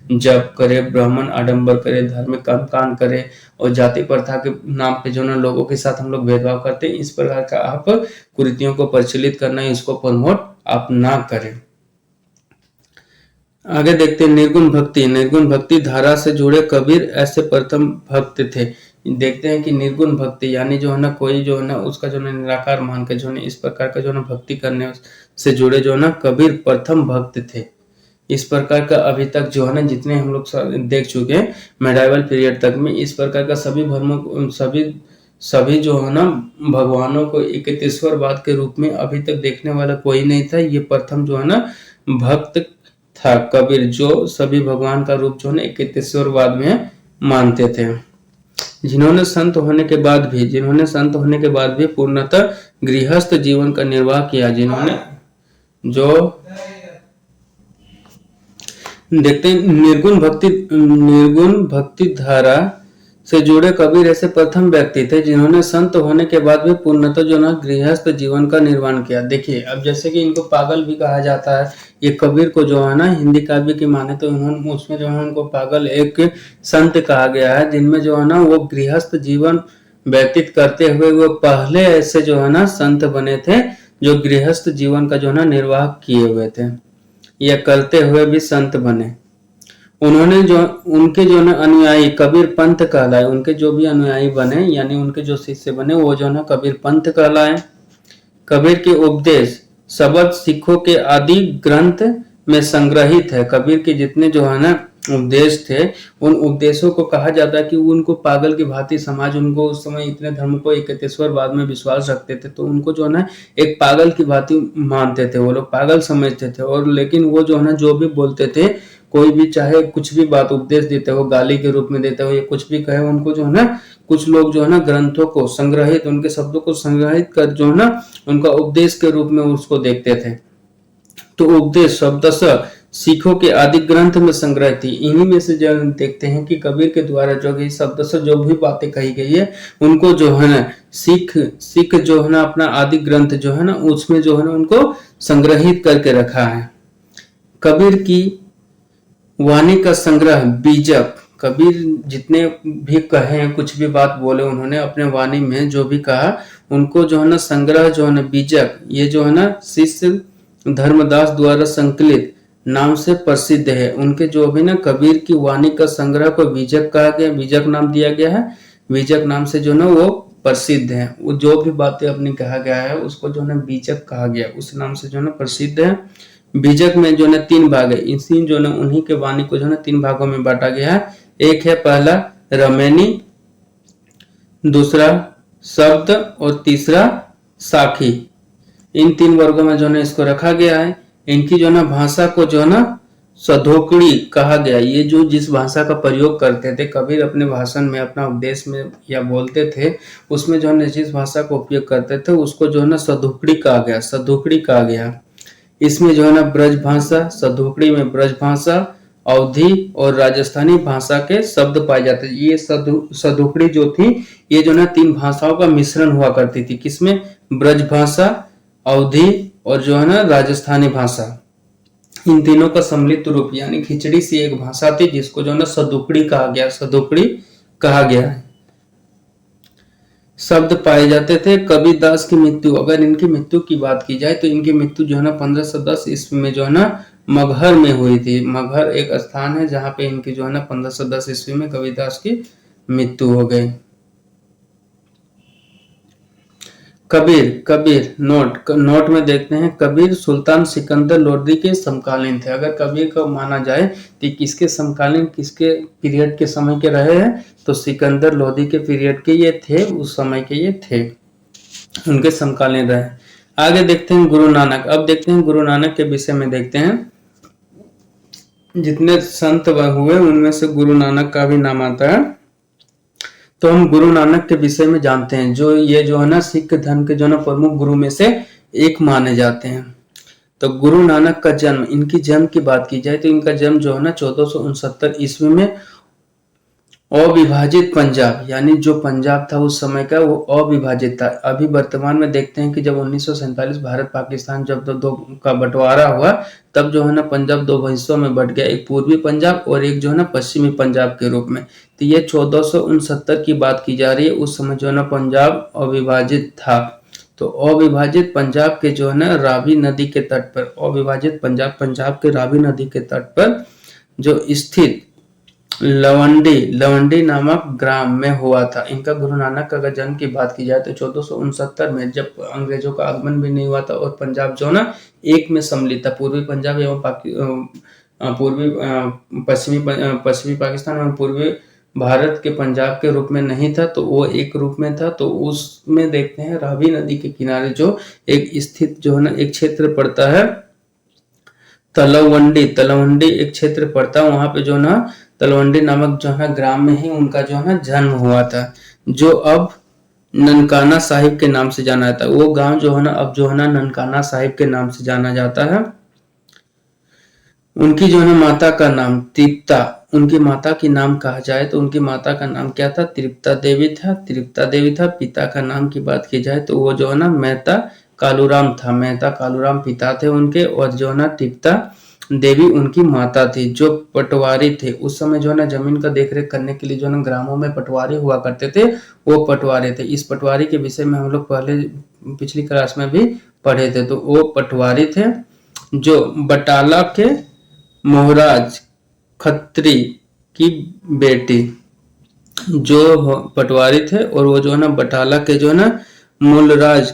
जप करे, ब्राह्मण आडंबर करे, धार्मिक कर्म कांड करे, और जाति प्रथा के नाम पे जो है लोगों के साथ हम लोग भेदभाव करते हैं। इस प्रकार का आप कुरीतियों को प्रचलित करना, इसको प्रमोट आप ना करें। आगे देखते हैं निर्गुण भक्ति। निर्गुण भक्ति धारा से जुड़े कबीर ऐसे प्रथम भक्त थे। देखते हैं कि निर्गुण भक्ति यानी जो है ना कोई जो है ना उसका जो है निराकार मान के जो है इस प्रकार का जो है भक्ति करने से जुड़े जो है ना कबीर प्रथम भक्त थे। इस प्रकार का अभी तक जो है ना जितने हम लोग देख चुके हैं मेडाइवल पीरियड तक में, इस प्रकार का सभी धर्मों सभी जो है ना भगवानों को एकतेश्वरवाद के रूप में अभी तक देखने वाला कोई नहीं था। ये प्रथम जो है ना भक्त था कबीर, जो सभी भगवान का रूप जो है एकतेश्वरवाद में मानते थे। जिन्होंने संत होने के बाद भी पूर्णतः गृहस्थ जीवन का निर्वाह किया। जिन्होंने जो देखते हैं निर्गुण भक्ति धारा से जुड़े कबीर ऐसे प्रथम व्यक्ति थे जिन्होंने संत होने के बाद भी पूर्णतः जो ना गृहस्थ जीवन का निर्वाह किया। देखिए अब जैसे कि इनको पागल भी कहा जाता है, ये कबीर को जो है ना हिंदी काव्य की माने तो उन्होंने उसमें जो है उनको पागल एक संत कहा गया है, जिनमें जो है ना वो गृहस्थ जीवन व्यतीत करते हुए वो पहले ऐसे जो है ना संत बने थे जो गृहस्थ जीवन का जो है ना निर्वाह किए हुए थे। या करते हुए भी संत बने। उन्होंने जो उनके जो ना अनुयायी कबीर पंथ कहलाए, उनके जो भी अनुयायी बने यानी उनके जो शिष्य बने वो जो ना कबीर पंथ कहलाए। कबीर के उपदेश शब्द सिखों के आदि ग्रंथ में संग्रहित है। कबीर के जितने जो है ना उपदेश थे, उन उपदेशों को कहा जाता है कि उनको पागल की भांति समाज, उनको उस समय इतने धर्म को एकेतेश्वरवाद में विश्वास रखते थे, तो उनको जो है ना एक पागल की भांति मानते थे, वो लोग पागल समझते थे। और लेकिन वो जो है ना जो भी बोलते थे, कोई भी चाहे कुछ भी बात उपदेश देते हो, गाली के रूप में देते हो या कुछ भी कहे, उनको जो है ना कुछ लोग जो है ना ग्रंथों को संग्रहित, उनके शब्दों को संग्रहित कर जो है ना उनका उपदेश के रूप में उसको देखते थे। तो उपदेश शब्दशः सिखों के आदि ग्रंथ में संग्रह थी। इन्हीं में से जो देखते हैं कि कबीर के द्वारा जो कि शब्दशः जो भी बातें कही गई है, उनको जो है ना सिख जो है ना अपना आदि ग्रंथ जो है ना उसमें जो है ना उनको संग्रहित करके रखा है। कबीर की वाणी का संग्रह बीजक, कबीर जितने भी कहे, कुछ भी बात बोले, उन्होंने अपने वाणी में जो भी कहा उनको जो है ना संग्रह जो है ना बीजक, ये जो है ना शिष्य धर्मदास द्वारा संकलित नाम से प्रसिद्ध है। उनके जो भी ना कबीर की वाणी का संग्रह को बीजक कहा गया, बीजक नाम दिया गया है। बीजक नाम से जो ना वो प्रसिद्ध है, वो जो भी बातें अपनी कहा गया है उसको जो ना बीजक कहा गया, उस नाम से जो ना प्रसिद्ध है। बीजक में जो ना 3 भाग है, इसी जो ना उन्हीं के वाणी को जो ना 3 भागों में बांटा गया है। एक है पहला रमेनी, दूसरा शब्द और तीसरा साखी। इन 3 वर्गों में जो ना इसको रखा गया है। इनकी जो ना भाषा को जो ना सधोकड़ी कहा गया। ये जो जिस भाषा का प्रयोग करते थे कबीर अपने भाषण में, अपना उपदेश में या बोलते थे, उसमें जो है जिस भाषा का उपयोग करते थे उसको जो है ना सधोकड़ी कहा गया, सधोकड़ी कहा गया। इसमें जो है ना ब्रज भाषा, सधोकड़ी में ब्रज भाषा, अवधी और राजस्थानी भाषा के शब्द पाए जाते हैं। ये सधोकड़ी जो थी, ये जो ना 3 भाषाओं का मिश्रण हुआ करती थी। किसमें? ब्रज भाषा, अवधी और जो है ना राजस्थानी भाषा। इन तीनों का सम्मिलित रूप यानी खिचड़ी सी एक भाषा थी जिसको जो है ना सधोकड़ी कहा गया, सधोकड़ी कहा गया है। शब्द पाए जाते थे। कबीरदास की मृत्यु, अगर इनकी मृत्यु की बात की जाए तो इनकी मृत्यु जो है ना 1510 ईस्वी में जो है ना मगहर में हुई थी। मगहर एक स्थान है जहां पे इनकी जो है ना 1510 ईस्वी में कबीरदास की मृत्यु हो गई। कबीर नोट में देखते हैं, कबीर सुल्तान सिकंदर लोदी के समकालीन थे। अगर कबीर को माना जाए तो किसके समकालीन, किसके पीरियड के समय के रहे हैं, तो सिकंदर लोदी के पीरियड के ये थे, उस समय के ये थे, उनके समकालीन रहे। आगे देखते हैं गुरु नानक। अब देखते हैं गुरु नानक के विषय में देखते हैं। जितने संत हुए उनमें से गुरु नानक का भी नाम आता है। तो हम गुरु नानक के विषय में जानते हैं, जो ये जो है ना सिख धर्म के जो है ना प्रमुख गुरु में से एक माने जाते हैं। तो गुरु नानक का जन्म, इनकी जन्म की बात की जाए तो इनका जन्म जो है ना 1469 ईस्वी में अविभाजित पंजाब, यानी जो पंजाब था उस समय का वो अविभाजित था। अभी वर्तमान में देखते हैं कि जब 1947 भारत पाकिस्तान जब दो का बंटवारा हुआ, तब जो है ना पंजाब 2 हिस्सों में बट गया, एक पूर्वी पंजाब और एक जो है ना पश्चिमी पंजाब के रूप में। तो ये 1469 की बात की जा रही है। उस समय जो है ना पंजाब अविभाजित था। तो अविभाजित पंजाब के जो है ना रावी नदी के तट पर, अविभाजित पंजाब के रावी नदी के तट पर जो स्थित लवंडी नामक ग्राम में हुआ था। इनका गुरु नानक का जन्म की बात की जाए तो 1469 में, जब अंग्रेजों का आगमन भी नहीं हुआ था और पंजाब जो ना एक में सम्मिलित था, पूर्वी पंजाब एवं पश्चिमी पाकिस्तान एवं पूर्वी भारत के पंजाब के रूप में नहीं था, तो वो एक रूप में था। तो उसमें देखते हैं रावी नदी के किनारे जो एक स्थित जो है ना एक क्षेत्र पड़ता है, तलवंडी एक क्षेत्र पड़ता है। वहां पे जो ना तलवंडी नामक जो है ग्राम में ही उनका जो है ना जन्म हुआ था, जो अब ननकाना साहिब के नाम से जाना जाता है। वो गांव जो है ना अब जो है ना ननकाना साहिब के नाम से जाना जाता है। उनकी जो है ना माता का नाम तृप्ता, उनकी माता की नाम कहा जाए तो उनकी माता का नाम क्या था? तृप्ता देवी था। पिता का नाम की बात की जाए तो वो जो है ना मेहता कालूराम था, मेहता कालूराम पिता थे उनके, और जो है ना तृप्ता देवी उनकी माता थी, जो पटवारी थे। उस समय जो है ना जमीन का देखरेख करने के लिए जो है ना ग्रामों में पटवारी हुआ करते थे, वो पटवारी थे। इस पटवारी के विषय में हम लोग पहले पिछली क्लास में भी पढ़े थे, तो वो पटवारी थे। जो बटाला के मोहराज खत्री की बेटी, जो पटवारी थे और वो जो है ना बटाला के जो है ना मूलराज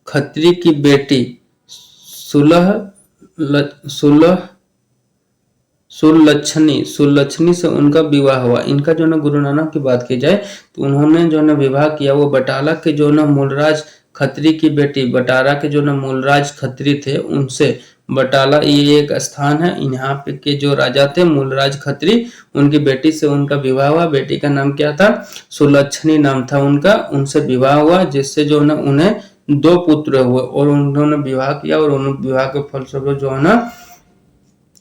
खत्री की बेटी सुलह सुलह सुलक्षणी से उनका विवाह हुआ। इनका जो ना गुरु नानक की बात की जाए तो उन्होंने जो ना विवाह किया वो बटाला के जो ना मूलराज खत्री की बेटी, बटाला के जो ना मूलराज खत्री थे उनसे। बटाला ये एक स्थान है, यहाँ पे के जो राजा थे मूलराज खत्री, उनकी बेटी से उनका विवाह हुआ। बेटी का नाम क्या था? सुलक्षणी नाम था उनका। उनसे विवाह हुआ जिससे जो ना उन्हें 2 पुत्र हुए और उन्होंने विवाह किया और उन विवाह के फलस्वरूप जो है ना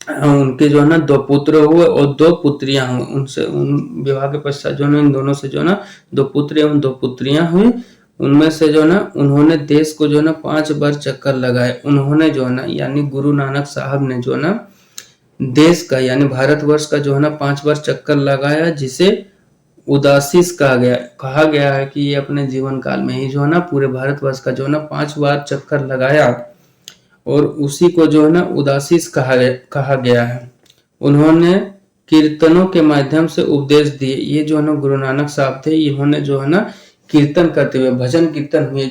उनके जो है ना 2 पुत्र हुए और 2 पुत्रियां हुई। उनसे उन विवाह के पश्चात जो है इन दोनों से जो है ना 2 पुत्र एवं 2 पुत्रियां हुई। उनमें से जो है ना उन्होंने देश को जो है ना 5 बार चक्कर लगाए। उन्होंने जो है ना यानी गुरु नानक साहब ने जो है ना देश का यानी भारतवर्ष का जो है ना 5 बार चक्कर लगाया, जिसे उदासीस कहा गया है कि ये अपने जीवन काल में ही जो है ना पूरे भारतवर्ष का जो है ना 5 बार चक्कर लगाया और उसी को जो है ना उदासीस कहा गया है। उन्होंने कीर्तनों के माध्यम से उपदेश दिए। ये जो है ना गुरु नानक साहब थे, इन्होंने जो है ना कीर्तन करते हुए, भजन कीर्तन हुए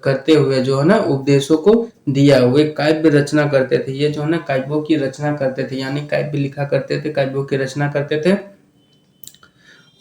करते हुए जो है ना उपदेशों को दिया। वे काव्य रचना करते थे। ये जो है ना काव्यों की रचना करते थे, यानी काव्य लिखा करते थे, काव्यों की रचना करते थे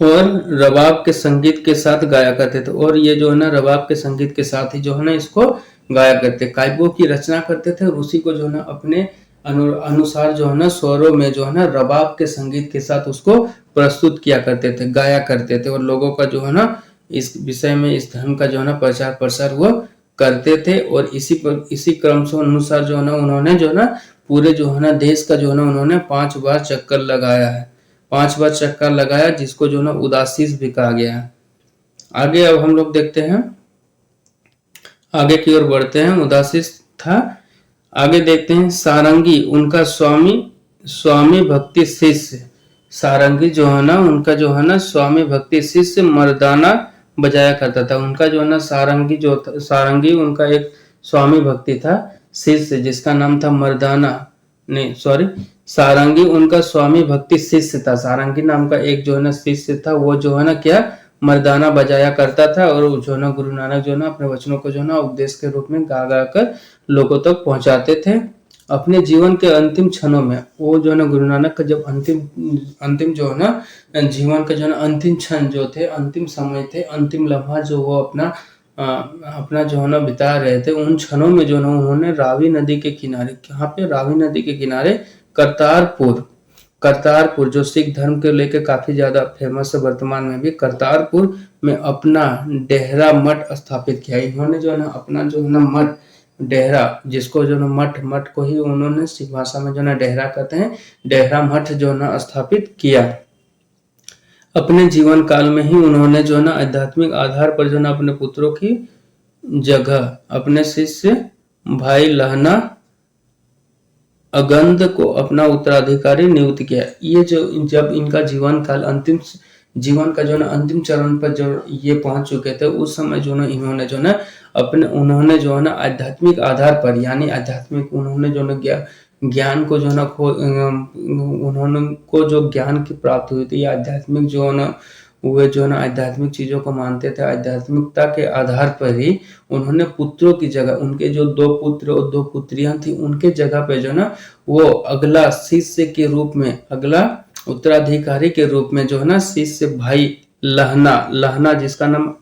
और रबाब के संगीत के साथ गाया करते थे। और ये जो है ना रबाब के संगीत के साथ ही जो है ना इसको गाया करते, काव्यों की रचना करते थे और उसी को जो है ना अपने अनुसार जो है ना स्वरों में जो है ना रबाब के संगीत के साथ उसको प्रस्तुत किया करते थे, गाया करते थे और लोगों का जो है ना इस विषय में, इस धर्म का जो है ना प्रचार प्रसार वो करते थे। और इसी क्रम से अनुसार जो है ना उन्होंने जो है ना पूरे जो है ना देश का जो है ना उन्होंने 5 बार चक्कर लगाया है। 5 बार चक्कर लगाया, जिसको जो है ना उदासीस भी कहा गया है। आगे अब हम लोग देखते हैं, आगे की ओर बढ़ते हैं। उदासीस था, आगे देखते हैं सारंगी, उनका स्वामी भक्ति शिष्य। सारंगी जो है ना उनका जो है ना स्वामी भक्ति शिष्य मर्दाना बजाया करता था। उनका जो है ना सारंगी उनका एक स्वामी भक्ति था शिष्य, जिसका नाम था मर्दाना, नहीं सॉरी, सारंगी उनका स्वामी भक्ति शिष्य था। सारंगी नाम का एक जो है ना शिष्य था, वो जो है ना क्या मर्दाना बजाया करता था और जो है ना गुरु नानक जो है ना अपने वचनों को जो है ना उपदेश के रूप में गा गा कर लोगों तक पहुंचाते थे। अपने जीवन के अंतिम क्षणों में वो जो है ना गुरु नानक का जब अंतिम जो है ना जीवन का जो है ना अंतिम क्षण जो थे, अंतिम समय थे, अंतिम लम्हा जो वो अपना जो है ना बिता रहे थे, उन क्षणों में जो है ना उन्होंने रावी नदी के किनारे, यहाँ पे रावी नदी के किनारे करतारपुर जो सिख धर्म के लेके काफी ज्यादा फेमस है वर्तमान में भी, करतारपुर में अपना डेहरा मठ स्थापित किया। इन्होंने जो है ना अपना जो है ना मठ, डेहरा, जिसको जो ना मठ को ही उन्होंने सिख भाषा में जो ना डेहरा कहते हैं, डेहरा मठ जो ना स्थापित किया। अपने जीवन काल में ही उन्होंने जो ना आध्यात्मिक आधार पर जो ना अपने पुत्रों की जगह अपने शिष्य भाई लहना अगंद को अपना उत्तराधिकारी नियुक्त किया। ये जो जब इनका जीवन काल जीवन का जो ना अंतिम चरण पर जो ये पहुंच चुके थे, उस समय जो ना इन्होंने जो ना उन्होंने जो है ना आध्यात्मिक आधार पर, यानी आध्यात्मिक उन्होंने जो ना ज्ञान को जो ना उन्होंने को जो ज्ञान की प्राप्त हुई थी, आध्यात्मिक जो ना वे जो ना आध्यात्मिक चीजों को मानते थे, आध्यात्मिकता के आधार पर ही उन्होंने पुत्रों की जगह, उनके जो 2 पुत्र और 2 पुत्रियां थी, उनके जगह पे जो ना वो अगला शिष्य के रूप में, अगला उत्तराधिकारी के रूप में जो है ना शिष्य भाई लहना जिसका नाम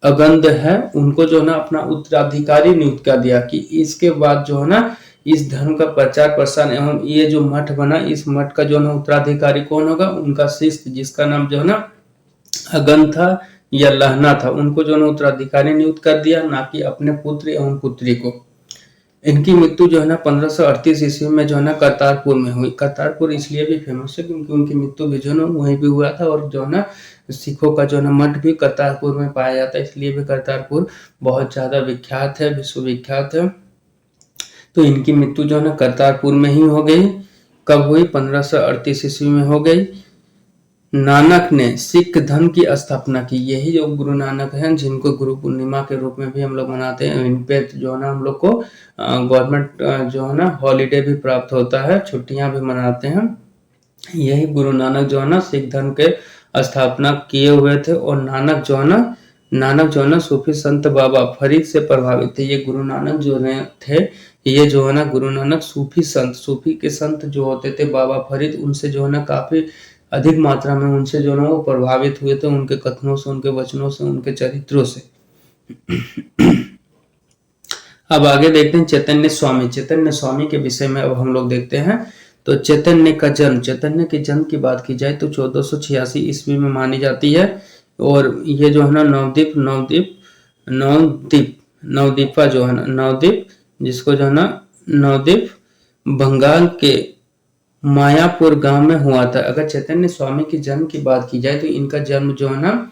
अगंद है, उनको जो है ना अपना उत्तराधिकारी नियुक्त कर दिया कि इसके बाद जो है ना इस धर्म का प्रचार प्रसार एवं ये जो मठ बना, इस मठ का जो है ना उत्तराधिकारी कौन होगा? उनका शिष्य, जिसका नाम जो है ना अगंद था या लहना था, उनको जो है उत्तराधिकारी नियुक्त कर दिया, ना कि अपने पुत्र एवं पुत्री को। इनकी मृत्यु जो है ना 1538 ईस्वी में जो है ना करतारपुर में हुई। करतारपुर इसलिए भी फेमस है क्योंकि उनकी मृत्यु भी जो है ना वहीं भी हुआ था और जो है ना सिखों का जो है ना मठ भी करतारपुर में पाया जाता है, इसलिए भी करतारपुर बहुत ज्यादा विख्यात है, विश्वविख्यात है। तो इनकी मृत्यु जो है ना करतारपुर में ही हो गई। कब हुई? 1538 ईस्वी में हो गई। नानक ने सिख धर्म की स्थापना की। यही जो गुरु नानक हैं, जिनको गुरु पूर्णिमा के रूप में भी हम लोग मनाते हैं, इन पे जो है ना हम लोग को गवर्नमेंट जो है ना हॉलीडे भी प्राप्त होता है, छुट्टियां भी मनाते हैं। यही गुरु नानक जो है ना सिख धर्म के स्थापना किए हुए थे। और नानक जो है ना सूफी संत बाबा फरीद से प्रभावित थे। ये गुरु नानक जो थे, ये जो है ना गुरु नानक सूफी के संत जो होते थे बाबा फरीद, उनसे जो है ना काफी अधिक मात्रा में उनसे जो है वो प्रभावित हुए थे, उनके कथनों से, उनके वचनों से, उनके चरित्रों से। अब आगे देखते हैं चैतन्य स्वामी के विषय में अब हम लोग देखते हैं। तो चैतन्य के जन्म की बात की जाए तो 1486 ईस्वी में मानी जाती है। और ये जो है ना नवदीपा जो है ना नवदीप, जिसको जो है ना नवदीप बंगाल के मायापुर गांव में हुआ था। अगर चैतन्य स्वामी के जन्म की बात की जाए तो इनका जन्म जो है ना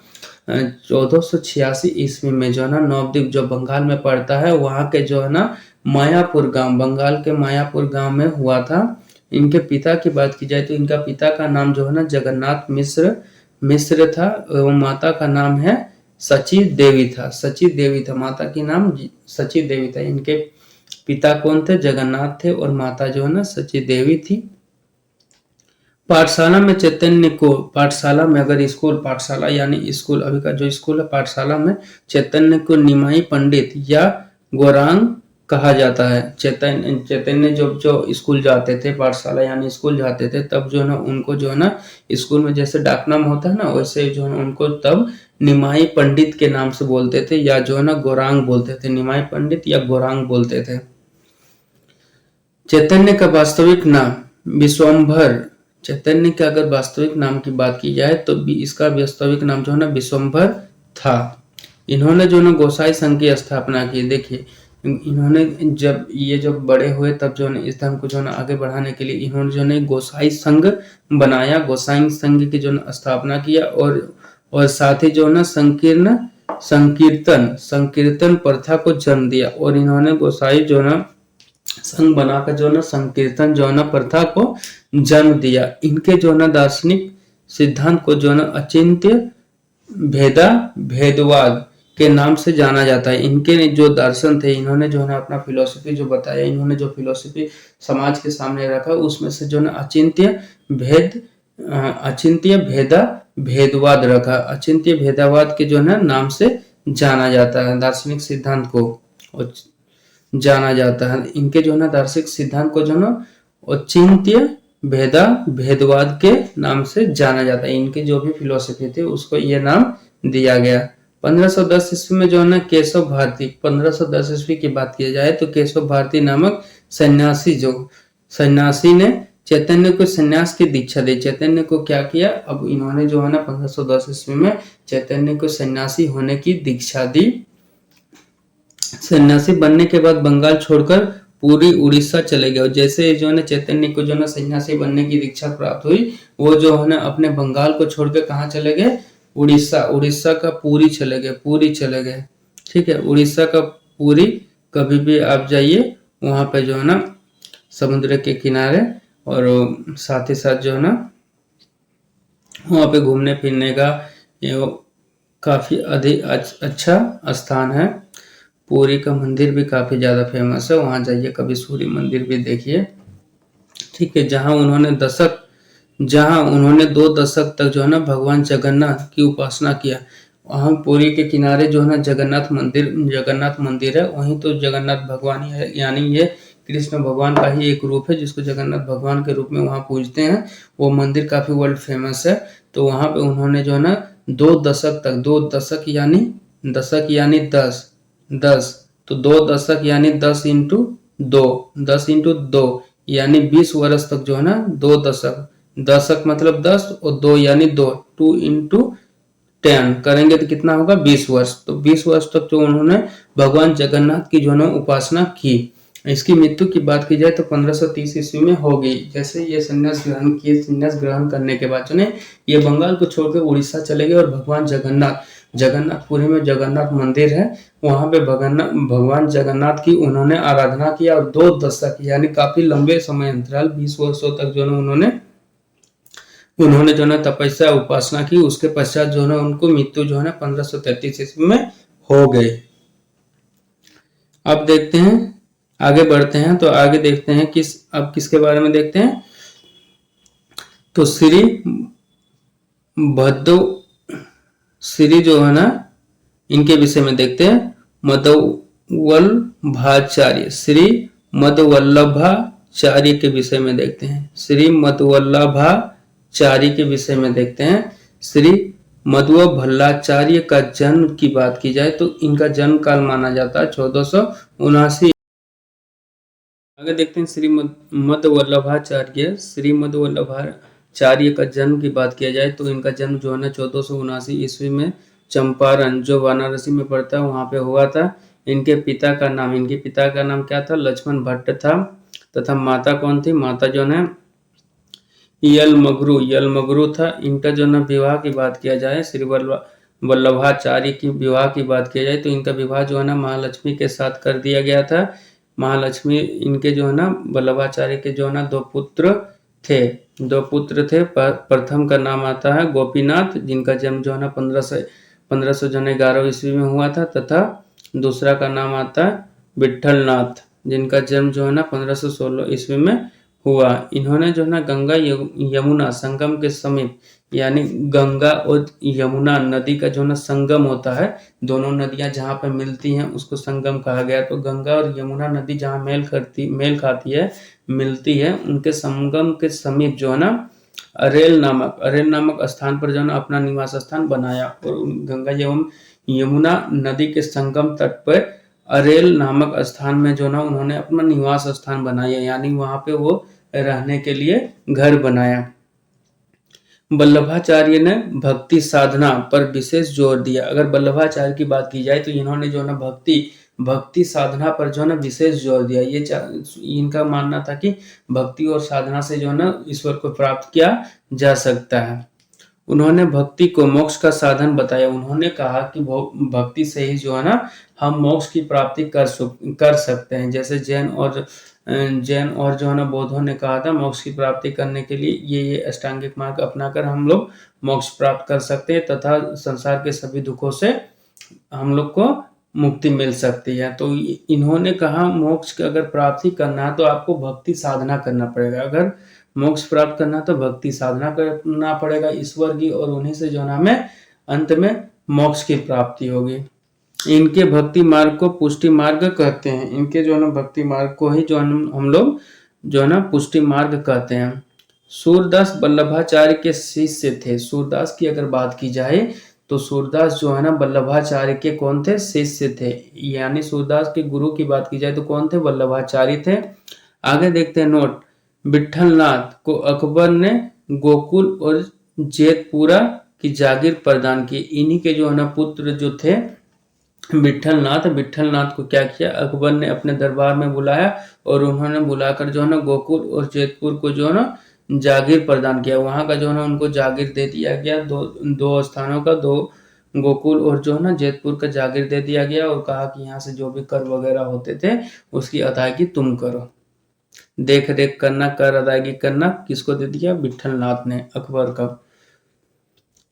1486 ईस्वी में जो है ना नवद्वीप जो बंगाल में पड़ता है, वहां के जो है ना मायापुर गांव, बंगाल के मायापुर गांव में हुआ था। इनके पिता की बात की जाए तो इनका पिता का नाम जो है ना जगन्नाथ मिश्र था, एवं माता का नाम है सची देवी था। माता की नाम सची देवी था। इनके पिता कौन थे? जगन्नाथ थे, और माता जो है ना सची देवी थी। पाठशाला में चैतन्य को, पाठशाला में अगर पाठशाला यानी स्कूल, अभी का जो स्कूल है पाठशाला में चैतन्य को निमाई पंडित या गौरांग कहा जाता है। चैतन्य जो स्कूल जाते थे, पाठशाला यानी स्कूल जाते थे, तब जो है ना उनको जो है ना स्कूल में जैसे डाकनाम होता है ना, वैसे जो है उनको तब निमाई पंडित के नाम से बोलते थे, या जो है ना गौरांग बोलते थे। निमाई पंडित या गौरांग बोलते थे। चैतन्य का वास्तविक नाम विश्वंभर। चैतन्य के अगर वास्तविक नाम की बात की जाए तो इसका वास्तविक नाम जो है ना विश्वंभर था। इन्होंने जो है गोसाई संघ की स्थापना की। देखिए, इन्होंने जब बड़े हुए तब जो है इस धर्म को जो है आगे बढ़ाने के लिए इन्होंने जो है गोसाई संघ बनाया, गोसाई संघ की जो है स्थापना किया, और साथ ही जो है ना संकीर्तन प्रथा को जन्म दिया। और इन्होंने गोसाई जो है ना संघ बनाकर जो है ना संकीर्तन जो है ना प्रथा को जन्म दिया। इनके जो है ना दार्शनिक सिद्धांत को जो है ना अचिंत्य भेदवाद के नाम से जाना जाता है। इनके जो दर्शन थे, इन्होंने जो है ना अपना फिलोसफी जो बताया, इन्होंने जो फिलोसफी समाज के सामने रखा, उसमें से जो है ना अचिंत्य भेदवाद रखा। अचिंत्य भेदवाद के जो है ना नाम से जाना जाता है, दार्शनिक सिद्धांत को जाना जाता है। इनके जो है ना दार्शनिक सिद्धांत को जो है ना अचिंत्य भेदवाद के नाम से जाना जाता है। इनकी जो भी फिलोसफी थी उसको ये नाम दिया गया। 1510 ईस्वी में जो है ना केशव भारती, 1510 ईस्वी की बात की जाए तो केशव भारती नामक सन्यासी ने चैतन्य को सन्यास की दीक्षा दी। चैतन्य को क्या किया? अब इन्होंने जो है ना 1510 ईस्वी में चैतन्य को सन्यासी होने की दीक्षा दी। सन्यासी बनने के बाद बंगाल छोड़कर पूरी उड़ीसा चले गए। जैसे जो है ना चैतन्य को जो है ना सन्यासी बनने की दीक्षा प्राप्त हुई, वो जो है ना अपने बंगाल को छोड़कर कहाँ चले गए? उड़ीसा का पूरी चले गए। ठीक है, उड़ीसा का पूरी, कभी भी आप जाइए वहां पे जो है ना समुद्र के किनारे, और साथ ही साथ जो है ना वहां पे घूमने फिरने का काफी अधिक अच्छा स्थान है। पुरी का मंदिर भी काफी ज्यादा फेमस है, वहां जाइए कभी, सूर्य मंदिर भी देखिए। ठीक है, जहां उन्होंने 2 दशक तक जो है ना भगवान जगन्नाथ की उपासना किया। वहां पुरी के किनारे जो है ना जगन्नाथ मंदिर है, वहीं तो जगन्नाथ भगवान है, यानी ये कृष्ण भगवान का ही एक रूप है, जिसको जगन्नाथ भगवान के रूप में वहां पूजते हैं। वो मंदिर काफी वर्ल्ड फेमस है। तो वहां पे उन्होंने जो है ना 2 दशक तक, 2 दशक यानी 10, तो 2 दशक यानी 10 इंटू 2 यानी 20 वर्ष तक जो है ना 2 दशक मतलब 10 और 2 यानी 2 इंटू 10 करेंगे तो कितना होगा? 20 वर्ष। तो 20 वर्ष तक जो उन्होंने भगवान जगन्नाथ की जो है उपासना की। इसकी मृत्यु की बात की जाए तो 1530 ईस्वी में हो गई। जैसे ये संन्यास ग्रहण करने के बाद जो है ये बंगाल को छोड़कर उड़ीसा चले गए, और भगवान जगन्नाथपुरी में जगन्नाथ मंदिर है, वहां पे भगवान जगन्नाथ की उन्होंने आराधना किया। और 2 दशक यानी काफी लंबे समय अंतराल 20 वर्षों तक जो है उन्होंने उन्होंने जो है ना तपस्या उपासना की, उसके पश्चात जो है ना उनको मृत्यु जो है ना 1533 ईस्वी में हो गई। अब देखते हैं, आगे बढ़ते हैं, तो आगे देखते हैं अब किसके बारे में देखते हैं, तो भद्दो श्री जो है ना इनके विषय में देखते हैं। मधवल्लभाचार्य, श्री मधवल्लभाचार्य के विषय में देखते हैं। श्री मधवल्लभाचार्य के विषय में देखते हैं। श्री मध्वभल्लाचार्य का जन्म की बात की जाए तो इनका जन्म काल माना जाता है 1479। आगे देखते हैं श्री मध्वल्लभाचार्य। श्री मध्वल्लभाचार्य का जन्म की बात किया जाए तो इनका जन्म जो है ना 1479 ईस्वी में चंपारण जो वाराणसी में पड़ता है वहां पे हुआ था। इनके पिता का नाम क्या था, लक्ष्मण भट्ट था, तथा माता कौन थी, माता जो है यलमगरू था। इनका जो ना विवाह की बात किया जाए, श्री वल्लभाचार्य की विवाह की बात किया जाए तो इनका विवाह जो है ना महालक्ष्मी के साथ कर दिया गया था। महालक्ष्मी इनके जो है ना वल्लभाचार्य के जो है ना दो पुत्र थे। प्रथम का नाम आता है गोपीनाथ, जिनका जन्म जो है ना 1511 ईस्वी में हुआ था, तथा दूसरा का नाम आता है विठलनाथ, जिनका जन्म जो है ना 1516 ईस्वी में हुआ। इन्होंने जो है ना गंगा यमुना संगम के समीप, यानी गंगा और यमुना नदी का जो ना संगम होता है, दोनों नदियां जहां पर मिलती हैं उसको संगम कहा गया। तो गंगा और यमुना नदी जहां मेल खाती है, मिलती है, उनके संगम के समीप जो है ना अरेल नामक स्थान पर जो है ना अपना निवास स्थान बनाया। और गंगा एवं यमुना नदी के संगम तट पर अरेल नामक स्थान में जो ना उन्होंने अपना निवास स्थान बनाया, यानी वहां पे वो रहने के लिए घर बनाया। वल्लभाचार्य ने भक्ति साधना पर विशेष जोर दिया। अगर वल्लभाचार्य की बात की जाए तो इन्होंने जो ना भक्ति साधना पर जो ना विशेष जोर दिया। ये इनका मानना था कि भक्ति और साधना से जो ना ईश्वर को प्राप्त किया जा सकता है। उन्होंने भक्ति को मोक्ष का साधन बताया। उन्होंने कहा कि भक्ति से ही जो है ना हम मोक्ष की प्राप्ति कर सकते हैं। जैसे जैन और जो है ना बौद्धों ने कहा था मोक्ष की प्राप्ति करने के लिए ये अष्टांगिक मार्ग अपनाकर हम लोग मोक्ष प्राप्त कर सकते हैं तथा संसार के सभी दुखों से हम लोग को मुक्ति मिल सकती है। तो इन्होंने कहा मोक्ष की अगर प्राप्ति करना है तो आपको भक्ति साधना करना पड़ेगा। अगर मोक्ष प्राप्त करना तो भक्ति साधना करना पड़ेगा ईश्वर की, और उन्हीं से जो है हमें अंत में मोक्ष की प्राप्ति होगी। इनके भक्ति मार्ग को पुष्टि मार्ग कहते हैं। इनके जो है ना भक्ति मार्ग को ही जो हम लोग जो है ना पुष्टि मार्ग कहते हैं। सूरदास वल्लभाचार्य के शिष्य थे। सूरदास की अगर बात की जाए तो सूरदास जो है ना वल्लभाचार्य के कौन थे, शिष्य थे। यानी सूरदास के गुरु की बात की जाए तो कौन थे, वल्लभाचार्य थे। आगे देखते हैं नोट, विठलनाथ को अकबर ने गोकुल और जेतपुरा की जागीर प्रदान की। इन्हीं के जो है ना पुत्र जो थे विठलनाथ को क्या किया, अकबर ने अपने दरबार में बुलाया और उन्होंने बुलाकर जो है ना गोकुल और जेतपुर को जो है ना जागीर प्रदान किया। वहां का जो है ना उनको जागीर दे दिया गया। दो स्थानों का, दो गोकुल और जो है ना जेतपुर का जागीर दे दिया गया और कहा कि यहाँ से जो भी कर वगैरह होते थे उसकी अदायगी तुम करो, देख रेख करना, कर अदायगी करना किसको दे दिया, विठलनाथ ने, अकबर का।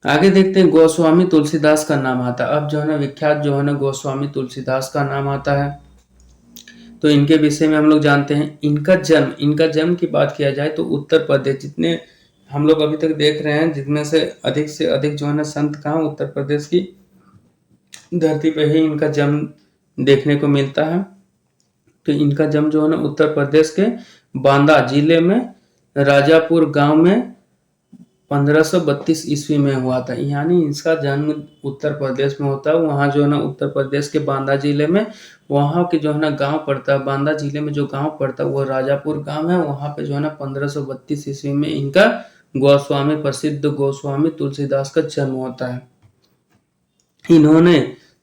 आगे देखते हैं गोस्वामी तुलसीदास का नाम आता है। अब जो है ना विख्यात जो है ना गोस्वामी तुलसीदास का नाम आता है, तो इनके विषय में हम लोग जानते हैं। इनका जन्म की बात किया जाए तो उत्तर प्रदेश, जितने हम लोग अभी तक देख रहे हैं जिनमें से अधिक जो है ना संत कहाँ, उत्तर प्रदेश की धरती पे ही इनका जन्म देखने को मिलता है। तो इनका जन्म जो है ना उत्तर प्रदेश के बांदा जिले में राजापुर गांव में 1532 ईस्वी में हुआ था। यानी इसका जन्म उत्तर प्रदेश में होता है। वहाँ जो है ना उत्तर प्रदेश के बांदा जिले में, वहाँ के जो है ना गांव पड़ता है, बांदा जिले में जो गांव पड़ता है वो राजापुर गांव है। वहाँ पे जो है ना 1532 ईस्वी में इनका प्रसिद्ध गोस्वामी तुलसीदास का जन्म होता है। इन्होंने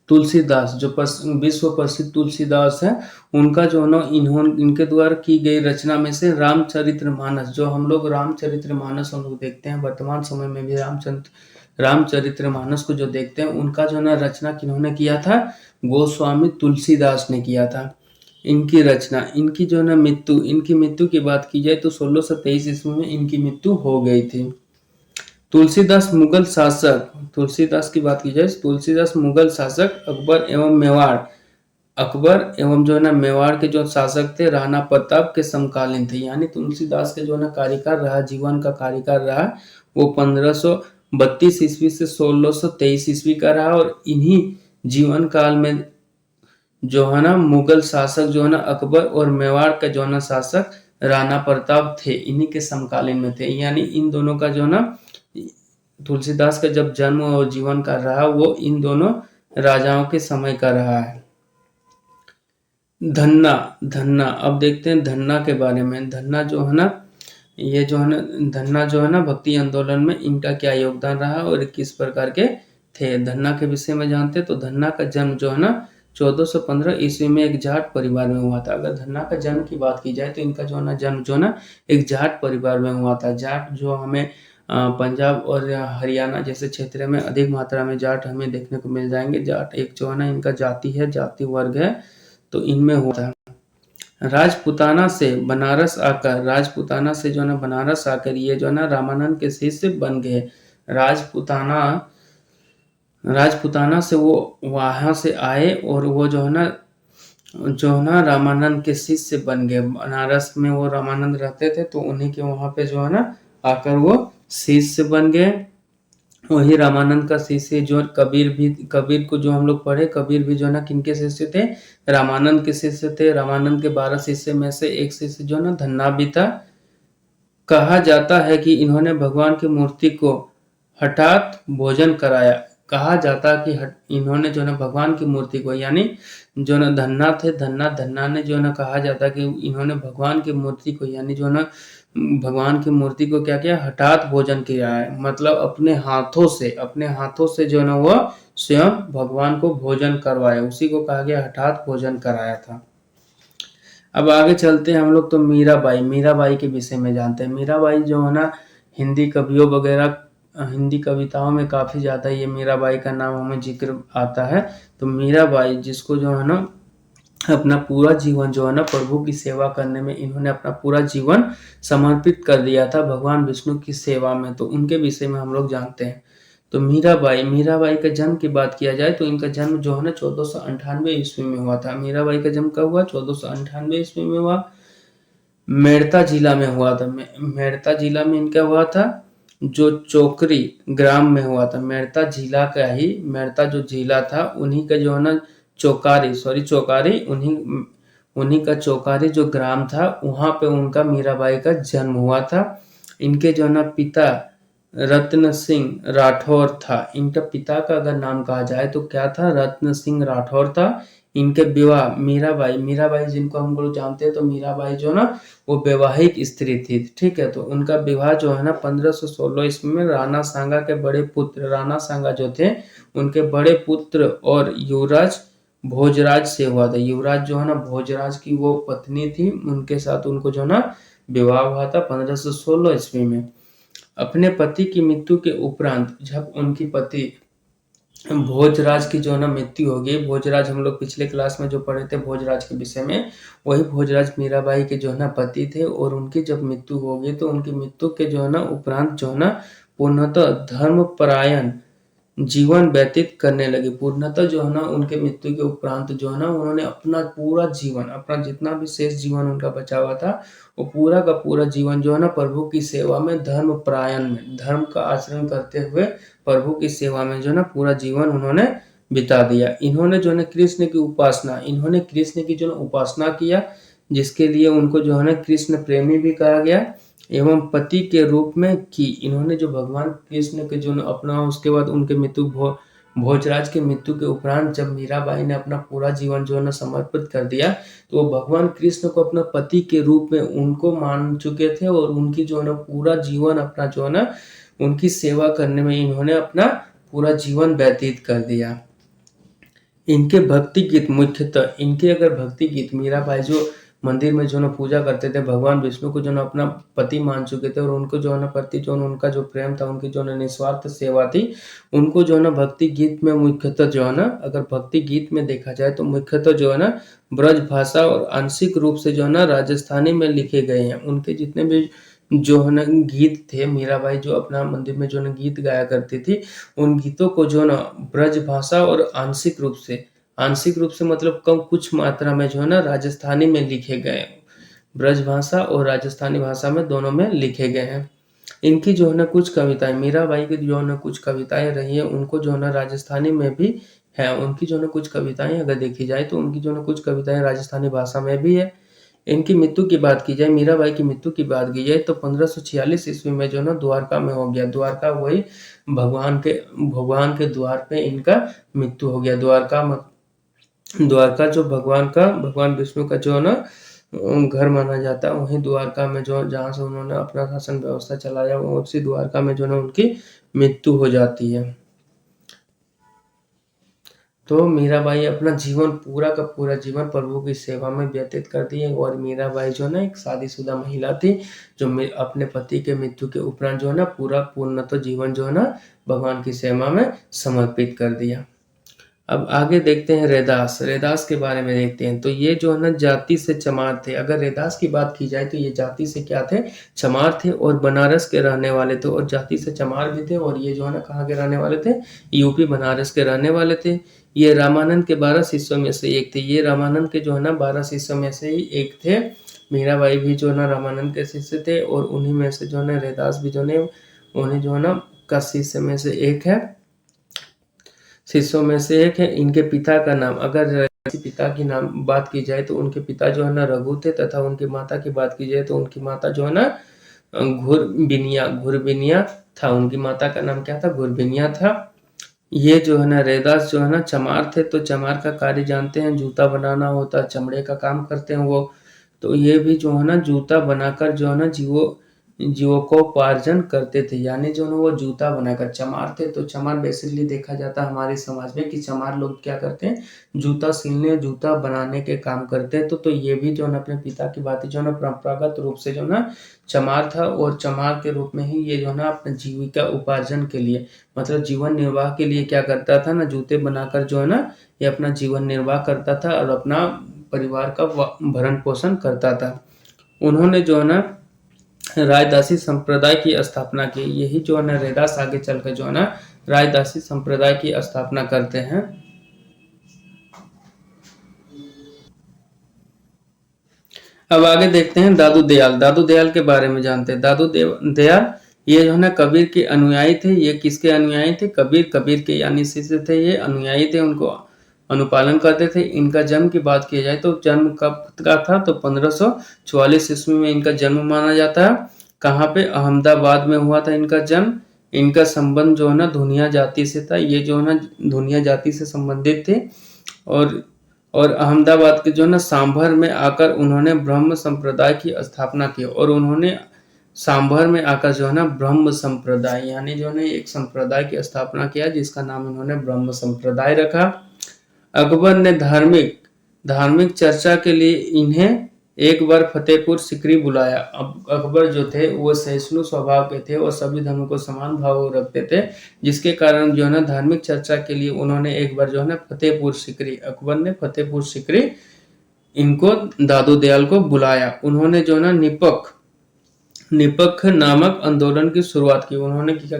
तुलसीदास जो विश्व प्रसिद्ध तुलसीदास है, उनका जो है ना इनके द्वारा की गई रचना में से रामचरितमानस, जो हम लोग रामचरितमानस हम लोग देखते हैं वर्तमान समय में भी रामचरितमानस को जो देखते हैं, उनका जो है ना रचना किन्होंने किया था, गोस्वामी तुलसीदास ने किया था इनकी रचना। इनकी जो है ना इनकी मृत्यु की बात की जाए तो 1623 ईस्वी में इनकी मृत्यु हो गई थी। तुलसीदास मुगल शासक, तुलसीदास की बात की जाए, तुलसीदास मुगल शासक अकबर एवं मेवाड़, अकबर एवं जो है ना मेवाड़ के जो शासक थे राणा प्रताप के समकालीन थे। यानी तुलसीदास के जो है ना कार्यकाल रहा, जीवन का कार्यकाल रहा, वो 1532 ईस्वी से 1623 ईस्वी का रहा। और इन्हीं जीवन काल में जो है ना मुगल शासक जो है ना अकबर और मेवाड़ का जो है ना शासक राणा प्रताप थे, इन्हीं के समकालीन में थे। यानी इन दोनों का जो है ना तुलसीदास का जब जन्म और जीवन का रहा, वो इन दोनों राजाओं के समय का रहा है। धन्ना, धन्ना, अब देखते हैं धन्ना के बारे में। धन्ना जो है ना, ये जो है ना, धन्ना जो है ना भक्ति आंदोलन में इनका क्या योगदान रहा और किस प्रकार के थे। धन्ना के विषय में जानते हैं तो धन्ना का जन्म जो है ना 1415 ईस्वी में एक जाट परिवार में हुआ था। अगर धन्ना का जन्म की बात की जाए तो इनका जो है ना जन्म जो है ना एक जाट परिवार में हुआ था। जाट जो हमें पंजाब और हरियाणा जैसे क्षेत्र में अधिक मात्रा में जाट हमें देखने को मिल जाएंगे। जाट एक जो है ना इनका जाति है, जाति वर्ग है, तो इनमें हुआ था। राजपुताना से बनारस आकर, राजपुताना से जो है ना बनारस आकर ये जो है ना रामानंद के शिष्य बन गए। राजपुताना, राजपुताना से वो वहां से आए और वो जो है ना रामानंद के शिष्य बन गए। बनारस में वो रामानंद रहते थे तो उन्हीं के वहां पे जो है ना आकर वो शिष्य बन गए। वही रामानंद का शिष्य जो कबीर भी, कबीर को जो हम लोग पढ़े, कबीर भी जो है ना किनके शिष्य थे, रामानंद के शिष्य थे। रामानंद के 12 शिष्य में से एक शिष्य जो है ना धन्ना भी था। कहा जाता है कि इन्होंने भगवान की मूर्ति को हठात भोजन कराया। कहा जाता कि इन्होंने जो है ना भगवान की मूर्ति को, यानी जो ना धन्ना थे, धन्ना ने जो है ना कहा जाता कि इन्होंने भगवान की मूर्ति को, यानी जो है ना भगवान की मूर्ति को क्या किया, हठात भोजन किया है। मतलब अपने हाथों से जो है ना वह स्वयं भगवान को भोजन करवाया, उसी को कहा गया हठात भोजन कराया था। अब आगे चलते हैं हम लोग तो मीराबाई, मीराबाई के विषय में जानते हैं। मीराबाई जो है ना हिंदी कवियों वगैरह, हिंदी कविताओं में काफी ज्यादा ये मीराबाई का नाम हमें जिक्र आता है। तो मीराबाई जिसको जो है ना अपना पूरा जीवन जो है ना प्रभु की सेवा करने में इन्होंने अपना पूरा जीवन समर्पित कर दिया था भगवान विष्णु की सेवा में, तो उनके विषय में हम लोग जानते हैं। तो मीराबाई, मीराबाई के जन्म की बात किया जाए तो इनका जन्म जो है ना 1498 ईस्वी में हुआ था। मीराबाई का जन्म कब हुआ, 1498 ईस्वी में हुआ। मेड़ता जिला में हुआ था। मेड़ता जिला में इनका हुआ था, जो चोकरी ग्राम में हुआ था। मेड़ता जिला का ही, मेड़ता जो जिला था उन्हीं का जो है ना चोकारी, उन्हीं का चोकारी जो ग्राम था वहां पे उनका मीराबाई का जन्म हुआ था। इनके जो है ना पिता रत्न सिंह राठौर था। इनका पिता का अगर नाम कहा जाए तो क्या था, रत्न सिंह राठौर था। इनके विवाह मीराबाई, मीराबाई जिनको हम लोग जानते हैं तो मीराबाई जो ना वो वैवाहिक स्त्री थी, ठीक है। तो उनका विवाह जो है ना 1516 ईस्वी में राणा सांगा के बड़े पुत्र, राणा सांगा जो थे उनके बड़े पुत्र और युवराज भोजराज से हुआ था। युवराज जो है ना भोजराज की वो पत्नी थी, उनके साथ उनको जो ना विवाह हुआ था 1516 ईस्वी में। अपने पति की मृत्यु के उपरांत जब उनकी पति भोजराज की जो है ना मृत्यु हो गई, भोजराज हम लोग पिछले क्लास में जो पढ़े थे भोजराज के विषय में, वही भोजराज मीराबाई के जो है ना पति थे। और उनकी जब मृत्यु हो गई तो उनकी मृत्यु के जो है ना उपरांत जो है ना पूर्णतः धर्मपरायण जीवन व्यतीत करने लगे। पूर्णतः जो है ना उनके मृत्यु के उपरांत जो है ना उन्होंने अपना पूरा जीवन, अपना जितना भी शेष जीवन उनका बचा हुआ था वो पूरा का पूरा जीवन जो है ना प्रभु की सेवा में, धर्म परायण में, धर्म का आचरण करते हुए प्रभु की सेवा में जो है ना पूरा जीवन उन्होंने बिता दिया। इन्होंने जो है कृष्ण की उपासना, इन्होंने कृष्ण की जो उपासना किया, जिसके लिए उनको जो है ना कृष्ण प्रेमी भी कहा गया एवं पति के रूप में की। इन्होंने जो भगवान कृष्ण के जो अपना, उसके बाद उनके मृत्यु भोजराज के मृत्यु के उपरांत जब मीराबाई ने अपना पूरा जीवन जो है ना समर्पित कर दिया तो वो भगवान कृष्ण को अपना पति के रूप में उनको मान चुके थे और उनकी जो है ना पूरा जीवन अपना जो है ना उनकी सेवा करने में इन्होंने अपना पूरा जीवन व्यतीत कर दिया। इनके भक्ति गीत मुख्यतः, इनके अगर भक्ति गीत, मीराबाई जो मंदिर में जो ना पूजा करते थे, भगवान विष्णु को जो ना अपना पति मान चुके थे और उनको जो है ना प्रति जो उनका जो प्रेम था, उनकी जो ना निस्वार्थ सेवा थी, उनको जो है ना भक्ति गीत में मुख्यतः जो है ना, अगर भक्ति गीत में देखा जाए तो मुख्यतः जो है ना ब्रज भाषा और आंशिक रूप से जो है ना राजस्थानी में लिखे गए हैं। उनके जितने भी जो है ना गीत थे, मीराबाई जो अपना मंदिर में जो है ना गीत गाया करती थी, उन गीतों को जो है ना ब्रज भाषा और आंशिक रूप से मतलब कम कुछ मात्रा में जो है ना राजस्थानी में लिखे गए हैं। ब्रज भाषा और राजस्थानी भाषा में दोनों में लिखे गए हैं। इनकी जो है ना कुछ कविताएँ मीराबाई की जो है ना कुछ कविताएँ रही हैं, उनको जो है ना राजस्थानी में भी है। उनकी जो है ना कुछ कविताएँ अगर देखी जाए तो उनकी जो है ना कुछ कविताएँ राजस्थानी भाषा में भी है। इनकी मृत्यु की बात की जाए, मीराबाई की मृत्यु की बात की जाए तो 1546 ईस्वी में जो है ना द्वारका में हो गया। द्वारका वही भगवान के द्वार पे इनका मृत्यु हो गया। द्वारका जो भगवान विष्णु का जो है ना घर माना जाता है, वहीं द्वारका में जो जहाँ से उन्होंने अपना शासन व्यवस्था चलाया, उसी द्वारका में जो है ना उनकी मृत्यु हो जाती है। तो मीराबाई अपना जीवन पूरा का पूरा जीवन प्रभु की सेवा में व्यतीत कर दी है। और मीराबाई जो है ना एक शादीशुदा महिला थी, जो अपने पति के मृत्यु के उपरांत जो है ना पूरा पूर्णतः जीवन जो है ना भगवान की सेवा में समर्पित कर दिया। अब आगे देखते हैं रैदास के बारे में देखते हैं। तो ये जो है ना जाति से चमार थे। अगर रैदास की बात की जाए तो ये जाति से क्या थे, चमार थे और बनारस के रहने वाले थे, और जाति से चमार भी थे। और ये जो है ना कहाँ के रहने वाले थे, यूपी बनारस के रहने वाले थे। ये रामानंद के 12 शिष्यों में से एक थे। ये रामानंद के जो है ना 12 शिष्यों में से ही एक थे। मीराबाई भी जो है ना रामानंद के शिष्य थे, और उन्हीं में से जो है ना रैदास भी जो है उन्हें जो है ना का शिष्य में से एक है, शिष्यों में से एक है। इनके पिता का नाम, अगर पिता की नाम बात की जाए तो उनके पिता जो है ना रघु थे, तथा उनकी माता की बात की जाए तो उनकी माता जो है ना घुरबिनिया था। उनकी माता का नाम क्या था, घुरबिनिया था। ये जो है ना रैदास जो है ना चमार थे। तो चमार का कार्य जानते हैं, जूता बनाना होता है, चमड़े का काम करते हैं वो। तो ये भी जो है ना जूता बनाकर जो है ना जीवकोपार्जन करते थे, यानी जो है ना वो जूता बनाकर। चमार थे, तो चमार बेसिकली देखा जाता है हमारे समाज में कि चमार लोग क्या करते हैं, जूता सिलने, जूता बनाने के काम करते हैं। तो ये भी जो है ना अपने पिता की बात जो है ना परंपरागत रूप से जो है ना चमार था, और चमार के रूप में ही ये जो है ना अपने जीविका उपार्जन के लिए, मतलब जीवन निर्वाह के लिए क्या करता था ना, जूते बनाकर जो है ना ये अपना जीवन निर्वाह करता था और अपना परिवार का भरण पोषण करता था। उन्होंने जो है ना रायदासी संप्रदाय की स्थापना की। यही जो है ना रैदास आगे चलकर जो है ना रायदासी संप्रदाय की स्थापना करते हैं। अब आगे देखते हैं दादू दयाल के बारे में जानते हैं। दयाल ये जो है ना कबीर के अनुयायी थे। ये किसके अनुयायी थे, कबीर के यानी शिष्य थे, ये अनुयायी थे, उनको अनुपालन करते थे। इनका जन्म की बात की जाए तो जन्म कब का था, तो 1544 ईस्वी में इनका जन्म माना जाता है। कहाँ पे, अहमदाबाद में हुआ था इनका जन्म। इनका संबंध जो है ना धुनिया जाति से था। ये जो है ना धुनिया जाति से संबंधित थे, और अहमदाबाद के जो है ना सांभर में आकर उन्होंने ब्रह्म संप्रदाय की स्थापना की। और उन्होंने सांभर में आकर जो है ना ब्रह्म संप्रदाय यानी जो है एक संप्रदाय की स्थापना किया, जिसका नाम इन्होंने ब्रह्म संप्रदाय रखा। अकबर ने धार्मिक चर्चा के लिए इन्हें एक बार फतेहपुर सिकरी बुलाया। अब अकबर जो थे वो सहिष्णु स्वभाव के थे और सभी धर्मों को समान भाव रखते थे, जिसके कारण जो है ना धार्मिक चर्चा के लिए उन्होंने एक बार जो है ना अकबर ने फतेहपुर सिकरी इनको दादू दयाल को बुलाया। उन्होंने जो है ना निपक्ष नामक आंदोलन की शुरुआत की। उन्होंने क्या,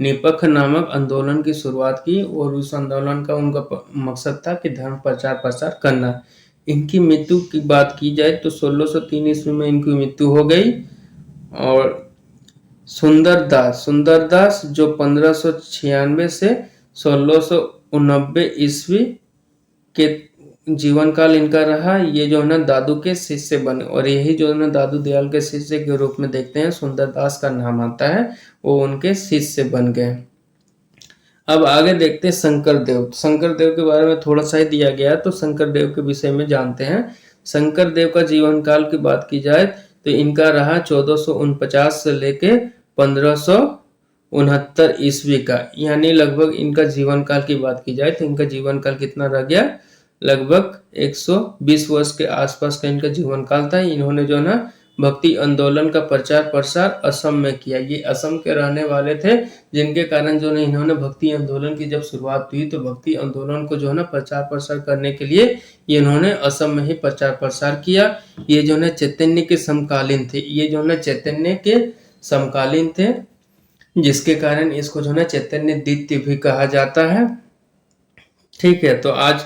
निपक्ष नामक आंदोलन की शुरुआत की, और उस आंदोलन का उनका मकसद था कि धर्म प्रचार करना। इनकी मृत्यु की बात की जाए तो 1603 ईस्वी में इनकी मृत्यु हो गई। और सुंदरदास जो 1596 से 1689 ईस्वी के जीवन काल इनका रहा। ये जो है ना दादू के शिष्य बने, और यही जो है ना दादू दयाल के शिष्य के रूप में देखते हैं, सुंदरदास का नाम आता है, वो उनके शिष्य बन गए। अब आगे देखते हैं शंकर देव के बारे में थोड़ा सा ही दिया गया है, तो शंकर देव के विषय में जानते हैं। शंकर देव का जीवन काल की बात की जाए तो इनका रहा 1449 से लेके 1569 ईस्वी का, यानी लगभग इनका जीवन काल की बात की जाए तो इनका जीवन काल कितना रह गया, लगभग 120 वर्ष के आसपास का इनका जीवन काल था। इन्होंने जो है ना भक्ति आंदोलन का प्रचार प्रसार असम में किया। ये असम के रहने वाले थे, जिनके कारण जो है इन्होंने भक्ति आंदोलन की जब शुरुआत हुई तो भक्ति आंदोलन को जो है ना प्रचार प्रसार करने के लिए ये इन्होंने असम में ही प्रचार प्रसार किया। ये जो है चैतन्य के समकालीन थे, ये जो है चैतन्य के समकालीन थे, जिसके कारण इसको जो है चैतन्य द्वितीय भी कहा जाता है। ठीक है, तो आज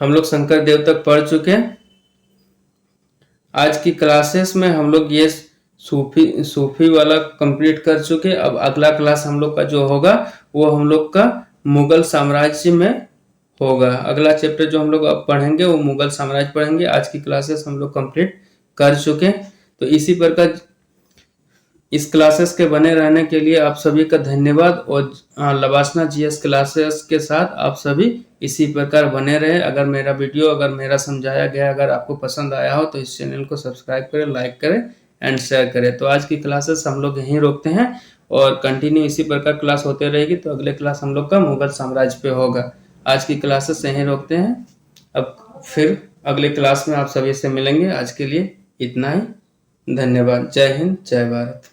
हम लोग शंकर देव तक पढ़ चुके हैं। आज की क्लासेस में हम लोग ये सूफी वाला कंप्लीट कर चुके। अब अगला क्लास हम लोग का जो होगा वो हम लोग का मुगल साम्राज्य में होगा। अगला चैप्टर जो हम लोग अब पढ़ेंगे वो मुगल साम्राज्य पढ़ेंगे। आज की क्लासेस हम लोग कंप्लीट कर चुके। तो इसी प्रकार इस क्लासेस के बने रहने के लिए आप सभी का धन्यवाद। और लवासना जीएस क्लासेस के साथ आप सभी इसी प्रकार बने रहे। अगर मेरा वीडियो, अगर मेरा समझाया गया अगर आपको पसंद आया हो तो इस चैनल को सब्सक्राइब करें, लाइक करें एंड शेयर करें। तो आज की क्लासेस हम लोग यहीं रोकते हैं और कंटिन्यू इसी प्रकार क्लास होते रहेगी। तो अगले क्लास हम लोग का मुगल साम्राज्य पे होगा। आज की क्लासेस यहीं रोकते हैं। अब फिर अगले क्लास में आप सभी से मिलेंगे। आज के लिए इतना ही। धन्यवाद। जय हिंद, जय भारत।